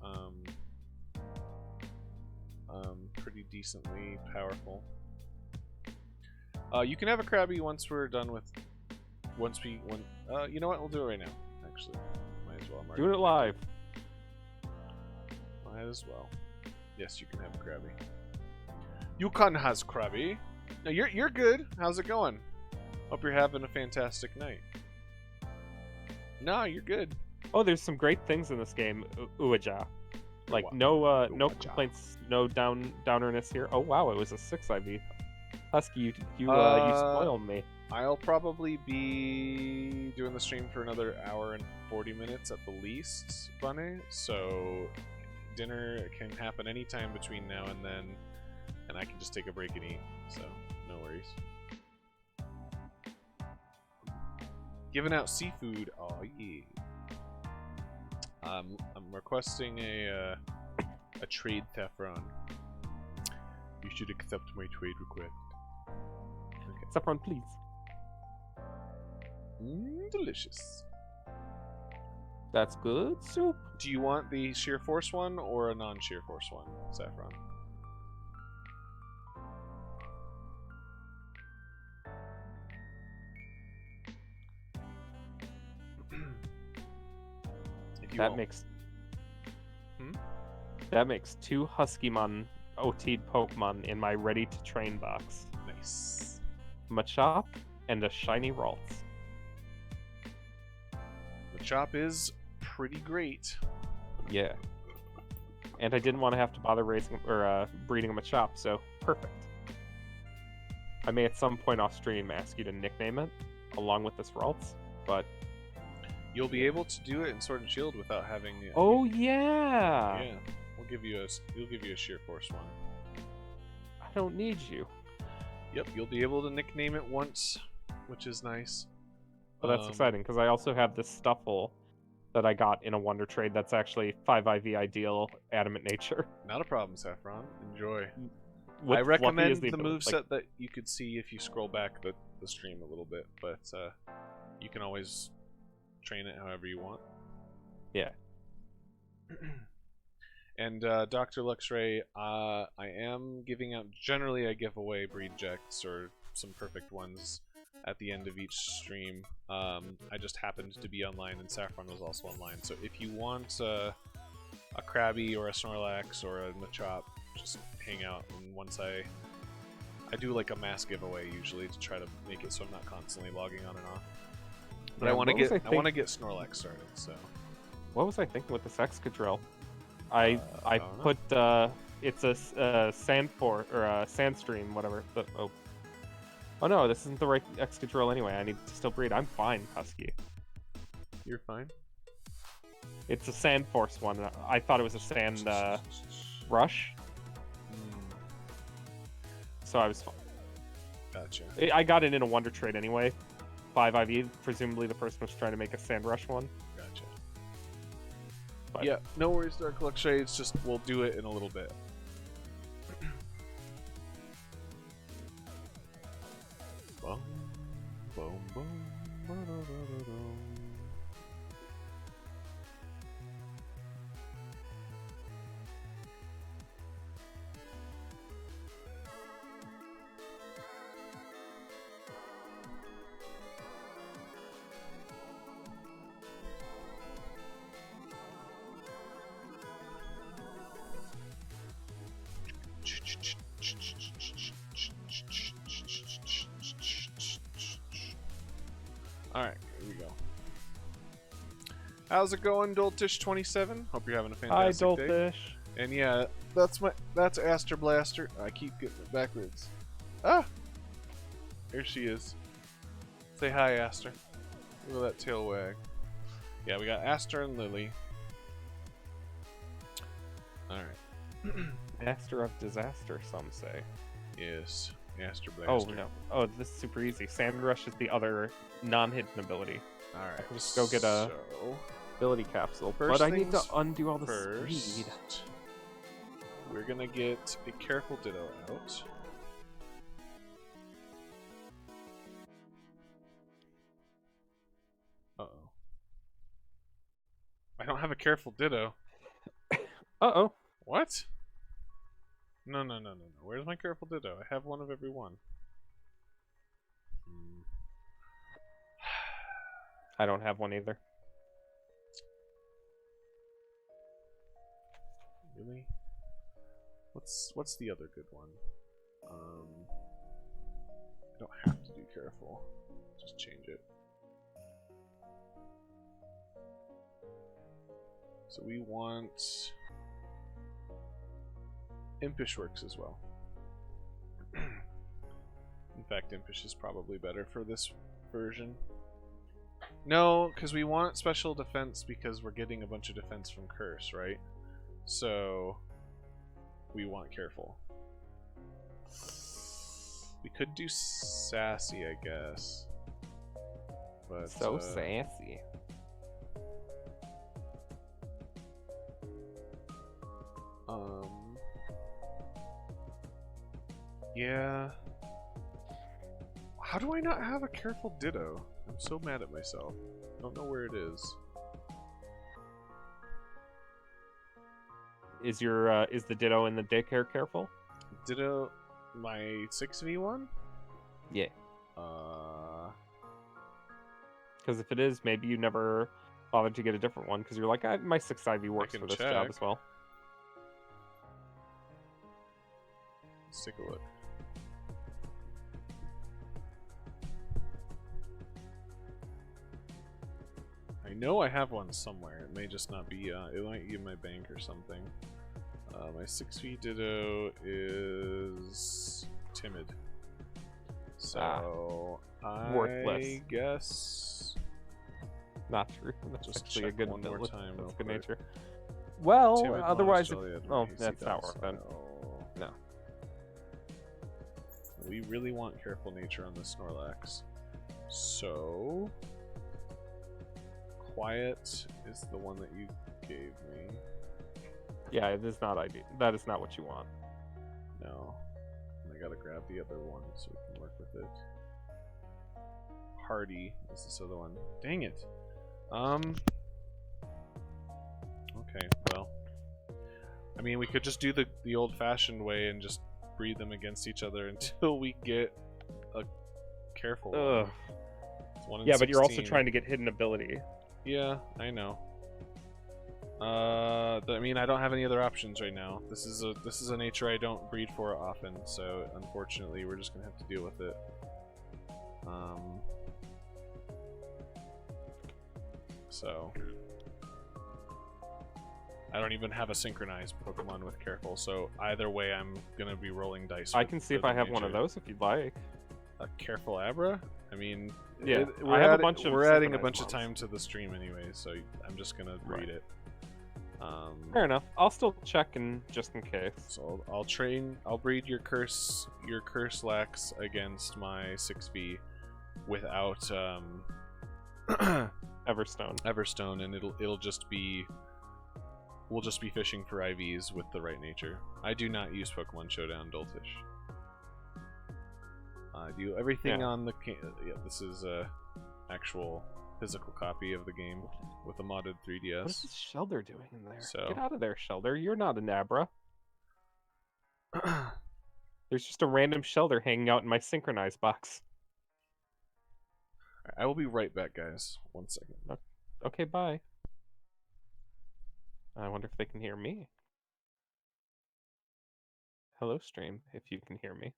pretty decently powerful. You can have a Krabby once we're done with. You know what? We'll do it right now. Actually, might as well. Do it live. Might as well. Yes, you can have a Krabby. You can has Krabby. No, you're good. How's it going? Hope you're having a fantastic night. No, you're good. Oh, there's some great things in this game, Uaja. Like no complaints, no downerness here. Oh wow, it was a 6 IV. Husky, you spoiled me. I'll probably be doing the stream for another hour and 40 minutes at the least, Bunny. So dinner can happen anytime between now and then, and I can just take a break and eat. So no worries. Giving out seafood. Oh yeah. I'm requesting a trade, Saffron. You should accept my trade request. Okay. Saffron, please. Delicious. That's good soup. Do you want the sheer force one or a non-sheer force one, Saffron? That makes 2 Huskymon OT'd Pokemon in my ready to train box. Nice. Machop and a shiny Ralts. Machop is pretty great. Yeah. And I didn't want to have to bother raising or breeding a Machop, so perfect. I may at some point off stream ask you to nickname it along with this Ralts, but you'll be able to do it in Sword and Shield without having. Oh yeah. Yeah, we'll give you a sheer force one. I don't need you. Yep, you'll be able to nickname it once, which is nice. Well, that's exciting because I also have this Stuffle that I got in a Wonder Trade that's actually 5 IV ideal Adamant Nature. Not a problem, Saffron. Enjoy. With I recommend the moveset that you could see if you scroll back the stream a little bit, but you can always train it however you want. Yeah. And Dr. Luxray, I am giving out, generally I give away breed jets or some perfect ones at the end of each stream. I just happened to be online and Saffron was also online, so if you want a Krabby or a Snorlax or a Machop, just hang out, and once I do like a mass giveaway usually to try to make it so I'm not constantly logging on and off. But yeah, I want to get Snorlax started, so. What was I thinking with this Excadrill? I put it's a Sandstream, whatever. Oh no, this isn't the right Excadrill anyway. I need to still breed. I'm fine, Husky. You're fine. It's a Sand Force one. I thought it was a Sand Rush. So I was fine. Gotcha. I got it in a Wonder Trade anyway. 5 IV. Presumably the person was trying to make a Sand Rush one. Gotcha. But Yeah, no worries, Dark Luxray. It's just we'll do it in a little bit. Boom, boom, boom, ba-da-da-da-dum. Alright, here we go. How's it going, Doltish27? Hope you're having a hi, fantastic day. Dolphish. And yeah, that's Aster Blaster. I keep getting it backwards. Ah! Here she is. Say hi, Aster. Look at that tail wag. Yeah, we got Aster and Lily. Alright. Master of disaster, some say. Yes, Aster Oh Blaster. no. Oh, this is super easy. Sand Rush is the other non-hidden ability. Alright, Just go get a ability capsule. But I need to undo all the speed. We're gonna get a Careful Ditto out. Uh-oh. I don't have a Careful Ditto. Uh-oh. What? No. Where's my Careful Ditto? I have one of every one. I don't have one either. Really? What's the other good one? I don't have to do Careful. Just change it. So we want Impish works as well. In fact, Impish is probably better for this version. No, because we want special defense because we're getting a bunch of defense from Curse, right? So we want Careful. We could do Sassy, I guess. But so sassy. Yeah. How do I not have a Careful Ditto? I'm so mad at myself. I don't know where it is. Is your is the Ditto in the daycare Careful? Ditto, my 6v1? Yeah. Because if it is, maybe you never bothered to get a different one because you're like, my 6IV works for this job as well. Let's take a look. I know I have one somewhere. It may just not be, it might be in my bank or something. My 6V Ditto is Timid. So, worthless. I guess... Not true. That's just actually check a good one more time. That's good nature. Well, Timid, otherwise, oh, that's not worth it. No. We really want Careful Nature on the Snorlax. So... Quiet is the one that you gave me. Yeah, it is not ideal. That is not what you want. No. And I gotta grab the other one so we can work with it. Hardy is this other one. Dang it. Okay, well. I mean, we could just do the old-fashioned way and just breed them against each other until we get a Careful one. It's 1 in yeah, but you're also 16. trying to get hidden ability. Yeah, I know. I mean, I don't have any other options right now. This is a nature I don't breed for often, so unfortunately, we're just gonna have to deal with it. So I don't even have a synchronized Pokemon with Careful, so either way, I'm gonna be rolling dice. I can see if I have one of those if you'd like. A Careful Abra? I mean, yeah, I have a bunch of. We're adding a bunch of time to the stream anyway, so I'm just gonna read it. Fair enough. I'll still check in just in case. So I'll breed your Curse Lax against my 6V without Everstone, and it'll just be we'll just be fishing for IVs with the right nature. I do not use Pokemon Showdown Doltish. I do everything on the... Yeah, this is a actual physical copy of the game with a modded 3DS. What is this Shelder doing in there? So... Get out of there, Shelder. You're not an Abra. There's just a random Shelder hanging out in my synchronized box. I will be right back, guys. 1 second. Okay, bye. I wonder if they can hear me. Hello, stream, if you can hear me.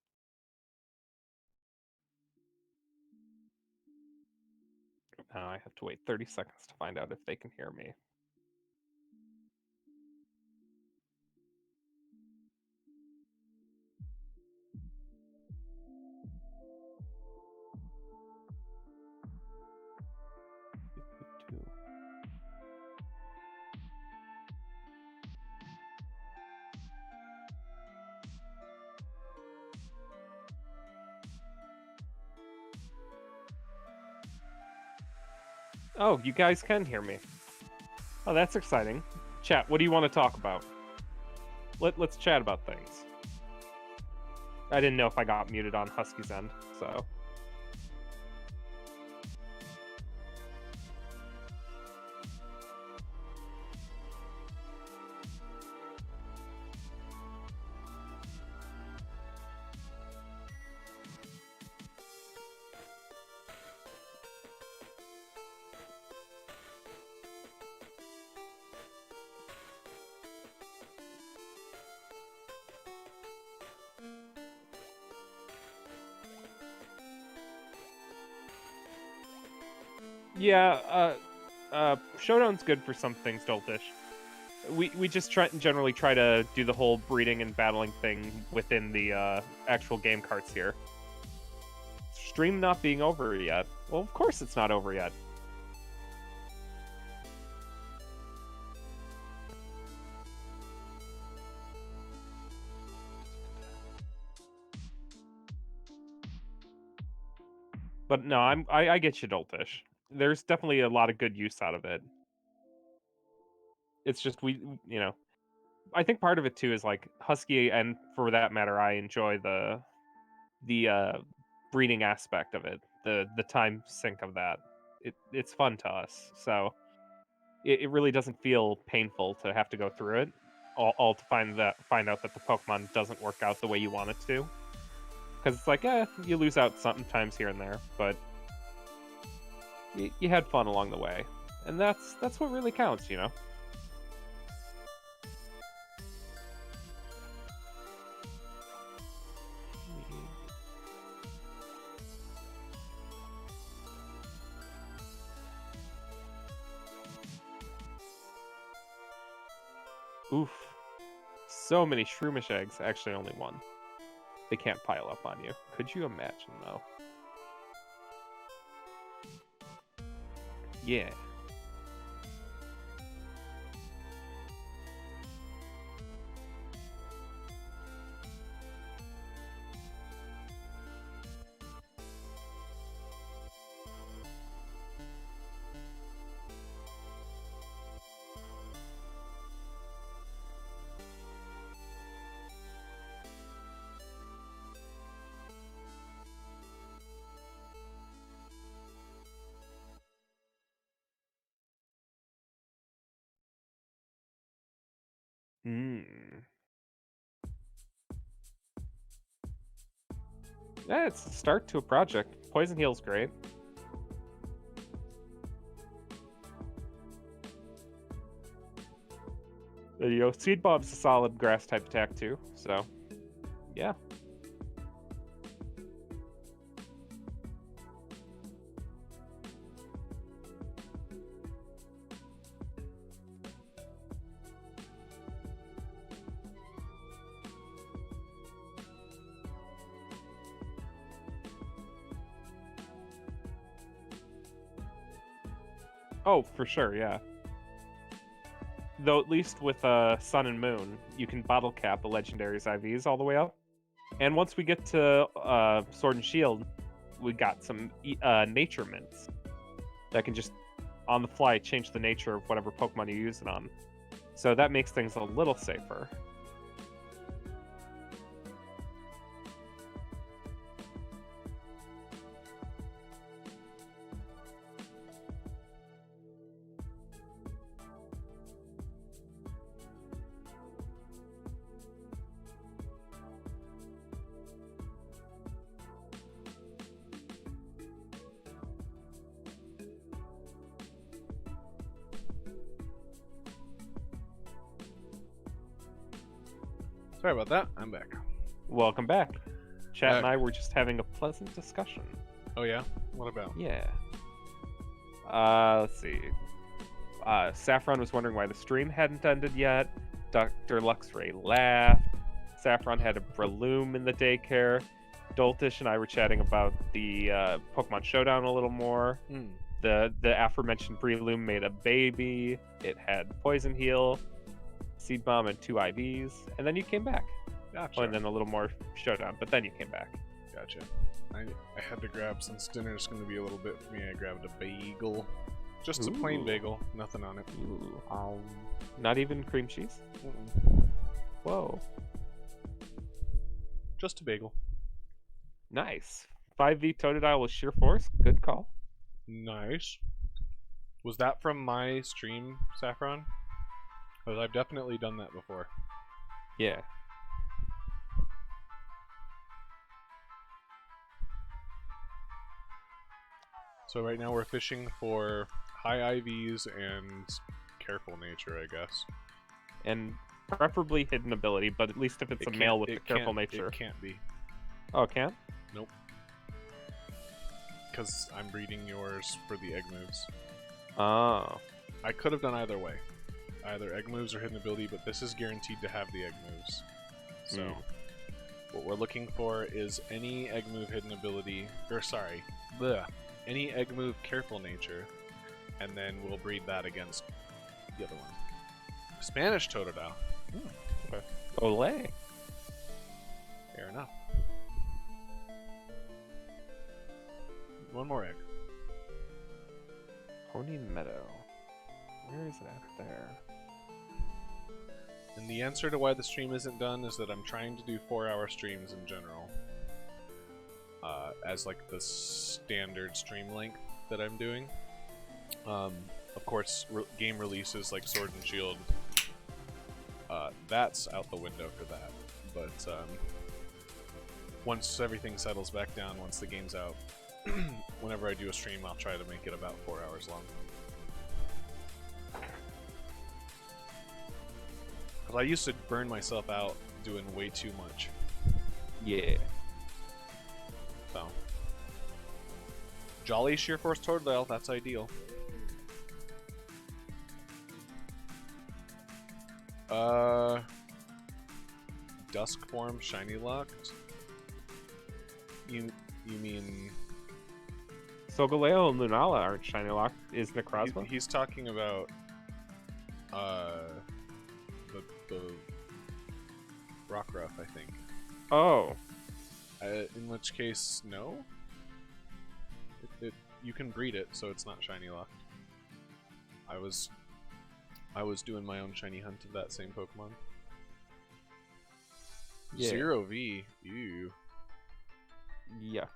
Now I have to wait 30 seconds to find out if they can hear me. Oh, you guys can hear me. Oh, that's exciting. Chat, what do you want to talk about? Let's chat about things. I didn't know if I got muted on Husky's end, so... Yeah, Showdown's good for some things, Doltish. We just generally try to do the whole breeding and battling thing within the actual game carts here. Stream not being over yet. Well, of course it's not over yet. But no, I get you, Doltish. There's definitely a lot of good use out of it. It's just I think part of it too is like Husky, and for that matter, I enjoy the breeding aspect of it, the time sink of that. It's fun to us, so it really doesn't feel painful to have to go through it, all to find out that the Pokemon doesn't work out the way you want it to. Because it's like, you lose out sometimes here and there, but you had fun along the way, and that's what really counts, you know. Oof. So many Shroomish eggs. Actually, only one. They can't pile up on you. Could you imagine, though? Yeah. Yeah, it's the start to a project. Poison Heal's great. Seed Bob's a solid grass type attack too, so yeah. Oh, for sure, yeah. Though at least with Sun and Moon, you can bottle cap the Legendary's IVs all the way up. And once we get to Sword and Shield, we got some nature mints that can just, on the fly, change the nature of whatever Pokemon you use it on. So that makes things a little safer. Sorry about that. I'm back. Welcome back. Chat and I were just having a pleasant discussion. Oh yeah? What about? Yeah. Let's see. Saffron was wondering why the stream hadn't ended yet. Dr. Luxray laughed. Saffron had a Breloom in the daycare. Doltish and I were chatting about the Pokemon Showdown a little more. The aforementioned Breloom made a baby. It had Poison Heal, Seed Bomb, and 2 IVs. And then you came back. Gotcha. Oh, and then a little more Showdown, but then you came back. Gotcha. I had to grab, since dinner's going to be a little bit for me, I grabbed a bagel. Just a plain bagel, nothing on it. Ooh. Not even cream cheese? Whoa. Just a bagel. Nice. 5V Totodile with Sheer Force. Good call. Nice. Was that from my stream, Saffron? Because I've definitely done that before. Yeah. So right now we're fishing for high IVs and careful nature, I guess. And preferably hidden ability, but at least if it's a male with the careful nature. It can't be. Oh, it can't? Nope. Because I'm breeding yours for the egg moves. Oh. I could have done either way. Either egg moves or hidden ability, but this is guaranteed to have the egg moves. So, what we're looking for is any egg move hidden ability, or sorry, any egg move careful nature, and then we'll breed that against the other one. Spanish Totodile. Okay. Olay. Fair enough. One more egg. Pony Meadow. Where is that there? And the answer to why the stream isn't done is that I'm trying to do 4-hour streams in general. As like the standard stream length that I'm doing. Of course, game releases like Sword and Shield, that's out the window for that. But once everything settles back down, once the game's out, whenever I do a stream, I'll try to make it about 4 hours long. Because I used to burn myself out doing way too much. Yeah. So. Jolly Sheer Force Totodile, that's ideal. Dusk form shiny locked? You mean... Solgaleo and Lunala aren't shiny locked. Is Necrozma? He's talking about the Rockruff, I think. Oh. In which case, no. You can breed it, so it's not shiny locked. I was doing my own shiny hunt of that same Pokemon. Yeah. 0V. Ew. Yuck.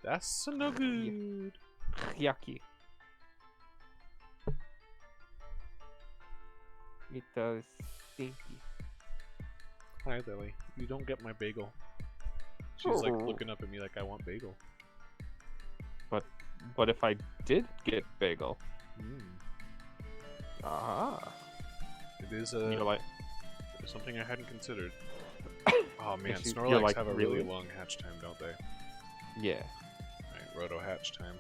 That's no good. Yucky. It does stinky. Hi, Lily. You don't get my bagel. She's like looking up at me like I want bagel. But if I did get bagel. It is something I hadn't considered. Oh man, Snorlax like, have a really long hatch time, don't they? Yeah. Alright, Roto hatch time.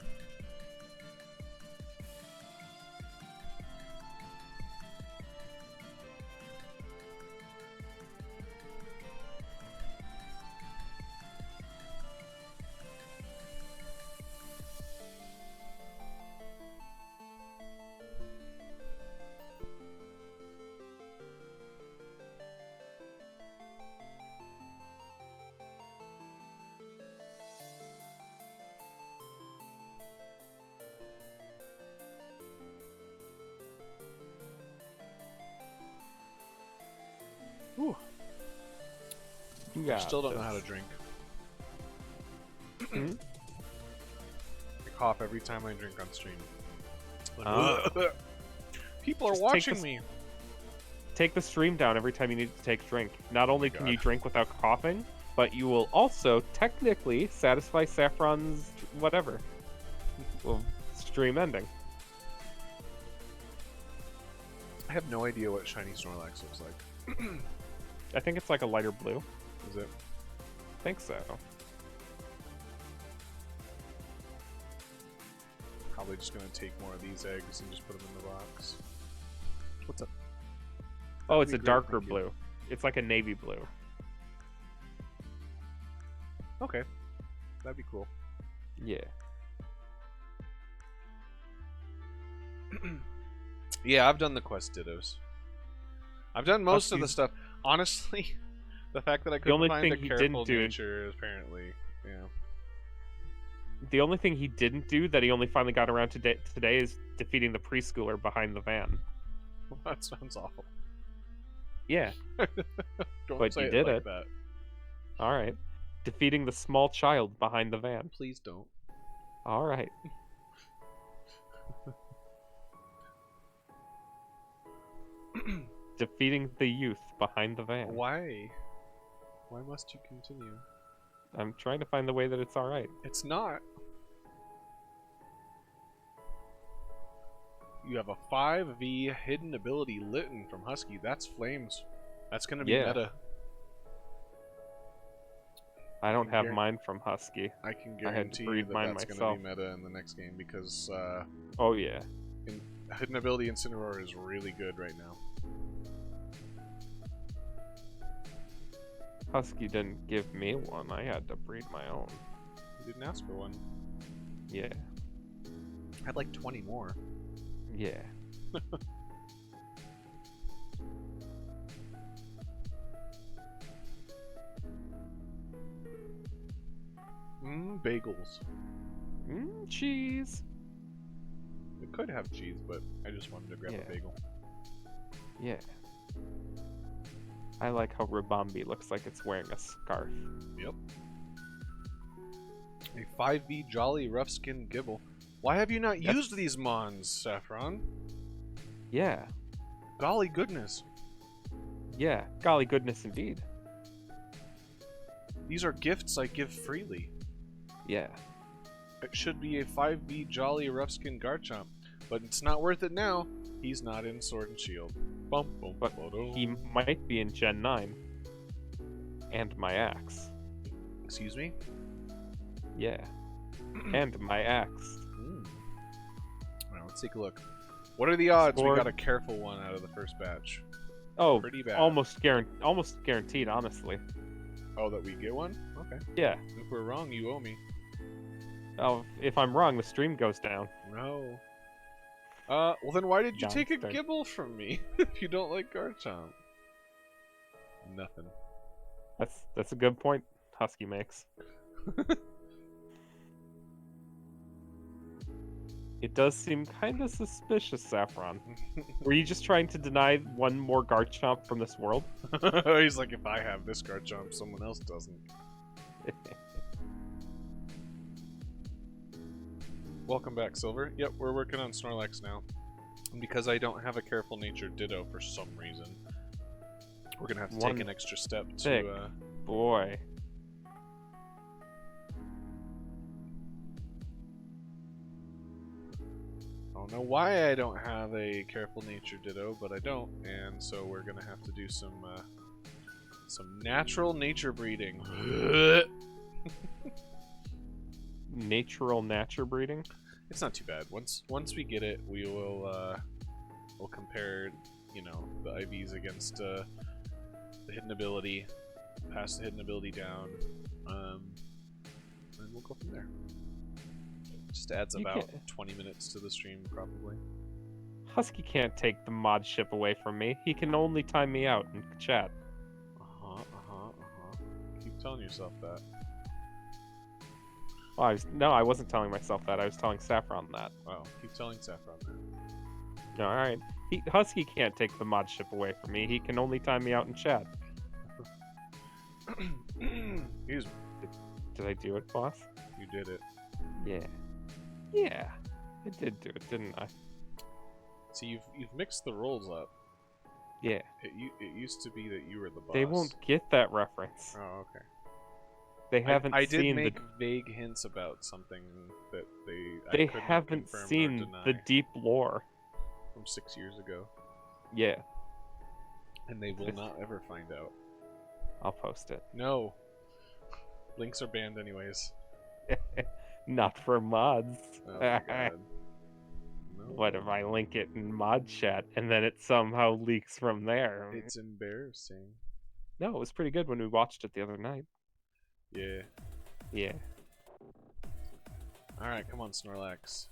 You I got still don't know this. how to drink. Hmm? I cough every time I drink on stream. Like, Oh. people are Just take watching this- me. Take the stream down every time you need to take a drink. Not only can God. you drink without coughing, but you will also technically satisfy Saffron's whatever. Well, stream ending. I have no idea what shiny Snorlax looks like. I think it's like a lighter blue. Is it? I think so. Probably just gonna take more of these eggs and just put them in the box. What's up? Oh, That'd it's be a great, darker thank you. blue. It's like a navy blue. Okay, that'd be cool. Yeah. Yeah, I've done the quest dittos. I've done most of the Huskies- stuff. Honestly, the fact that I couldn't only find thing a he careful didn't do- nature is apparently, yeah. The only thing he didn't do that he only finally got around to today is defeating the preschooler behind the van. That sounds awful. Yeah. Don't But say you it did like it. that. All right. Defeating the small child behind the van. Please don't. All right. Defeating the youth behind the van. Why? Why must you continue? I'm trying to find the way that it's all right. It's not. You have a 5V hidden ability Litten from Husky. That's flames. That's gonna be Yeah. meta. I don't have Guar- mine from Husky. I can I had to guarantee breed that mine that's gonna be myself. meta in the next game because Oh yeah. hidden ability Incineroar is really good right now. Husky didn't give me one. I had to breed my own. You didn't ask for one. Yeah. I had like 20 more. Yeah. Bagels. Cheese. It could have cheese, but I just wanted to grab Yeah. a bagel. Yeah. I like how Ribambi looks like it's wearing a scarf. Yep. A 5V Jolly Rough-Skinned Gibble. Why have you not That's- used these Mons, Saffron? Yeah. Golly goodness. Yeah. Golly goodness indeed. These are gifts I give freely. Yeah. It should be a 5V Jolly Rough-Skinned Garchomp, but it's not worth it now. He's not in Sword and Shield. Bum, bum, But ba-dum. he might be in Gen 9. And my axe. Excuse me? Yeah. And my axe. Alright, let's take a look. What are the odds we Sword. got a careful one out of the first batch? Oh, Pretty bad. almost guaranteed, honestly. Oh, that we get one? Okay. Yeah. If we're wrong, you owe me. Oh, if I'm wrong, the stream goes down. No. Well then why did you No, take a sorry. Gibble from me if you don't like Garchomp? Nothing. That's a good point Husky makes. It does seem kind of suspicious, Saffron. Were you just trying to deny one more Garchomp from this world? He's like, if I have this Garchomp, someone else doesn't. Welcome back, Silver. Yep, we're working on Snorlax now. And because I don't have a Careful Nature Ditto for some reason, we're gonna have to take One an extra step thick. to, Boy. I don't know why I don't have a Careful Nature Ditto, but I don't, and so we're gonna have to do some natural nature breeding. Natural nature breeding? It's not too bad. Once we get it, we will we'll compare, you know, the IVs against the hidden ability, pass the hidden ability down, and we'll go from there. Just adds You about can't- 20 minutes to the stream, probably. Husky can't take the mod ship away from me. He can only time me out in chat. Keep telling yourself that. Oh, no, I wasn't telling myself that. I was telling Saffron that. Wow, keep telling Saffron that. Alright. Husky can't take the mod ship away from me. He can only time me out in chat. Excuse me. Did I do it, boss? You did it. Yeah. Yeah. I did do it, didn't I? See, you've mixed the roles up. Yeah. It used to be that you were the boss. They won't get that reference. Oh, okay. They haven't I did seen make vague hints about something that I They couldn't haven't confirm seen or deny the deep lore. from 6 years ago, Yeah. and they will not ever find out. I'll post it. No. Links are banned anyways. Not for mods. Oh my god. No. What if I link it in mod chat and then it somehow leaks from there? It's embarrassing. No, it was pretty good when we watched it the other night. Yeah. Yeah. Alright, come on, Snorlax.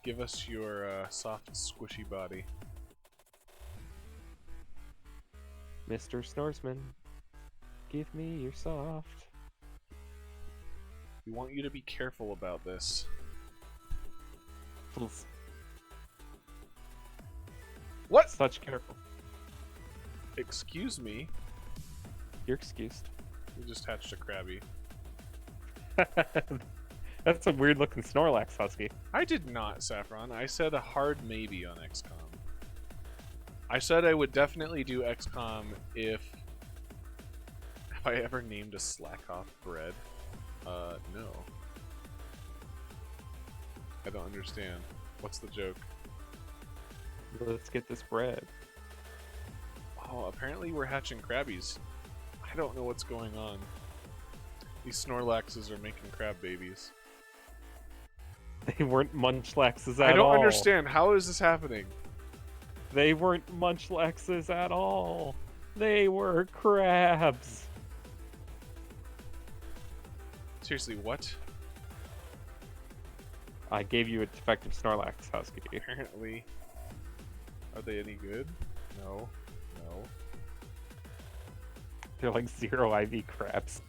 Give us your soft, squishy body. Mr. Snoresman, give me your soft. We want you to be careful about this. Please. What? Such careful. Excuse me? You're excused. We just hatched a Krabby. That's a weird looking Snorlax husky. I did not, Saffron. I said a hard maybe on XCOM. I said I would definitely do XCOM if I ever named a Slackoff bread. No. I don't understand. What's the joke? Let's get this bread. Oh, apparently we're hatching Krabbies. I don't know what's going on. These Snorlaxes are making crab babies. They weren't Munchlaxes at all. I don't understand. How is this happening? They weren't Munchlaxes at all. They were crabs. Seriously, what? I gave you a defective Snorlax husky. Apparently. Are they any good? No. No. They're like 0 IV crabs.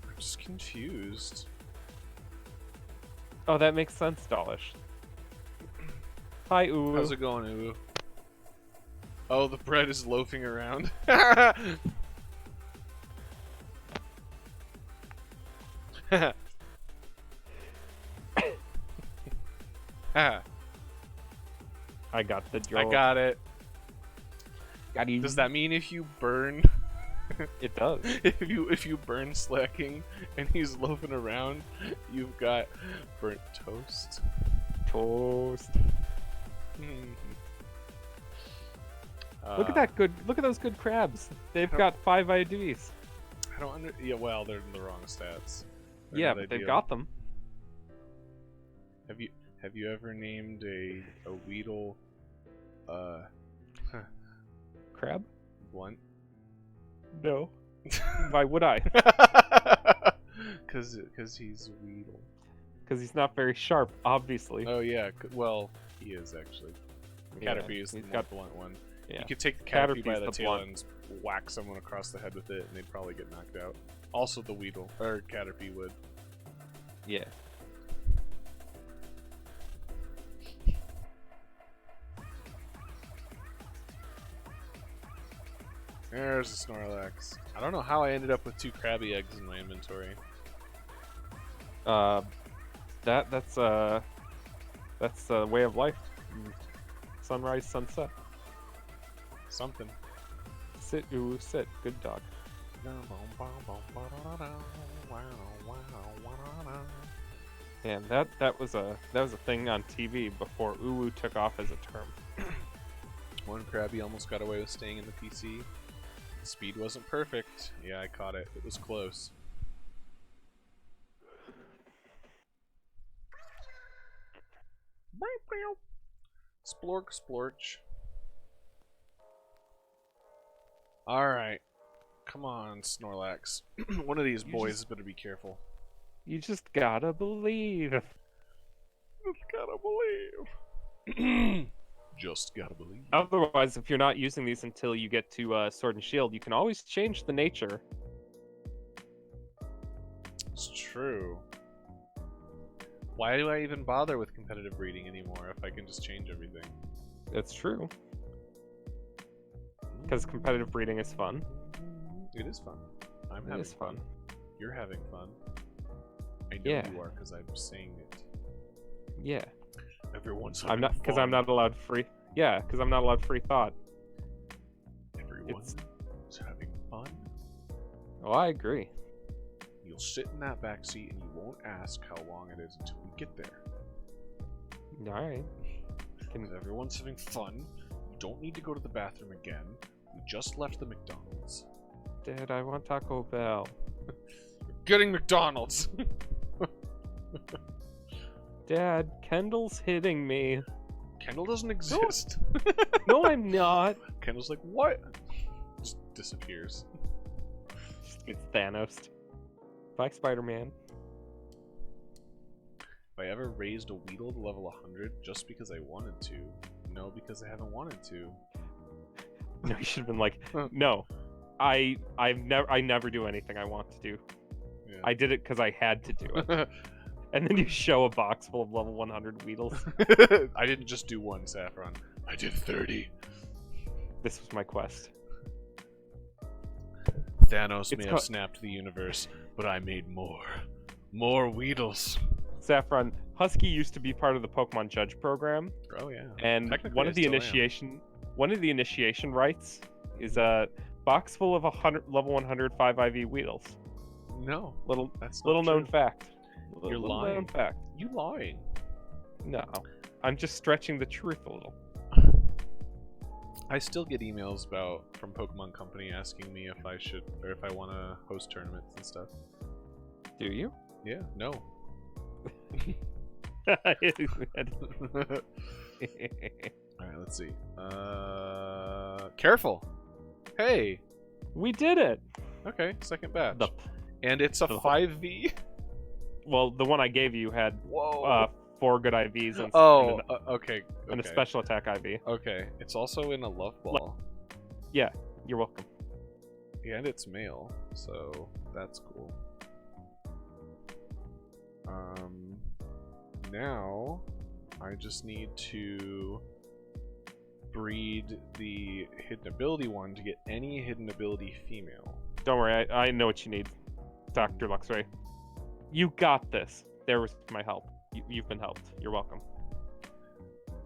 I'm just confused. Oh, that makes sense, Dawlish. Hi, Uwu. How's it going, Uwu? Oh, the bread is loafing around. I got the joke. I got it. Got you. Does that mean if you burn It does. if you burn Slacking and he's loafing around, you've got burnt toast? Toast. Look at that good. Look at those good crabs. They've got 5 IDs. I don't yeah, well, they're in the wrong stats. They're Yeah, not but they've ideal. got them. Have you ever named a Weedle Crab? blunt? No. Why would I? Cause he's Weedle. Because he's not very sharp, obviously. Oh yeah, well he is actually. Yeah, Caterpie is the he's more got- blunt one. Yeah. You could take the Caterpie by Caterpie's the the tail blunt. and whack someone across the head with it, and they'd probably get knocked out. Also, the Weedle or Caterpie would. Yeah. There's a Snorlax. I don't know how I ended up with 2 Krabby eggs in my inventory. That's the way of life. Sunrise, sunset. Something. Sit, ooh, sit. Good dog. And that was a thing on TV before Uwu took off as a term. One Krabby almost got away with staying in the PC. The speed wasn't perfect. Yeah, I caught it. It was close. Splork, splorch. Alright. Come on, Snorlax. One of these boys better be careful. You just gotta believe. Just gotta believe. Just gotta believe. Otherwise, if you're not using these until you get to Sword and Shield, you can always change the nature. It's true. Why do I even bother with competitive breeding anymore if I can just change everything? It's true. Because competitive breeding is fun. It is fun. I'm It having is fun. You're having fun. I know Yeah. you are because I'm saying it. Yeah. Everyone's I'm having not because I'm not allowed free. Yeah, because I'm not allowed free thought. Everyone's having fun. Oh, I agree. You'll sit in that back seat and you won't ask how long it is until we get there. All right. Because everyone's having fun. You don't need to go to the bathroom again. We just left the McDonald's. Dad, I want Taco Bell. Getting McDonald's! Dad, Kendall's hitting me. Kendall doesn't exist. No, I'm not. Kendall's like, what? Just disappears. It's Thanos. Bye, Spider-Man. If I ever raised a Weedle to level 100 just because I wanted to, no, because I haven't wanted to. No, you should have been like, no, I never do anything I want to do. Yeah. I did it because I had to do it. And then you show a box full of level 100 Weedles. I didn't just do one, Saffron. I did 30. This was my quest. Thanos may have snapped the universe, but I made more. More Weedles. Saffron, Husky used to be part of the Pokemon Judge program. Oh yeah. And one of the initiation rites is a box full of level 100 5IV Weedles. No, that's little known fact. You're little lying. Known fact. You lying? No, I'm just stretching the truth a little. I still get emails from Pokemon Company asking me if I should or if I want to host tournaments and stuff. Do you? Yeah. No. Alright, let's see. Careful! Hey! We did it! Okay, second batch. And it's a 5V? Well, the one I gave you had 4 good IVs and, okay. And a special attack IV. Okay, it's also in a love ball. Yeah, you're welcome. Yeah, and it's male, so that's cool. Now I just need to breed the hidden ability one to get any hidden ability female. Don't worry, I know what you need, Dr. Luxray. You got this. There was my help. You've been helped. You're welcome.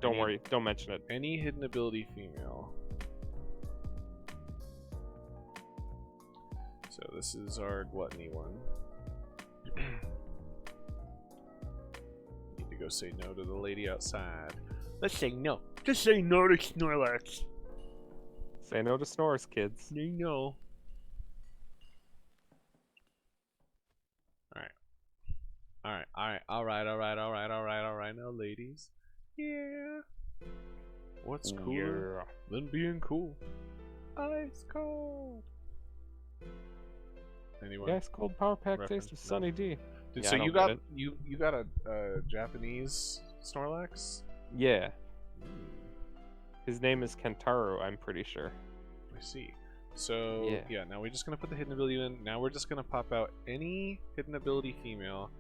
Don't worry, don't mention it. Any hidden ability female. So this is our gluttony one. Need to go say no to the lady outside. Let's say no. Just say no to Snorlax. Say no to snores, kids. Say no. Alright now, ladies. Yeah. What's cooler than being cool? Ice cold. Anyone? Yeah, ice cold power pack taste of Sunny D. So you got a Japanese Snorlax? Yeah. His name is Kentaro, I'm pretty sure. I see. So yeah, now we're just gonna put the hidden ability in. Now we're just gonna pop out any hidden ability female.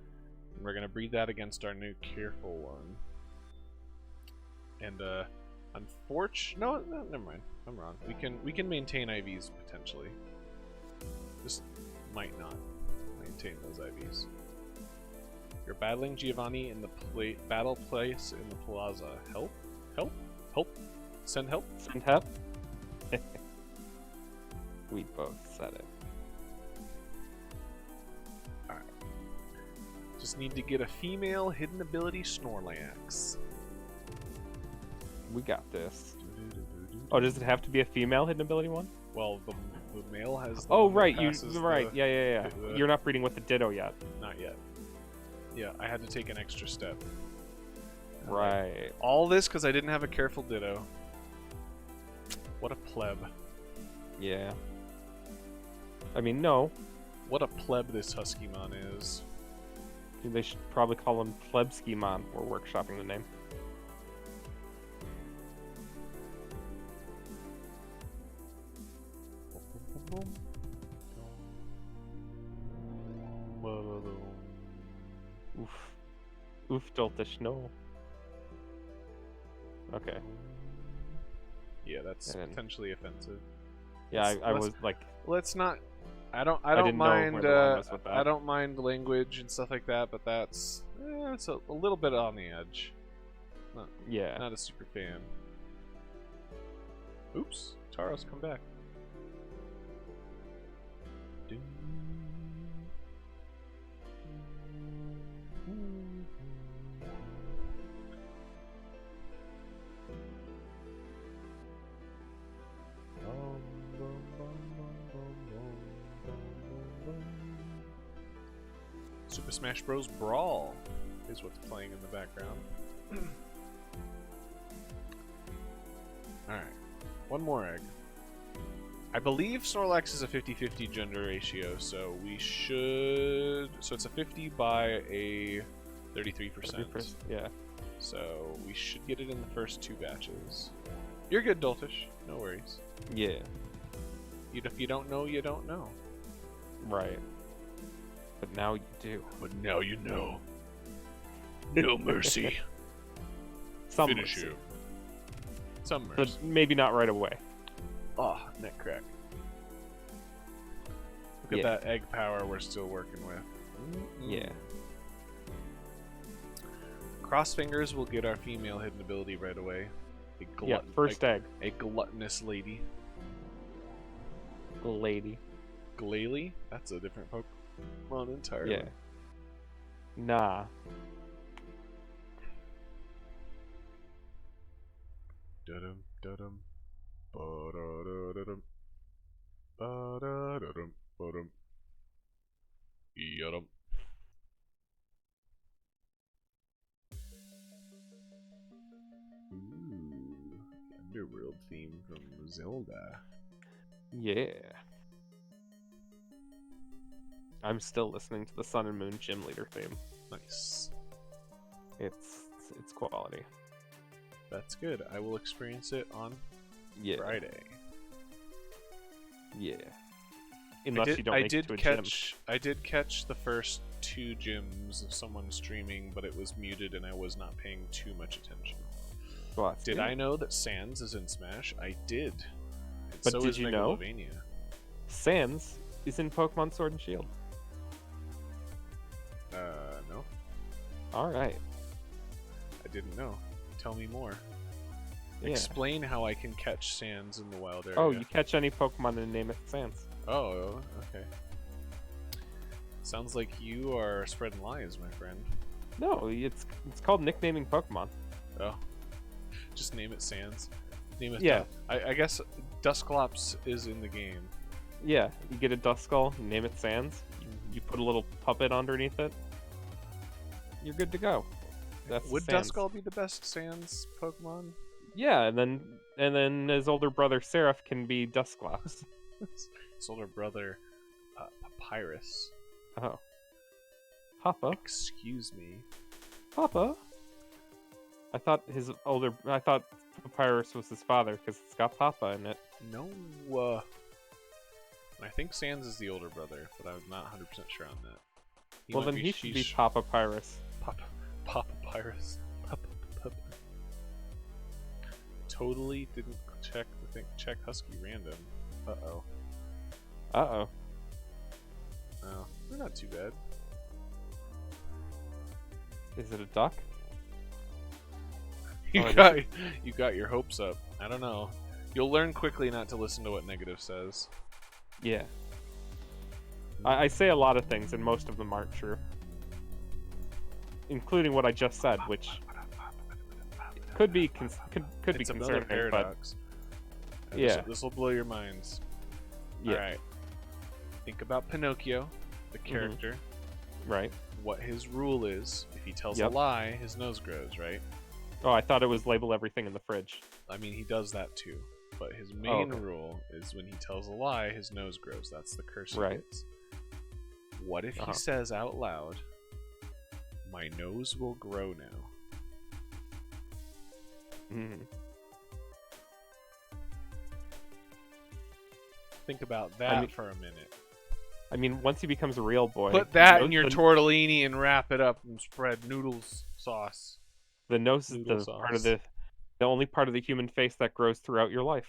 And we're gonna breed that against our new careful one. And no, never mind. I'm wrong. We can maintain IVs potentially. Just might not maintain those IVs. You're battling Giovanni in the battle place in the plaza. Help? Help? Help? Send help? Send help? We both said it. Alright. Just need to get a female hidden ability Snorlax. We got this. Oh, does it have to be a female hidden ability one? Well, the male has. Oh, right. Yeah. You're not breeding with the Ditto yet. Not yet. Yeah, I had to take an extra step. Right. All this because I didn't have a careful Ditto. What a pleb. Yeah. I mean, no. What a pleb this Huskymon is. They should probably call him Plebskymon. We're workshopping the name. Oof, Doltish, no. Okay. Yeah, that's potentially offensive. Yeah, I was like... Let's not I don't didn't know where mind the line was with I that. don't mind language and stuff like that, but that's it's a little bit on the edge. Yeah. Not a super fan. Oops, Taro's come back. Super Smash Bros. Brawl is what's playing in the background. Alright, one more egg. I believe Snorlax is a 50-50 gender ratio, so we should... So it's a 50 by a 33%. Yeah. So we should get it in the first 2 batches. You're good, Doltish. No worries. Yeah. If you don't know, you don't know. Right. But now you do. But now you know. No mercy. Some Finish mercy. you. Some mercy. But maybe not right away. Oh, neck crack. Look at that egg power we're still working with. Yeah. Cross fingers will get our female hidden ability right away. First egg. A gluttonous lady. Lady. Glalie? That's a different Pokemon entirely. Yeah. Nah. Da-dum, da-dum. Ba-da-da-da-dum. Ba-da-da-dum, ba-dum. Ya-dum. Ooh, Underworld theme from Zelda. Yeah. I'm still listening to the Sun and Moon Gym Leader theme. Nice. It's quality. That's good. I will experience it on Friday. Yeah. Unless you don't make it to a gym. I did catch the first 2 gyms of someone streaming, but it was muted and I was not paying too much attention. Well, did I know that Sans is in Smash? I did. And but so did is you know? Megalovania. Sans is in Pokemon Sword and Shield. No. Alright. I didn't know. Tell me more. Yeah. Explain how I can catch Sans in the wild area. Oh, you catch any Pokemon and name it Sans. Oh, okay. Sounds like you are spreading lies, my friend. No, it's called nicknaming Pokemon. Oh. Just name it Sans. Name it. Yeah. I guess Dusclops is in the game. Yeah, you get a Duskull, you name it Sans. You put a little puppet underneath it. You're good to go. Would Sans. Duskull be the best Sans Pokemon? Yeah, and then his older brother Seraph can be Dusclops. His older brother, Papyrus. Oh. Papa? Excuse me. Papa? I thought Papyrus was his father because it's got Papa in it. No. I think Sans is the older brother, but I'm not 100% sure on that. Well, then he should be Papa Pyrus. Papyrus. Totally didn't check Husky random. Uh-oh. Uh-oh. Oh, they're not too bad. Is it a duck? You got your hopes up. I don't know. You'll learn quickly not to listen to what negative says. Yeah. I say a lot of things, and most of them aren't true. Including what I just said, which could be could be concerning, paradox. But yeah, this will blow your minds. Yeah. All right. Think about Pinocchio, the character. Right. What his rule is: if he tells a lie, his nose grows. Right. Oh, I thought it was label everything in the fridge. I mean, he does that too. But his main rule is when he tells a lie, his nose grows. That's the curse he gets. What if he says out loud, "My nose will grow now"? Think about that for a minute. I mean, once he becomes a real boy, put that in your tortellini and wrap it up and spread noodles sauce. The nose is the part of the only part of the human face that grows throughout your life.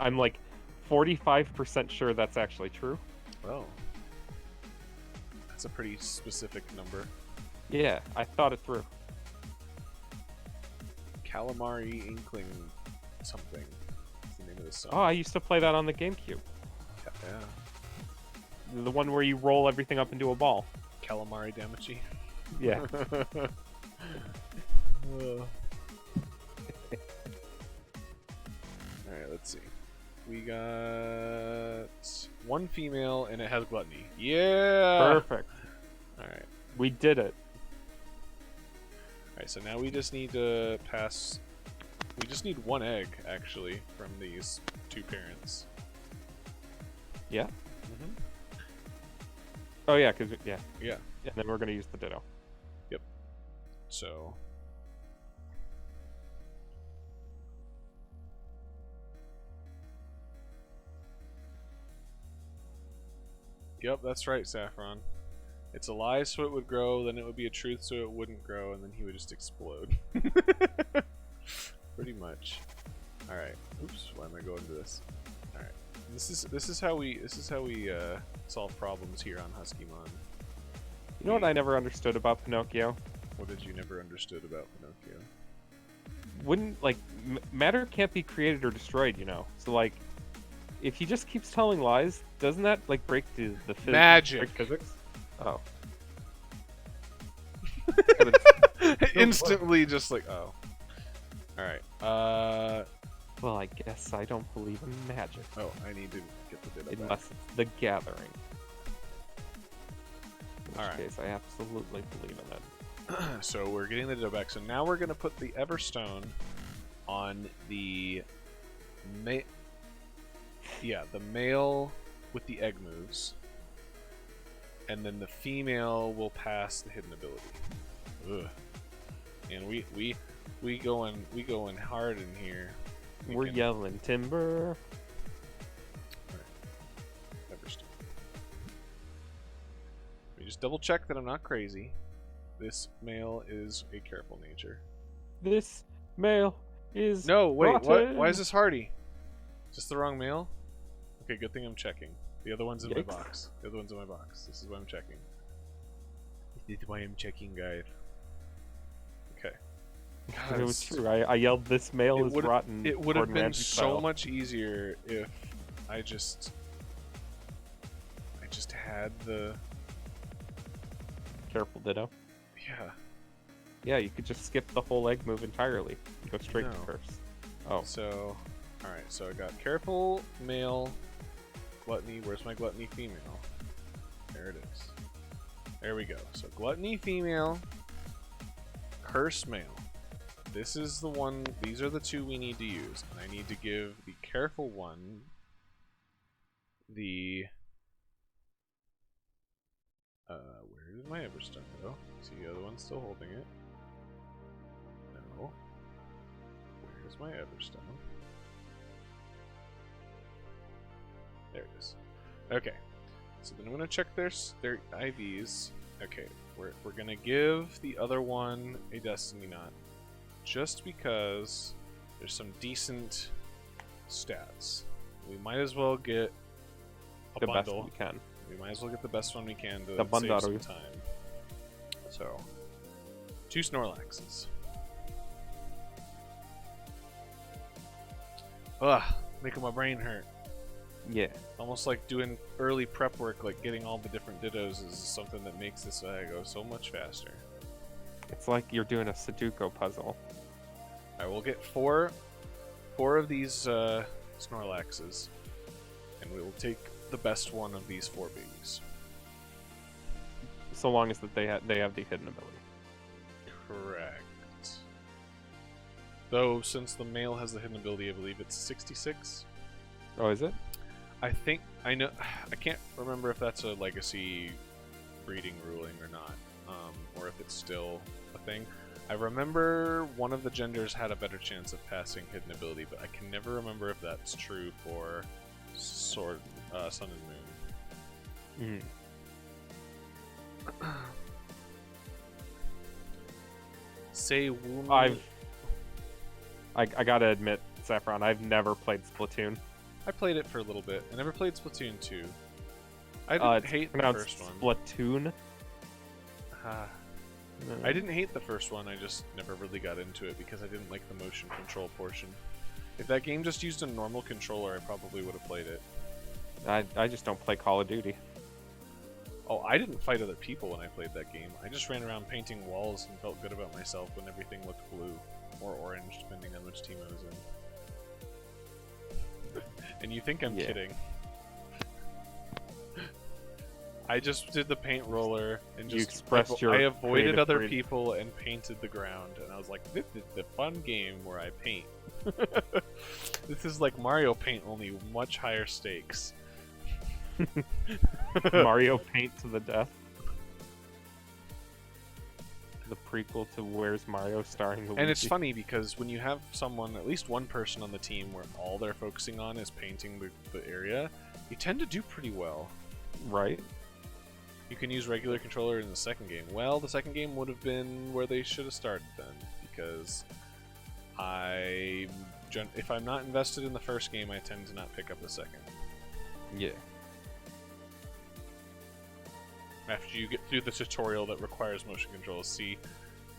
I'm like 45% sure that's actually true. Oh. That's a pretty specific number. Yeah, I thought it through. Calamari Inkling something. That's the name of this song. Oh, I used to play that on the GameCube. Yeah. The one where you roll everything up into a ball. Calamari Damacy. Yeah. Alright, let's see. We got one female and it has gluttony. Yeah! Perfect. Alright. We did it. Alright, so now we just need to pass... We just need one egg, actually, from these two parents. Yeah? Mm-hmm. Oh, yeah, because... Yeah. Yeah. And then we're going to use the ditto. Yep. So... Yep, that's right, Saffron. It's a lie so it would grow, then it would be a truth so it wouldn't grow, and then he would just explode. Pretty much. Alright. Oops, why am I going to this? Alright. This is how we solve problems here on HuskyMon. You know what I never understood about Pinocchio? What did you never understood about Pinocchio? Wouldn't, like, matter can't be created or destroyed, you know? So, like, if he just keeps telling lies, doesn't that, like, break the Magic. break physics? Oh. Instantly just like, oh. Alright. Well, I guess I don't believe in magic. Oh, I need to get the ditto back. Unless it's the gathering. In which Alright. case, I absolutely believe in it. So we're getting the ditto back. So now we're going to put the Everstone on the the male with the egg moves. And then the female will pass the hidden ability. Ugh. And we going hard in here. We're yelling timber. Everstone. Let me just double check that I'm not crazy. This male is a careful nature. This male is No, wait, what? rotten. Why is this hardy? Is this the wrong male? Okay, good thing I'm checking. The other one's in my Yikes. box. The other one's in my box. This is why I'm checking. This is why I'm checking, guys. Okay. It was true. I yelled, "This male is rotten." It would have Gordon been Ramsay so style. much easier if I just had the Careful, ditto. yeah. Yeah, you could just skip the whole egg move entirely. Go straight to No. curse. Oh, So, all right. So I got careful male, gluttony. Where's my gluttony female? There it is. There we go. So gluttony female, curse male. This is the one. These are the two we need to use, and I need to give the careful one the. Where did my Everstone go? See, the other one's still holding it. No. Where's my Everstone? There it is. Okay. So then I'm gonna check their IVs. Okay, we're gonna give the other one a Destiny Knot, just because there's some decent stats. We might as well get a the best bundle. we can. We might as well get the best one we can to The save bundle. some time. So, 2 Snorlaxes. Ugh, making my brain hurt. Yeah. Almost like doing early prep work, like getting all the different dittos is something that makes this go so much faster. It's like you're doing a Sudoku puzzle. I will get four of these Snorlaxes, and we will take the best one of these 4 babies. So long as that they have the hidden ability. Correct. Though, since the male has the hidden ability, I believe it's 66. Oh, is it? I can't remember if that's a legacy breeding ruling or not, or if it's still a thing. I remember one of the genders had a better chance of passing hidden ability, but I can never remember if that's true for Sun and Moon. Say Woomy. I gotta admit, Saffron, I've never played Splatoon. I played it for a little bit. I never played Splatoon 2. I didn't It's hate the pronounced first one. Splatoon. I didn't hate the first one, I just never really got into it because I didn't like the motion control portion. If that game just used a normal controller, I probably would have played it. I just don't play Call of Duty. Oh, I didn't fight other people when I played that game. I just ran around painting walls and felt good about myself when everything looked blue. Or orange, depending on which team I was in. And you think I'm kidding. I just did the paint roller and just expressed your I avoided other freedom. people and painted the ground, and I was like, this is the fun game where I paint. This is like Mario Paint, only much higher stakes. Mario Paint to the death. The prequel to Where's Mario starring Luigi. And it's funny because when you have someone, at least one person on the team, where all they're focusing on is painting the area, you tend to do pretty well. Right? You can use regular controller in the second game. Well, the second game would have been where they should have started then, because if I'm not invested in the first game, I tend to not pick up the second. Yeah. After you get through the tutorial that requires motion controls, see?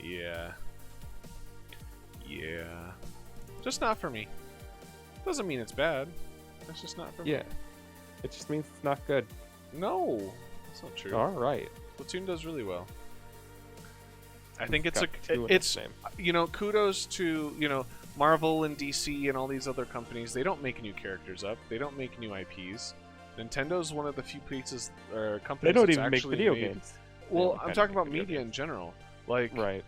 Yeah. Yeah. Just not for me. Doesn't mean it's bad. It's just not for me. Yeah. It just means it's not good. No! That's not true. Alright. Splatoon does really well. I think It's it's got two in its name. you know, kudos to, you know, Marvel and DC and all these other companies. They don't make new characters up. They don't make new IPs. Nintendo's one of the few places or companies They don't that's even make actually video made... games. Well, They I'm don't talking make about video media games. in general. Like, Right.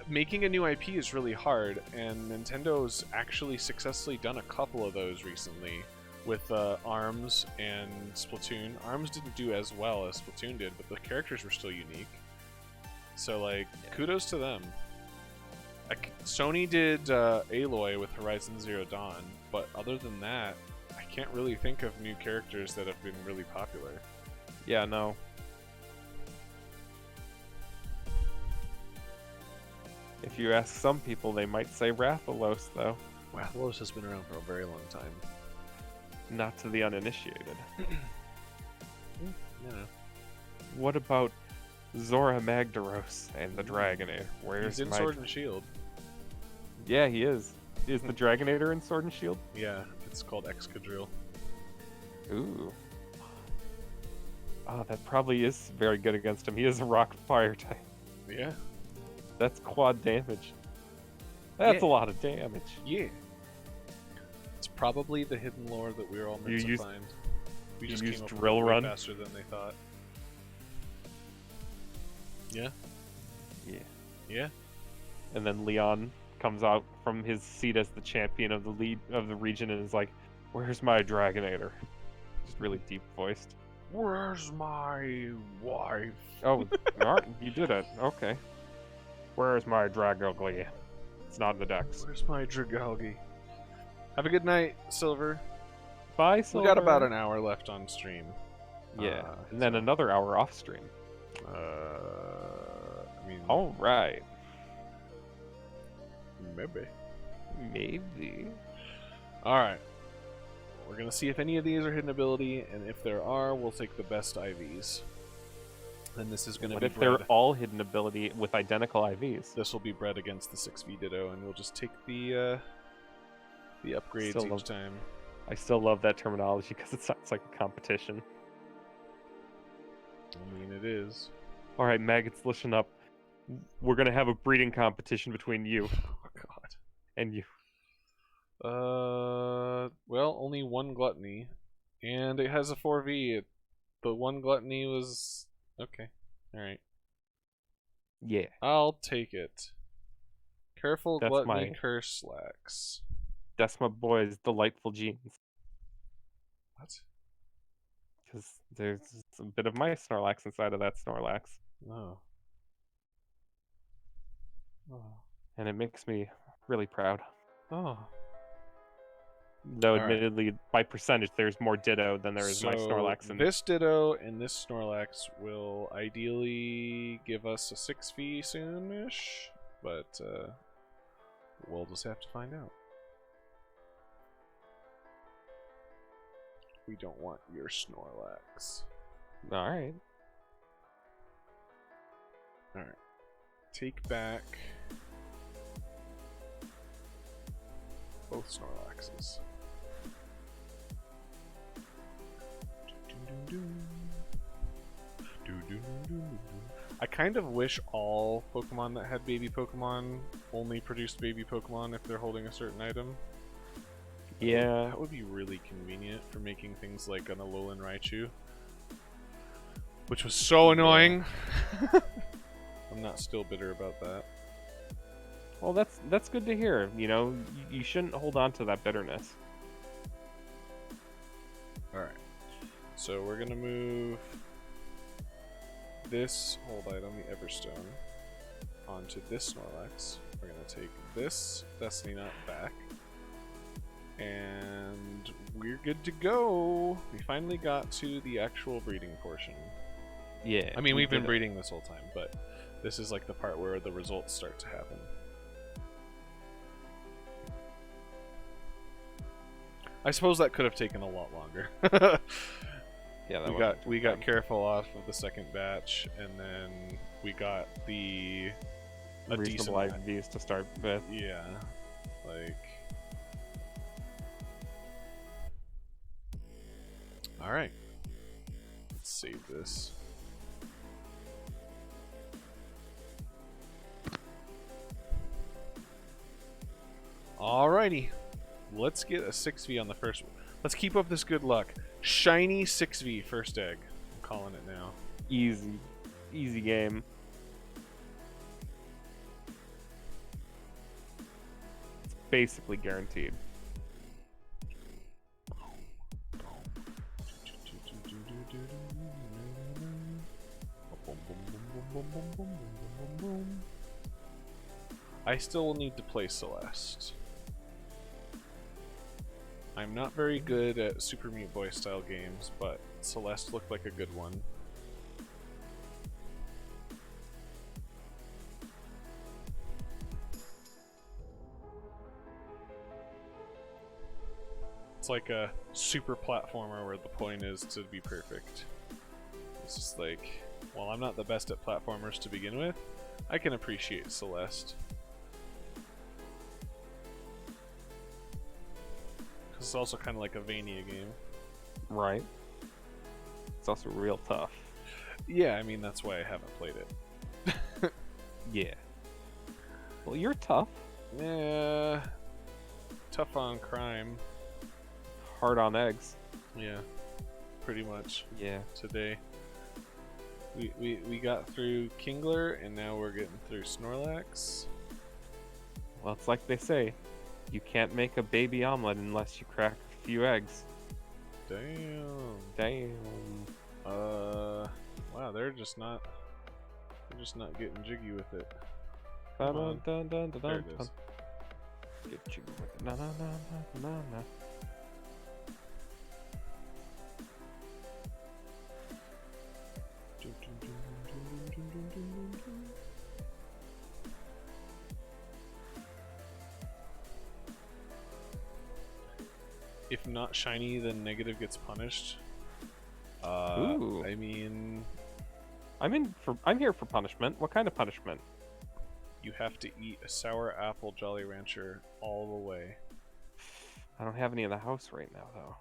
making a new IP is really hard, and Nintendo's actually successfully done a couple of those recently with ARMS and Splatoon. ARMS didn't do as well as Splatoon did, but the characters were still unique. So, like, kudos to them. Sony did Aloy with Horizon Zero Dawn, but other than that, I can't really think of new characters that have been really popular. Yeah, no. If you ask some people, they might say Rathalos, though. Rathalos has been around for a very long time. Not to the uninitiated. Yeah. What about Zora Magdaros and the Dragonator? Where's He's in my... Sword and Shield. Yeah, he is. Is the Dragonator in Sword and Shield? Yeah, it's called Excadrill. Ooh. Oh, that probably is very good against him. He is a rock fire type. Yeah. That's quad damage. That's Yeah. a lot of damage. Yeah. It's probably the hidden lore that we were all meant to find. We you just used came up with Drill it way Run? faster than they thought. Yeah. Yeah. Yeah. And then Leon comes out from his seat as the champion of the lead of the region and is like, "Where's my Dragonator?" Just really deep voiced. Where's my wife? Oh, alright, you did it. Okay. Where's my Dragogly? It's not in the decks. Where's my Dragalgi? Have a good night, Silver. Bye, Silver. We got about an hour left on stream. Yeah, and then another hour off stream. I mean, Alright. maybe. Maybe. Alright. We're gonna see if any of these are hidden ability, and if there are, we'll take the best IVs. And this is gonna What be if they're bred. all hidden ability with identical IVs? This will be bred against the 6v Ditto, and we'll just take the upgrades Still each time. I still love that terminology because it sounds like a competition. I mean, it is. Alright, maggots, listen up. We're gonna have a breeding competition between you Oh god. and you. Well, only one gluttony, and it has a 4v. The one gluttony was okay. All right, Yeah. I'll take it. Careful, That's gluttony, my- curse, slacks. That's my boy's delightful genes. What? Because there's a bit of my Snorlax inside of that Snorlax. Oh. Oh. And it makes me really proud. Oh. Though, Alright. admittedly, by percentage, there's more Ditto than there is my Snorlax. And this Ditto and this Snorlax will ideally give us a 6v soonish, but we'll just have to find out. We don't want your Snorlax. Alright. Alright. Take back both Snorlaxes. I kind of wish all Pokemon that had baby Pokemon only produced baby Pokemon if they're holding a certain item. Yeah. That would be really convenient for making things like an Alolan Raichu. Which was so annoying. I'm not still bitter about that. Well, that's good to hear. You know, you shouldn't hold on to that bitterness. Alright. So we're gonna move this hold item, the Everstone, onto this Snorlax. We're gonna take this Destiny Knot back. And we're good to go. We finally got to the actual breeding portion. Yeah. I mean, we've been breeding this whole time, but this is like the part where the results start to happen. I suppose that could have taken a lot longer. Yeah, we got careful off of the second batch, and then we got a reasonable IVs to start with. Yeah, like. All right, let's save this. Alrighty, let's get a 6V on the first one. Let's keep up this good luck. Shiny 6V first egg. I'm calling it now. Easy game. It's basically guaranteed. I still need to play Celeste. I'm not very good at Super Meat Boy style games, but Celeste looked like a good one. It's like a super platformer where the point is to be perfect. It's just like, well, I'm not the best at platformers to begin with. I can appreciate Celeste. Because it's also kind of like a Vania game. Right. It's also real tough. Yeah, I mean, that's why I haven't played it. Yeah. Well, you're tough. Yeah. Tough on crime. Hard on eggs. Yeah. Pretty much. Yeah. Today. We got through Kingler, and now we're getting through Snorlax. Well, it's like they say, you can't make a baby omelet unless you crack a few eggs. Damn. Wow, they're just not getting jiggy with it. Come on. There it is. Get jiggy with it. Na na na na na na. If not shiny, then negative gets punished. Ooh. I mean, I'm here for punishment. What kind of punishment? you have to eat a sour apple Jolly Rancher all the way. I don't have any in the house right now, though.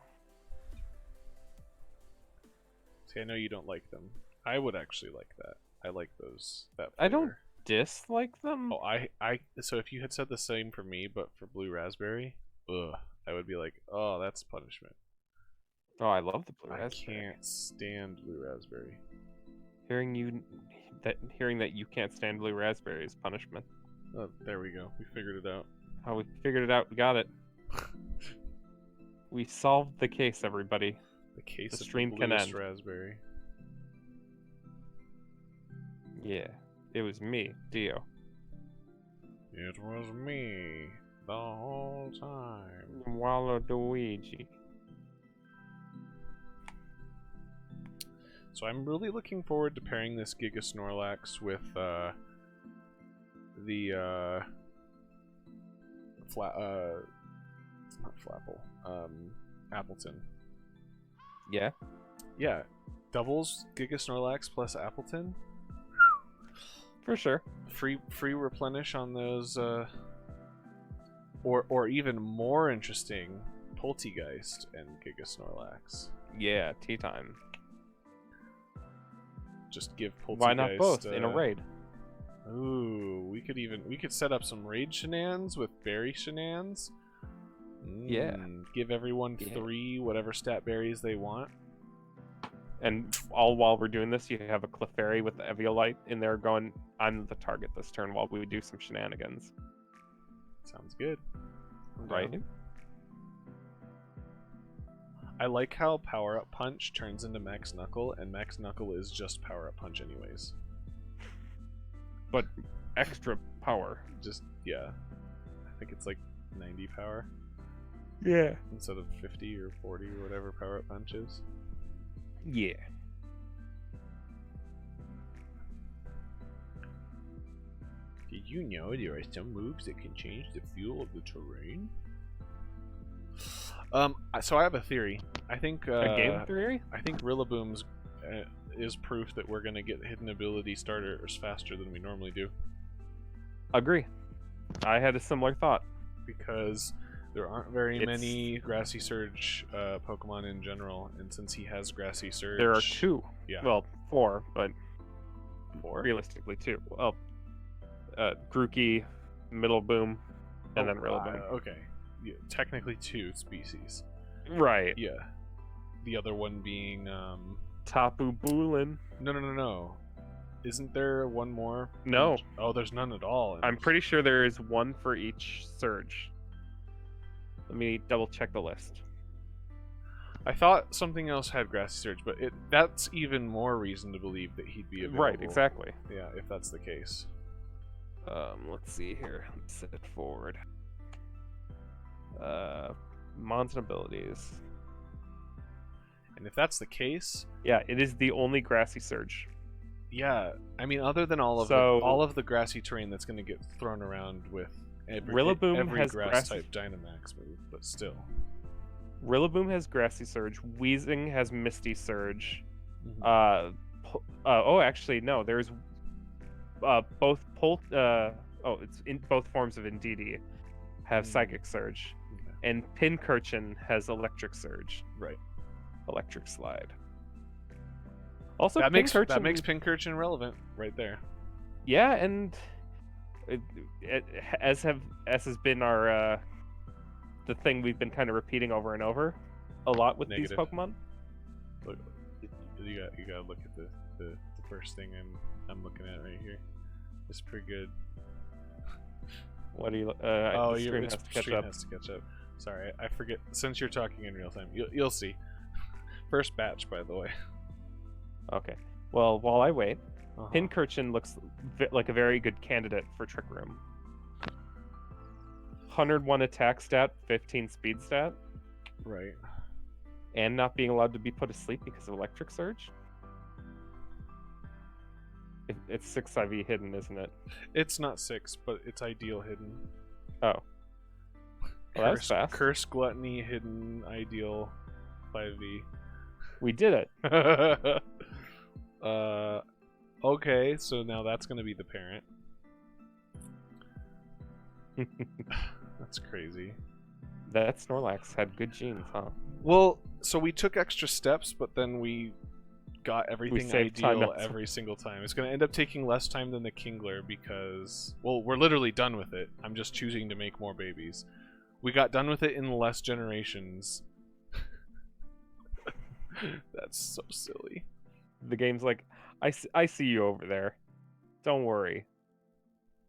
See, I know you don't like them. I would actually like that. I like those. That flavor. I don't dislike them. Oh, so if you had said the same for me, but for blue raspberry, ugh, I would be like, oh, that's punishment. Oh, I love the blue raspberry. I can't stand blue raspberry. Hearing that you can't stand blue raspberry is punishment. Oh, there we go. We figured it out. Oh, we figured it out. We got it. We solved the case, everybody. The case The of stream the can bluest end. raspberry. Yeah, it was me, Dio. It was me the whole time. Waluigi. So I'm really looking forward to pairing this Giga Snorlax with the not Flapple, Appleton. Yeah. Yeah. Doubles Giga Snorlax plus Appleton. For sure. Free replenish on those, or even more interesting, Poltegeist and Giga Snorlax. Yeah, tea time. Just give Poltegeist. Why not both in a raid? Ooh, we could set up some raid shenanigans with berry shenanigans. Yeah. Give everyone 3 whatever stat berries they want. And all while we're doing this, you have a Clefairy with the Eviolite in there going, I'm the target this turn while we do some shenanigans. Sounds good. Right? I like how Power Up Punch turns into Max Knuckle, and Max Knuckle is just Power Up Punch anyways. But extra power. Just, yeah. I think it's like 90 power. Yeah. Instead of 50 or 40 or whatever Power Up Punch is. Yeah. Did you know there are some moves that can change the feel of the terrain? So I have a theory. I think A game theory? I think Rillaboom's is proof that we're gonna get hidden ability starters faster than we normally do. Agree. I had a similar thought. Because there aren't very many Grassy Surge Pokemon in general, and since he has Grassy Surge... There are 2. Yeah. Well, 4, but 4? realistically 2. Well, Grookey, Middle Boom, and then Rillaboom. Okay. Yeah, technically 2 species. Right. Yeah. The other one being... Tapu Boolan. No. Isn't there one more? No. Oh, there's none at all. I'm pretty sure there is 1 for each Surge. Let me double check the list. I thought something else had Grassy Surge, but that's even more reason to believe that he'd be available. Right, exactly. Yeah, if that's the case. Let's see here. Let's set it forward. Mons and abilities. And if that's the case... Yeah, it is the only Grassy Surge. Yeah, I mean, other than all of the grassy terrain that's going to get thrown around with Rillaboom every has grass-type Dynamax move, but still. Rillaboom has Grassy Surge. Weezing has Misty Surge. Mm-hmm. Actually, no. There's it's in both forms of Indeedee have Psychic Surge, and Pincurchin has Electric Surge. Right. Electric Slide. Also, that makes Pincurchin relevant right there. Yeah, and as has been our the thing we've been kind of repeating over and over a lot with these Pokemon. Look, you gotta look at the first thing I'm looking at right here. It's pretty good. What do you? Your stream has to catch up. Sorry, I forget. Since you're talking in real time, you'll see. First batch, by the way. Okay. Well, while I wait, Pincurchin looks like a very good candidate for Trick Room. 101 attack stat, 15 speed stat. Right. And not being allowed to be put to sleep because of Electric Surge. It's 6 IV hidden, isn't it? It's not 6, but it's ideal hidden. Oh. Well, that was fast. Curse Gluttony hidden ideal 5V. We did it. Okay, so now that's going to be the parent. That's crazy. That Snorlax had good genes, huh? Well, so we took extra steps, but then we got everything ideal every single time. It's going to end up taking less time than the Kingler because, well, we're literally done with it. I'm just choosing to make more babies. We got done with it in less generations. That's so silly. The game's like, I see you over there. Don't worry.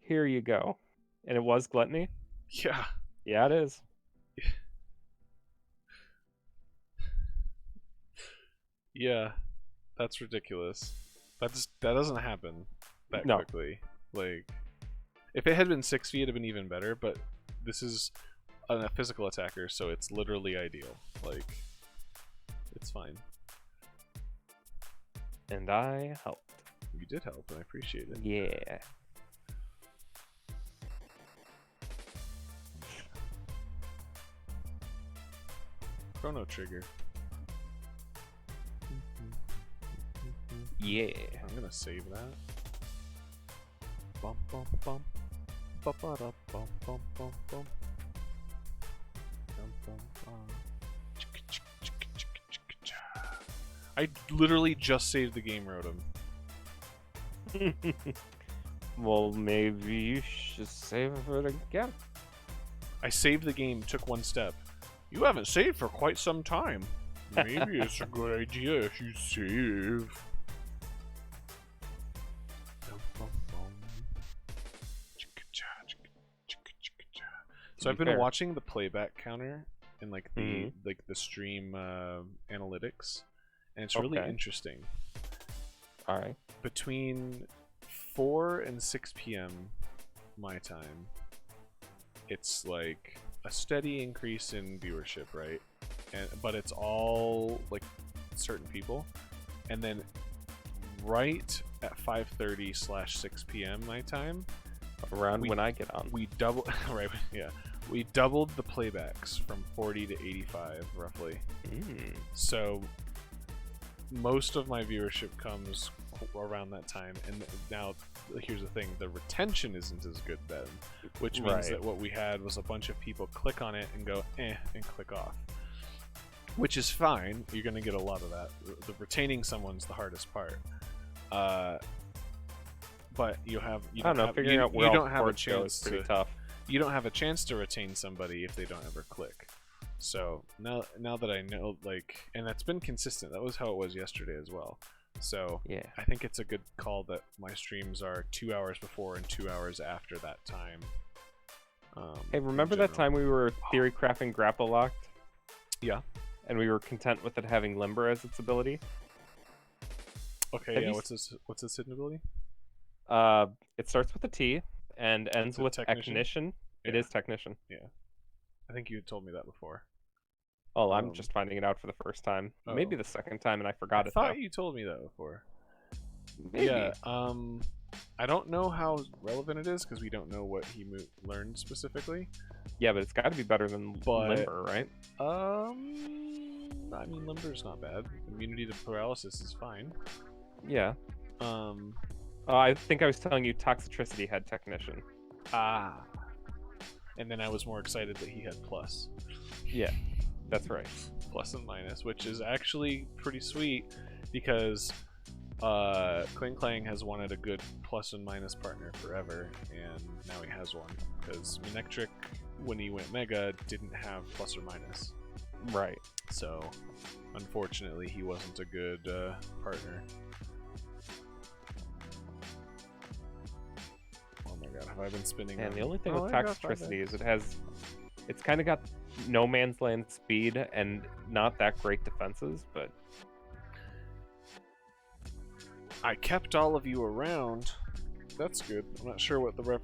Here you go. And it was Gluttony? Yeah. Yeah, it is. Yeah. That's ridiculous. That doesn't happen that quickly. Like, if it had been 6 feet, it'd have been even better, but this is a physical attacker, so it's literally ideal. Like, it's fine. And I helped. You did help, and I appreciate it. Yeah. Chrono Trigger. Yeah. I'm gonna save that. Bum bum bum. Ba-ba-da, bum bum bum bum. Bum bum bum. I literally just saved the game, Rotom. Well, maybe you should save it again. I saved the game, took one step. You haven't saved for quite some time. Maybe it's a good idea if you save. So I've been watching the playback counter and like the stream analytics, and it's really interesting. All right. Between 4 and 6 p.m. my time, it's like a steady increase in viewership, right? But it's all like certain people, and then right at 5:30/6 p.m. my time, around when I get on, we double right, yeah, we doubled the playbacks from 40 to 85 roughly. So most of my viewership comes around that time, and now here's the thing: the retention isn't as good then, which means that what we had was a bunch of people click on it and go and click off, which is fine. You're gonna get a lot of that. The retaining someone's the hardest part. But you don't have a chance to tough. You don't have a chance to retain somebody if they don't ever click. So now that I know, like, and that's been consistent. That was how it was yesterday as well. So yeah, I think it's a good call that my streams are 2 hours before and 2 hours after that time. Hey, remember that time we were theory crafting grapple locked? Yeah. And we were content with it having limber as its ability? Okay, what's its hidden ability? It starts with a T and ends with technician. Yeah. It is technician. Yeah. I think you told me that before. Oh, I'm just finding it out for the first time. Maybe the second time, and I forgot it. I thought you told me that before. Maybe. Yeah. I don't know how relevant it is because we don't know what he learned specifically. Yeah, but it's got to be better than limber, right? I mean, limber's not bad. Immunity to paralysis is fine. Yeah. I think I was telling you toxicity had technician. And then I was more excited that he had plus. Yeah, that's right. Plus and minus, which is actually pretty sweet because Kling Klang has wanted a good plus and minus partner forever, and now he has one. Because Manectric, when he went Mega, didn't have plus or minus. Right. So, unfortunately, he wasn't a good partner. Oh my god, have I been spinning? And the only thing with toxicity is it's kind of got no man's land speed and not that great defenses, but I kept all of you around. That's good. I'm not sure what the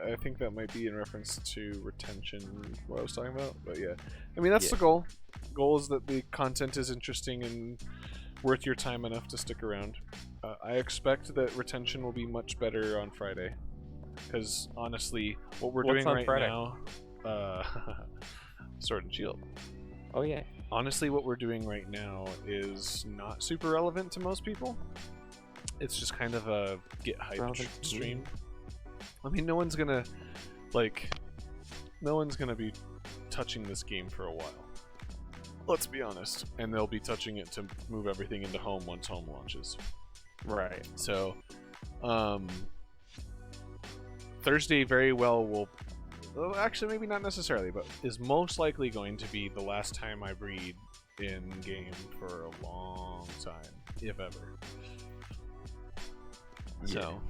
I think that might be in reference to retention, what I was talking about, but yeah. I mean, that's the goal. The goal is that the content is interesting and worth your time enough to stick around. I expect that retention will be much better on Friday. Because honestly, what we're doing right now, Sword and Shield. Oh yeah. Honestly, what we're doing right now is not super relevant to most people. It's just kind of a get hyped stream. I mean, no one's gonna be touching this game for a while. Let's be honest, and they'll be touching it to move everything into home once home launches. Right. So, Thursday very well will, well, actually maybe not necessarily, but is most likely going to be the last time I breed in game for a long time, if ever. Yeah. So.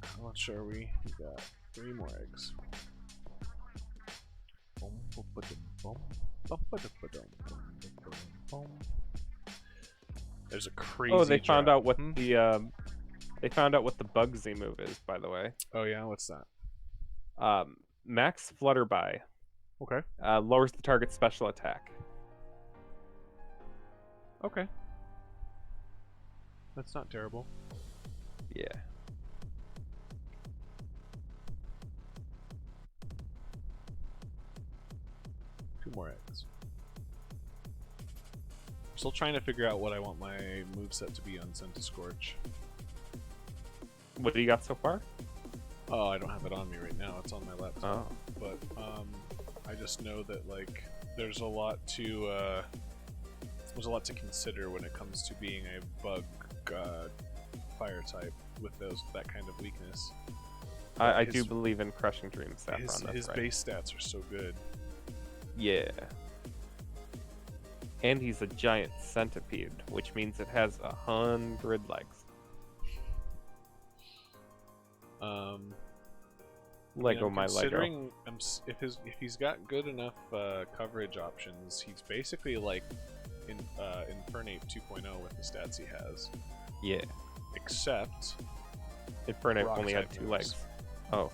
How much are we? We got 3 more eggs. There's a crazy. Oh, they found out what the Bugsy move is, by the way. Oh yeah, what's that? Max Flutterby. Okay. Lowers the target's special attack. Okay. That's not terrible. Yeah. Still trying to figure out what I want my moveset to be on Scorch. What do you got so far? Oh, I don't have it on me right now. It's on my laptop. Oh. But I just know that like there's a lot to consider when it comes to being a bug fire type with that kind of weakness. I do believe in Crushing Dreams, Saffron. His right. base stats are so good. Yeah. And he's a giant centipede, which means it has 100 legs. Lego my Lego. If he's got good enough coverage options, he's basically like Infernape 2.0 with the stats he has. Yeah. Except Infernape only had 2 legs. Oh.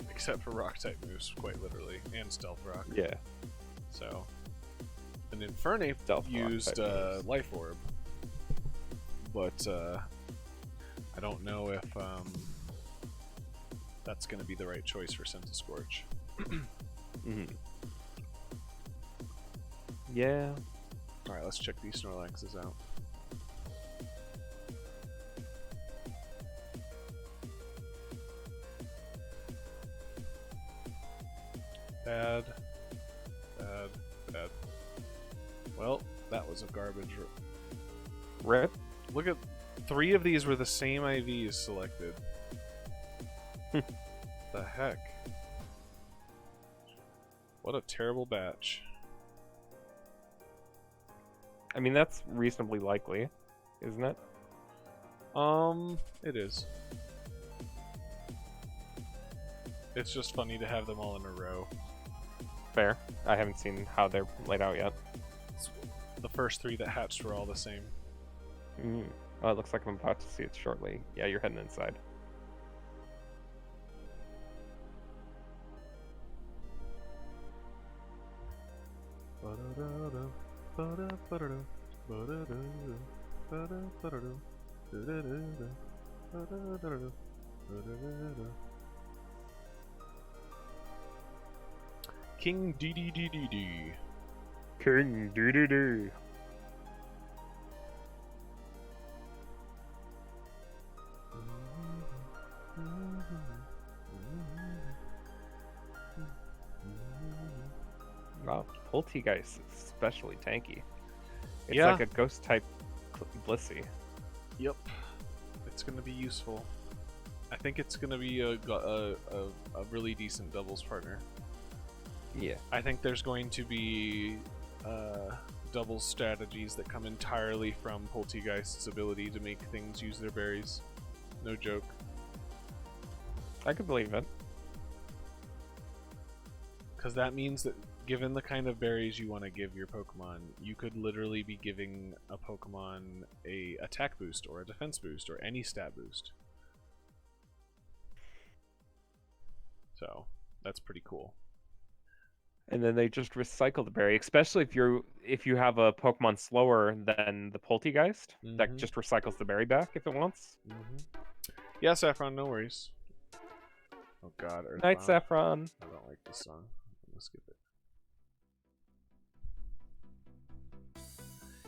Except for rock type moves, quite literally, and stealth rock. Yeah. So, an Infernape used Life Orb, but I don't know if that's going to be the right choice for Scorch. Yeah. Alright, let's check these Snorlaxes out. Bad. Bad. Bad. Well, that was a garbage Rip. Look at 3 of these were the same IVs selected. The heck? What a terrible batch. I mean, that's reasonably likely, isn't it? It is. It's just funny to have them all in a row. Fair. I haven't seen how they're laid out yet. The first 3 that hatched were all the same. Oh, it looks like I'm about to see it shortly. Yeah, you're heading inside. King DDDDD. King DDD. Wow, Poltegeist is especially tanky. It's like a ghost type Blissey. Yep. It's going to be useful. I think it's going to be a really decent doubles partner. Yeah. I think there's going to be doubles strategies that come entirely from Poltegeist's ability to make things use their berries. No joke. I could believe it. Because that means that given the kind of berries you want to give your Pokemon, you could literally be giving a Pokemon a attack boost or a defense boost or any stat boost. So that's pretty cool. And then they just recycle the berry, especially if you have a Pokemon slower than the Poltegeist that just recycles the berry back if it wants. Yeah, Saffron, no worries. Oh God, Earthbound. Night Saffron. I don't like this song. I'm gonna skip it.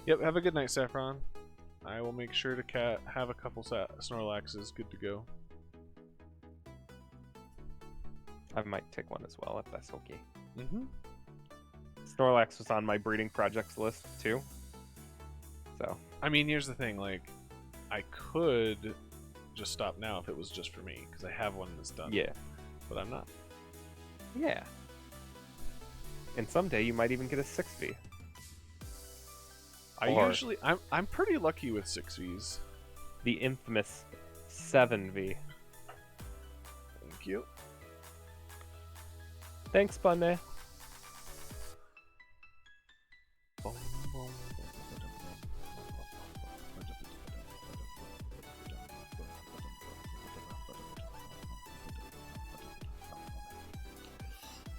Yep, have a good night, Saffron. I will make sure to have a couple Snorlaxes good to go. I might take one as well if that's okay. Snorlax was on my breeding projects list too. So I mean, here's the thing, like, I could just stop now if it was just for me, because I have one that's done. Yeah. But I'm not. Yeah. And someday you might even get a 6V. I'm pretty lucky with 6Vs. The infamous 7V. Thank you. Thanks, Bunny.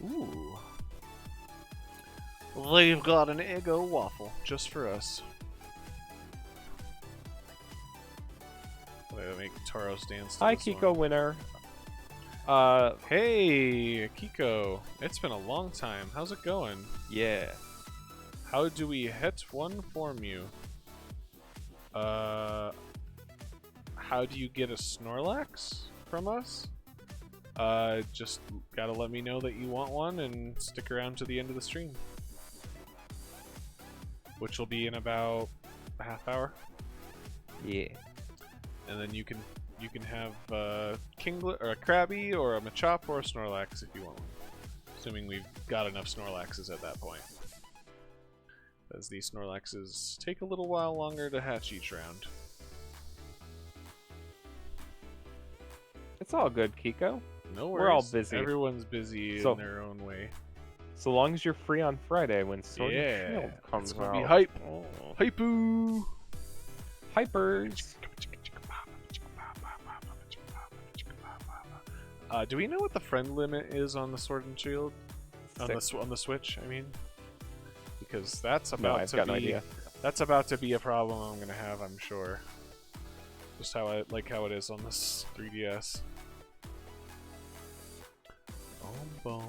Ooh. They've got an Eggo waffle just for us. They make Tauros dance. Hi, Kiko winner. Hey, Kiko. It's been a long time. How's it going? Yeah. How do we hit one form you? How do you get a Snorlax from us? Just gotta let me know that you want one and stick around to the end of the stream. Which will be in about a half hour. Yeah. And then you can have a Kinglet or a Krabby or a Machop or a Snorlax if you want one. Assuming we've got enough Snorlaxes at that point. As these Snorlaxes take a little while longer to hatch each round. It's all good, Kiko. No worries. We're all busy. Everyone's busy in their own way. So long as you're free on Friday when Sword and Shield comes it's gonna out. be hype. Oh. Hypoo! Hypers. Do we know what the friend limit is on the Sword and Shield? On the Switch, I mean, because that's about no idea. That's about to be a problem I'm gonna have, I'm sure. Just how it is on this 3DS.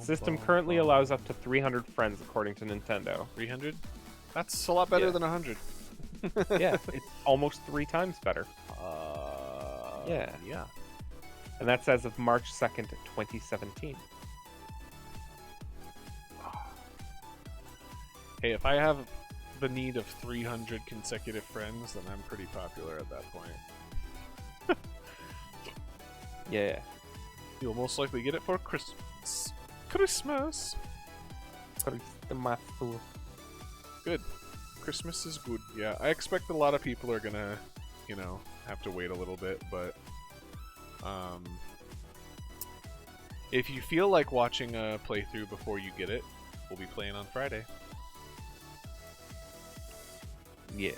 System currently allows up to 300 friends, according to Nintendo. 300? That's a lot better than 100. Yeah, it's almost 3 times better. Yeah. And that's as of March 2nd, 2017. Hey, if I have the need of 300 consecutive friends, then I'm pretty popular at that point. Yeah. You'll most likely get it for Christmas. Christmas! Good. Christmas is good. Yeah, I expect a lot of people are gonna, have to wait a little bit, but if you feel like watching a playthrough before you get it, we'll be playing on Friday. Yeah.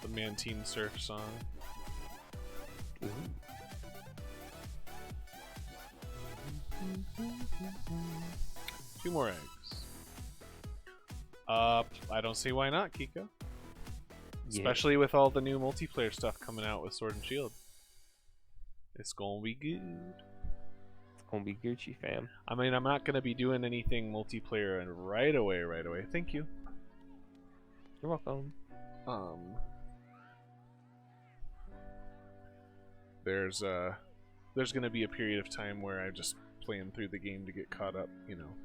The Mantine Surf song. Ooh. Two more eggs. I don't see why not, Kiko. Yeah. Especially with all the new multiplayer stuff coming out with Sword and Shield. It's gonna be good. It's gonna be Gucci, fam. I mean, I'm not gonna be doing anything multiplayer right away. Thank you. You're welcome. There's gonna be a period of time where I just playing through the game to get caught up,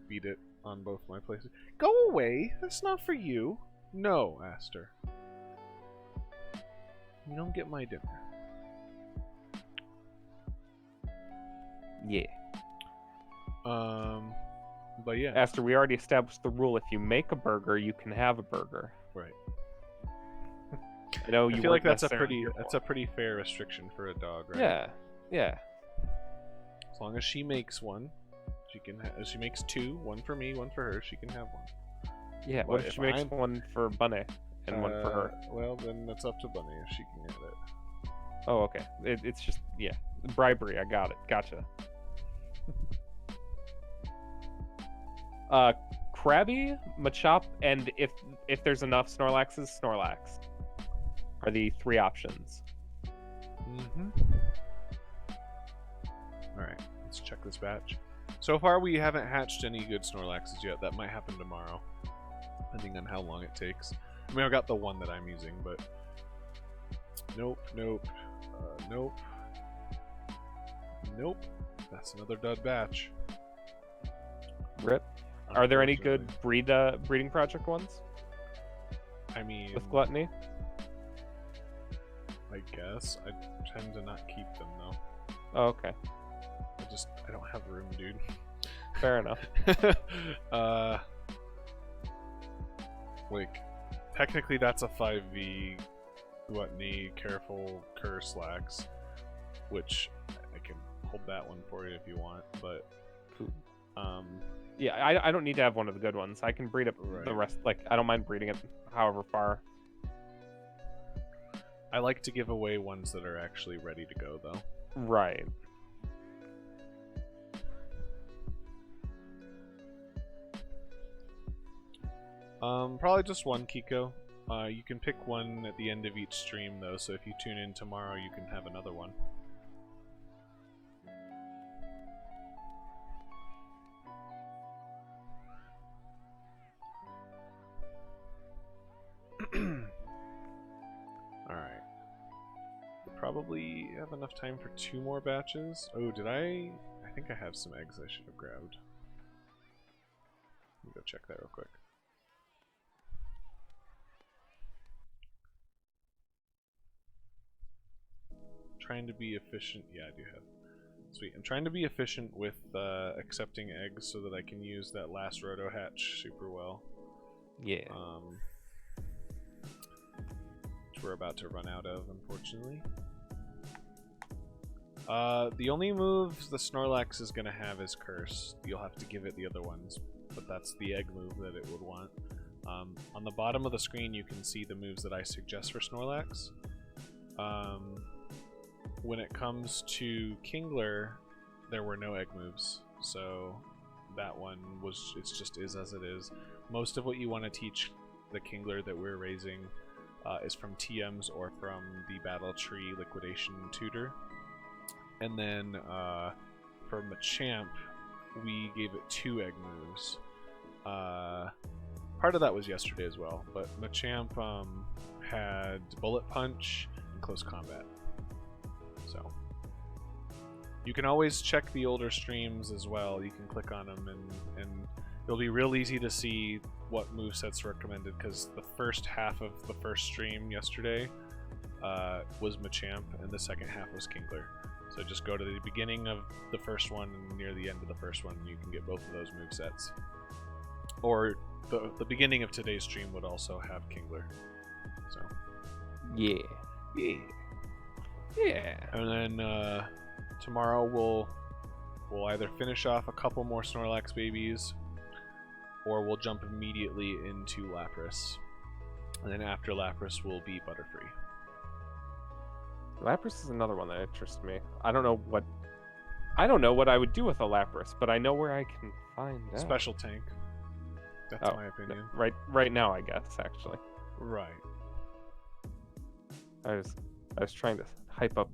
beat it on both my places. Go away! That's not for you. No, Aster. You don't get my dinner. Yeah. But yeah. Aster, we already established the rule: if you make a burger, you can have a burger. Right. I know you I feel like that's a necessarily pretty fair restriction for a dog, right? Yeah. Yeah. As long as she makes one, she makes 2, one for me, one for her, she can have one. Yeah. What if she makes one for Bunny and one for her? Well, then that's up to Bunny if she can have it. Oh, okay. It's just bribery. I got it. Gotcha. Krabby, Machop, and if there's enough Snorlaxes, Snorlax are the 3 options. Alright, let's check this batch. So far we haven't hatched any good Snorlaxes yet. That might happen tomorrow, depending on how long it takes. I mean, I got the one that I'm using, but nope. That's another dud batch. Rip. Are there any good breeding project ones? I mean, with Gluttony? I guess. I tend to not keep them though. Oh, okay. I don't have room, dude. Fair enough. Like, technically that's a 5v Gluttony, Careful, Curse, Lax, which I can hold that one for you if you want, but yeah, I don't need to have one of the good ones. I can breed up the rest. Like, I don't mind breeding it however far. I like to give away ones that are actually ready to go, though. Right. Probably just one, Kiko. You can pick one at the end of each stream, though, so if you tune in tomorrow, you can have another one. Alright. Probably have enough time for 2 more batches. Oh, did I think I have some eggs I should have grabbed. Let me go check that real quick. Trying to be efficient. Yeah, I do have. Sweet. I'm trying to be efficient with accepting eggs so that I can use that last roto hatch super well. Yeah. Which we're about to run out of, unfortunately. The only moves the Snorlax is going to have is Curse. You'll have to give it the other ones, but that's the egg move that it would want. On the bottom of the screen, you can see the moves that I suggest for Snorlax. When it comes to Kingler, there were no egg moves, so that one was, it just is as it is. Most of what you want to teach the Kingler that we're raising is from TMs or from the Battle Tree Liquidation Tutor. And then for Machamp, we gave it 2 egg moves. Part of that was yesterday as well, but Machamp had Bullet Punch and Close Combat. So you can always check the older streams as well. You can click on them, and it'll be real easy to see what movesets recommended, because the first half of the first stream yesterday was Machamp, and the second half was Kingler. So just go to the beginning of the first one and near the end of the first one, and you can get both of those movesets. Or the beginning of today's stream would also have Kingler. So Yeah. And then tomorrow we'll either finish off a couple more Snorlax babies, or we'll jump immediately into Lapras. And then after Lapras will be Butterfree. Lapras is another one that interests me. I don't know what I would do with a Lapras, but I know where I can find out. Special tank. That's my opinion. Right now, I guess, actually. Right. I was trying to hype up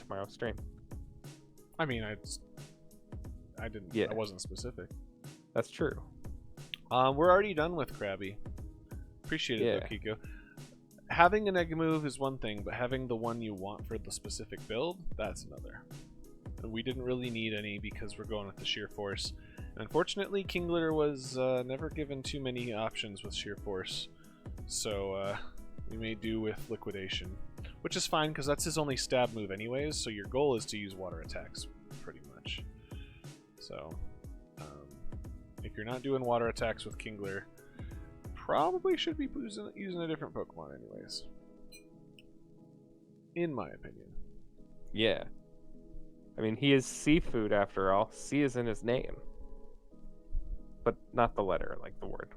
tomorrow's stream. I mean, I didn't. Yeah. I wasn't specific. That's true. We're already done with Krabby. Appreciate it, though, Kiko. Having an egg move is one thing, but having the one you want for the specific build, that's another. And we didn't really need any because we're going with the Sheer Force. And unfortunately, Kingler was never given too many options with Sheer Force. So we may do with Liquidation. Which is fine, because that's his only stab move anyways, so your goal is to use water attacks, pretty much. So, if you're not doing water attacks with Kingler, probably should be using a different Pokemon anyways. In my opinion. Yeah. I mean, he is seafood after all. Sea is in his name. But not the letter, like the word.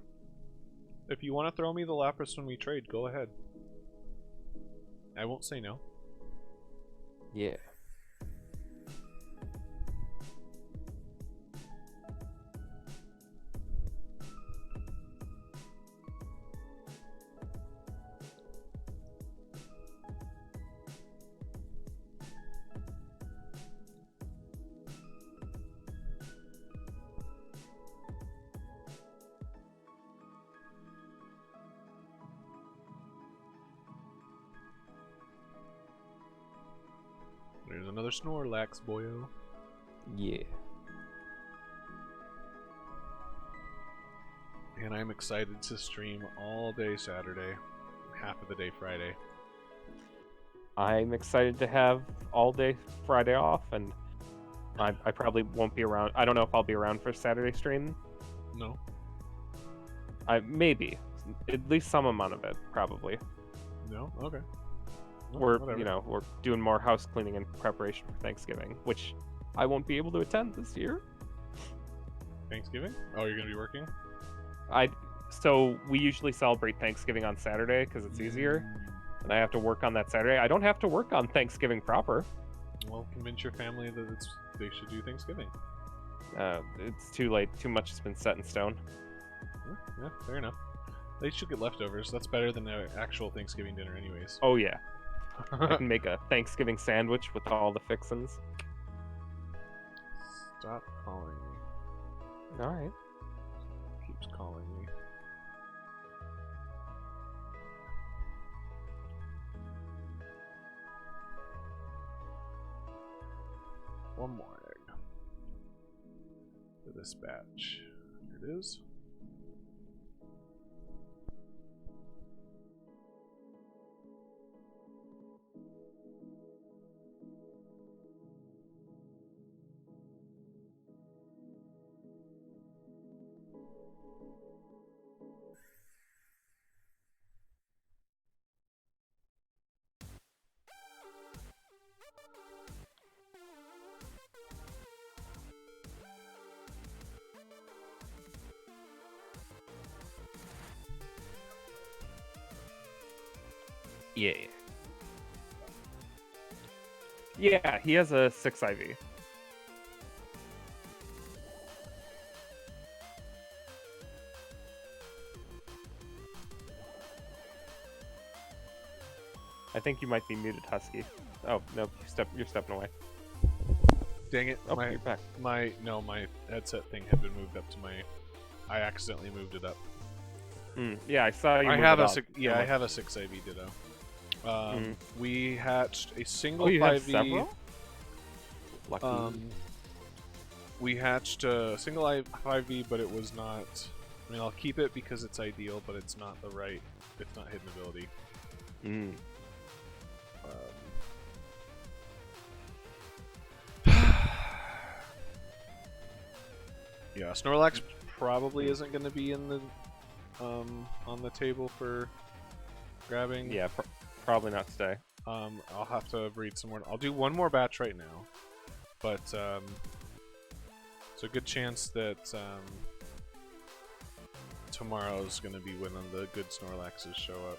If you want to throw me the Lapras when we trade, go ahead. I won't say no. Yeah. There's another Snorlax, boyo. Yeah. And I'm excited to stream all day Saturday, half of the day Friday. I'm excited to have all day Friday off, and I probably won't be around. I don't know if I'll be around for Saturday stream. No? Maybe. At least some amount of it, probably. No? Okay. We're Whatever. we're doing more house cleaning in preparation for Thanksgiving, which I won't be able to attend this year. Thanksgiving? Oh, you're gonna be working? So we usually celebrate Thanksgiving on Saturday because it's easier, and I have to work on that Saturday. I don't have to work on Thanksgiving proper. Well, convince your family that they should do Thanksgiving. It's too late. Too much has been set in stone. Yeah, fair enough. They should get leftovers. That's better than the actual Thanksgiving dinner, anyways. Oh yeah, I can make a Thanksgiving sandwich with all the fixins. Stop calling me. All right. Keeps calling me. One more egg. For this batch. Here it is. Yeah. Yeah, he has a 6 IV. I think you might be muted, Husky. Oh no, you're stepping away. Dang it! Oh, you're back. My headset thing had been moved up to my. I accidentally moved it up. Yeah, I saw you. I move have it a up. I have a 6 IV Ditto. We hatched a single Oh, you 5V. have several? Lucky. We hatched a single 5V, but it was not. I mean, I'll keep it because it's ideal, but it's not the right. It's not hidden ability. Yeah, Snorlax probably isn't going to be in the on the table for grabbing. Yeah, probably not today. I'll have to breed some more. I'll do one more batch right now, but it's a good chance that tomorrow's going to be when the good Snorlaxes show up.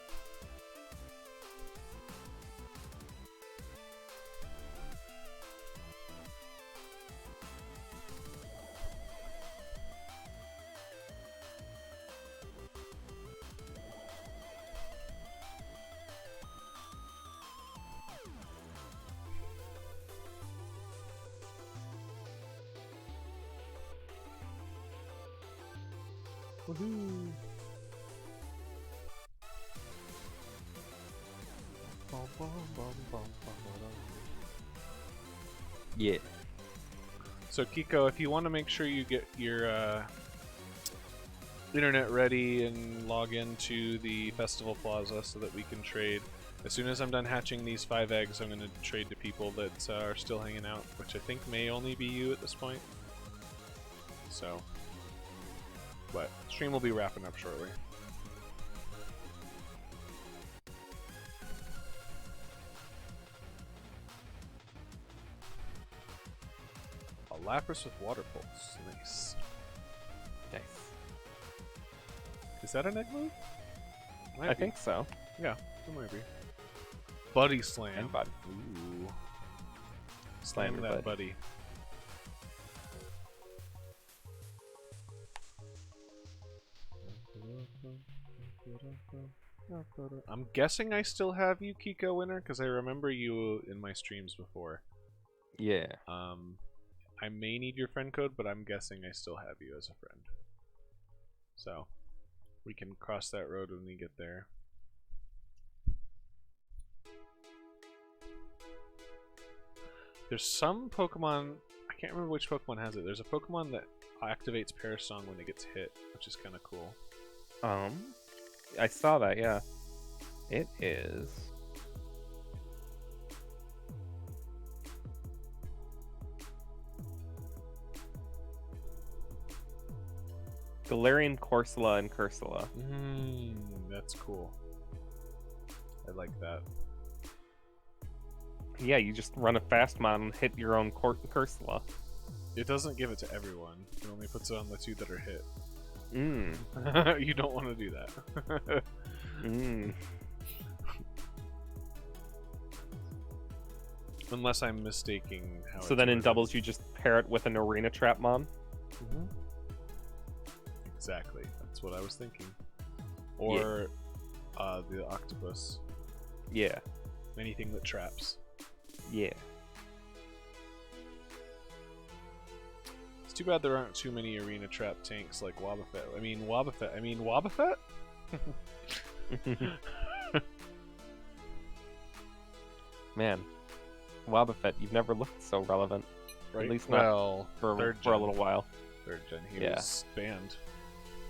Woohoo! Yeah. So Kiko, if you want to make sure you get your internet ready and log into the festival plaza so that we can trade. As soon as I'm done hatching these 5 eggs, I'm going to trade to people that are still hanging out, which I think may only be you at this point. So, but stream will be wrapping up shortly. A Lapras with Water Pulse. Nice. Nice. Is that an egg move? I think so. Yeah, it might be. Buddy Slam. And Bud. Ooh. Slam Slam your that buddy. I'm guessing I still have you, Kiko Winner, because I remember you in my streams before. Yeah. I may need your friend code, but I'm guessing I still have you as a friend. So, we can cross that road when we get there. There's some Pokemon, I can't remember which Pokemon has it. There's a Pokemon that activates Parasong when it gets hit, which is kind of cool. I saw that, yeah. It is... Galarian, Corsola, and Cursula. That's cool. I like that. Yeah, you just run a fast mon and hit your own Cursula. It doesn't give it to everyone. It only puts it on the 2 that are hit. You don't want to do that. Unless I'm mistaking how. So then in doubles you just pair it with an Arena Trapmon? Exactly. That's what I was thinking. Or the octopus. Yeah. Anything that traps. Yeah. It's too bad there aren't too many arena trap tanks like Wobbuffet. I mean Wobbuffet? Man, Wobbuffet, you've never looked so relevant. Right? At least not well, for a little while. Third gen, he Yeah. was banned.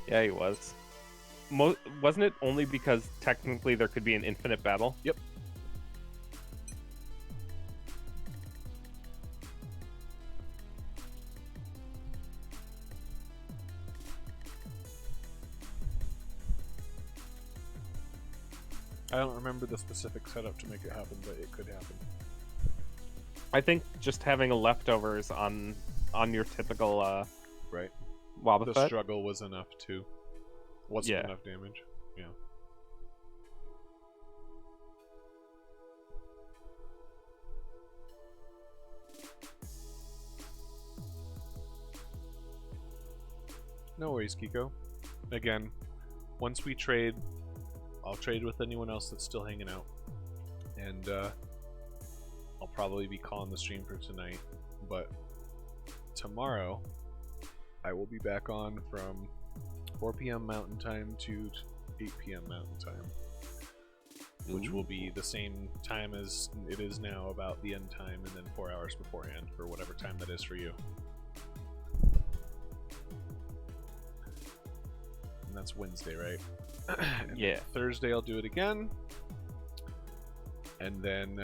Yeah, he was. Wasn't it only because technically there could be an infinite battle? Yep. I don't remember the specific setup to make it happen, but it could happen. I think just having a leftovers on your typical Right. Wobbuffet. The struggle was enough too. Wasn't Yeah. enough damage. Yeah. No worries, Kiko. Again, once we trade, I'll trade with anyone else that's still hanging out. And I'll probably be calling the stream for tonight. But tomorrow, I will be back on from 4 p.m. Mountain Time to 8 p.m. Mountain Time. Which will be the same time as it is now, about the end time, and then 4 hours beforehand for whatever time that is for you. And that's Wednesday, right? Yeah. Thursday I'll do it again. And then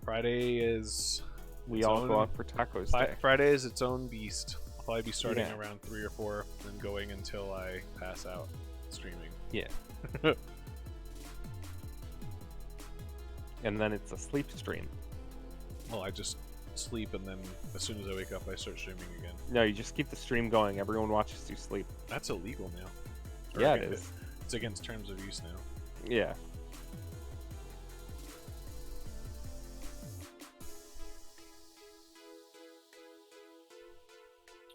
Friday is... We all go out for tacos day. Friday is its own beast. I'll probably be starting Yeah. around 3 or 4 and going until I pass out streaming. Yeah. And then it's a sleep stream. Well, I just sleep, and then as soon as I wake up, I start streaming again. No, you just keep the stream going. Everyone watches you sleep. That's illegal now. Or Yeah, it is. It's against terms of use now. Yeah.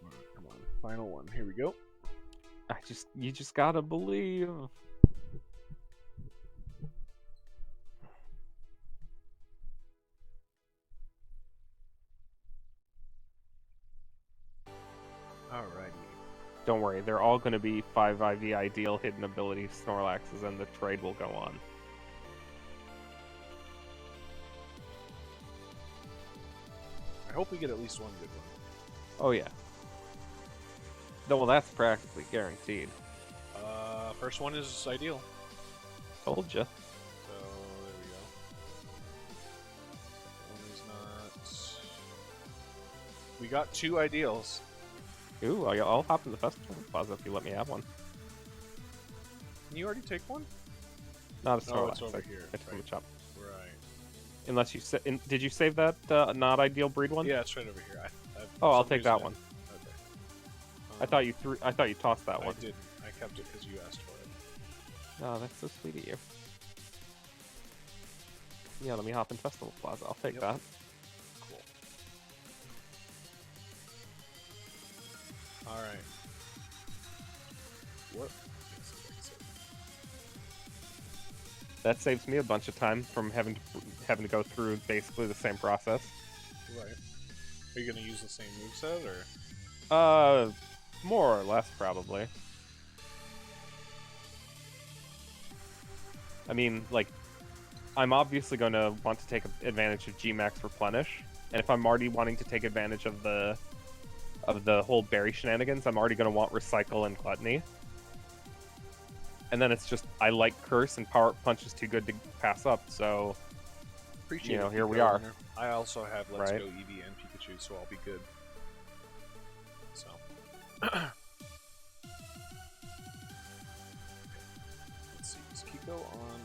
Alright, come on. Final one. Here we go. You just gotta believe. Alrighty. Don't worry, they're all going to be 5 IV ideal hidden ability Snorlaxes, and the trade will go on. I hope we get at least one good one. Oh yeah. No, well that's practically guaranteed. First one is ideal. Told ya. So there we go. Second one is not. We got 2 ideals. Ooh, I'll hop in the festival plaza if you let me have one. Can you already take one? Not a Oh, Snorlax. it's over here. I took him a chop. Right. Unless you did you save that not ideal breed one? Yeah, it's right over here. Oh, I'll take that one. Okay. I thought you tossed that one. I didn't. I kept it because you asked for it. Oh, that's so sweet of you. Yeah, let me hop in festival plaza. I'll take that. Cool. All right. What? That saves me a bunch of time from having to go through basically the same process. Right. Are you gonna use the same moveset or? More or less probably. I mean, like, I'm obviously going to want to take advantage of Gmax Replenish, and if I'm already wanting to take advantage of the whole berry shenanigans, I'm already going to want Recycle and Gluttony. And then it's just, I like Curse, and Power Punch is too good to pass up, so, Appreciate you know, it, here we Pikachu are. Runner. I also have Let's Right. Go Eevee and Pikachu, so I'll be good. So. Let's see, is Kiko on?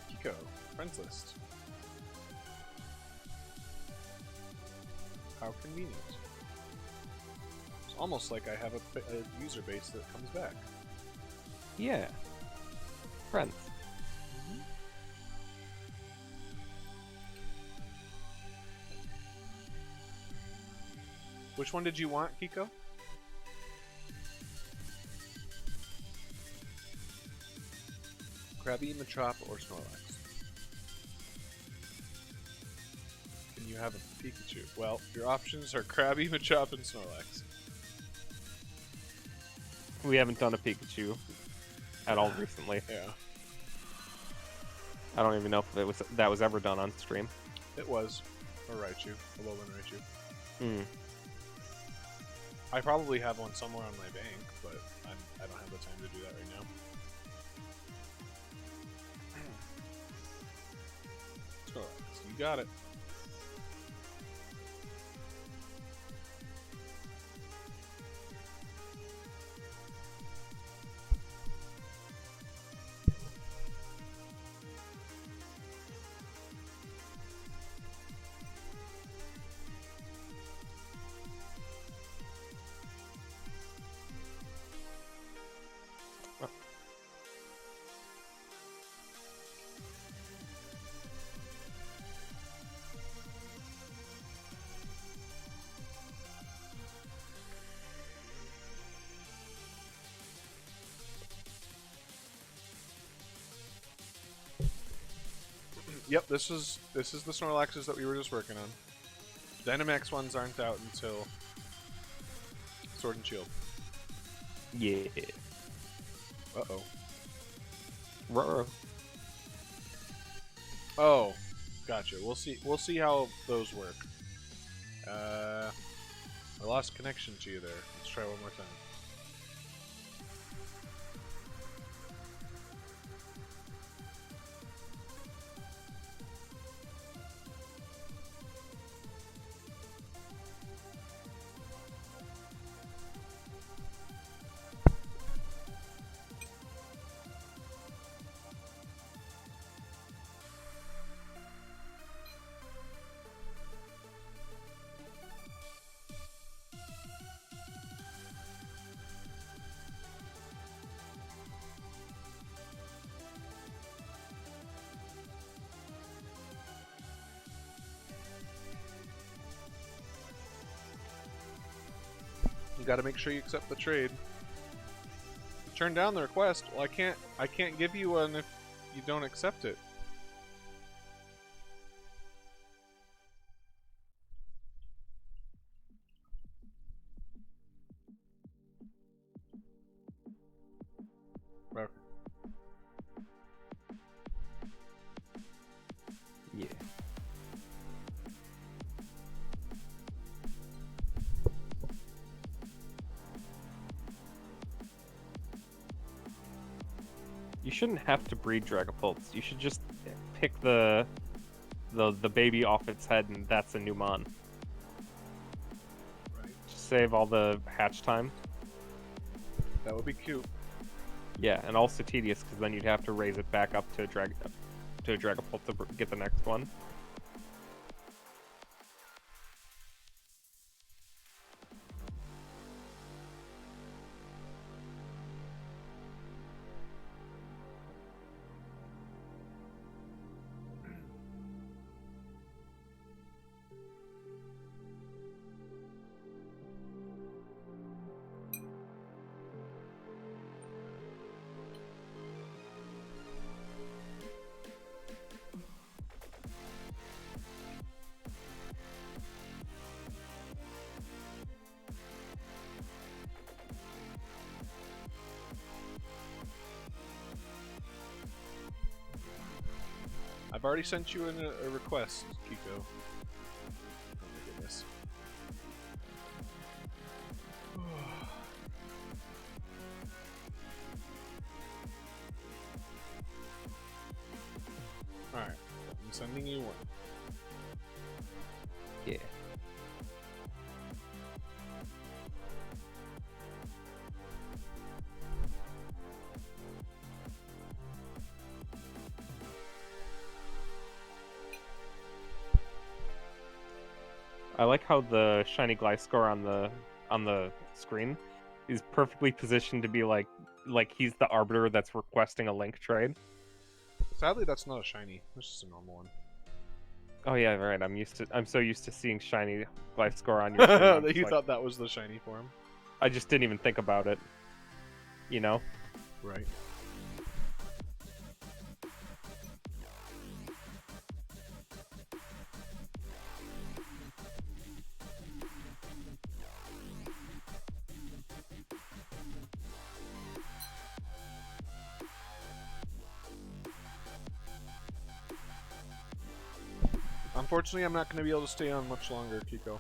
Kiko, friends list. How convenient. It's almost like I have a user base that comes back. yeah. Friends. Which one did you want, Kiko? Krabby, Machop, or Snorlax? Can you have a Pikachu? Well, your options are Krabby, Machop, and Snorlax. We haven't done a Pikachu at all recently. Yeah. I don't even know if that was ever done on stream. It was. Or Raichu. A Alolan Raichu. Hmm. I probably have one somewhere on my bank, but I don't have the time to do that right now. Snorlax, you got it. Yep, this is the Snorlaxes that we were just working on. Dynamax ones aren't out until Sword and Shield. Yeah. Uh-oh. Ruh-roh. Oh, gotcha. We'll see how those work. I lost connection to you there. Let's try one more time. You gotta make sure you accept the trade. Turn down the request. Well, I can't give you one if you don't accept it. Okay. Yeah. You shouldn't have to breed Dragapults. You should just pick the baby off its head, and that's a new Mon. Right. Just save all the hatch time. That would be cute. Yeah, and also tedious because then you'd have to raise it back up to a Dragapult to get the next one. I've already sent you a request, Kiko. Oh my goodness. Alright, I'm sending you one. Yeah. I like how the shiny Gliscor on the screen is perfectly positioned to be like he's the arbiter that's requesting a link trade. Sadly, that's not a shiny. This is a normal one. Oh yeah, right. I'm so used to seeing shiny Gliscor on your screen. That you thought that was the shiny form. I just didn't even think about it. You know? Right. unfortunately, I'm not going to be able to stay on much longer, Kiko.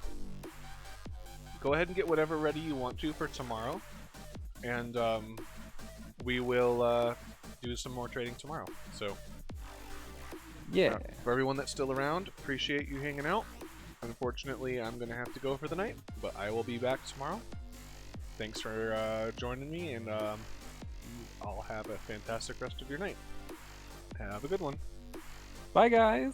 Go ahead and get whatever ready you want to for tomorrow, and we will do some more trading tomorrow. So, Yeah. for everyone that's still around, appreciate you hanging out. Unfortunately, I'm going to have to go for the night, but I will be back tomorrow. Thanks for joining me, and I'll have a fantastic rest of your night. Have a good one. Bye, guys.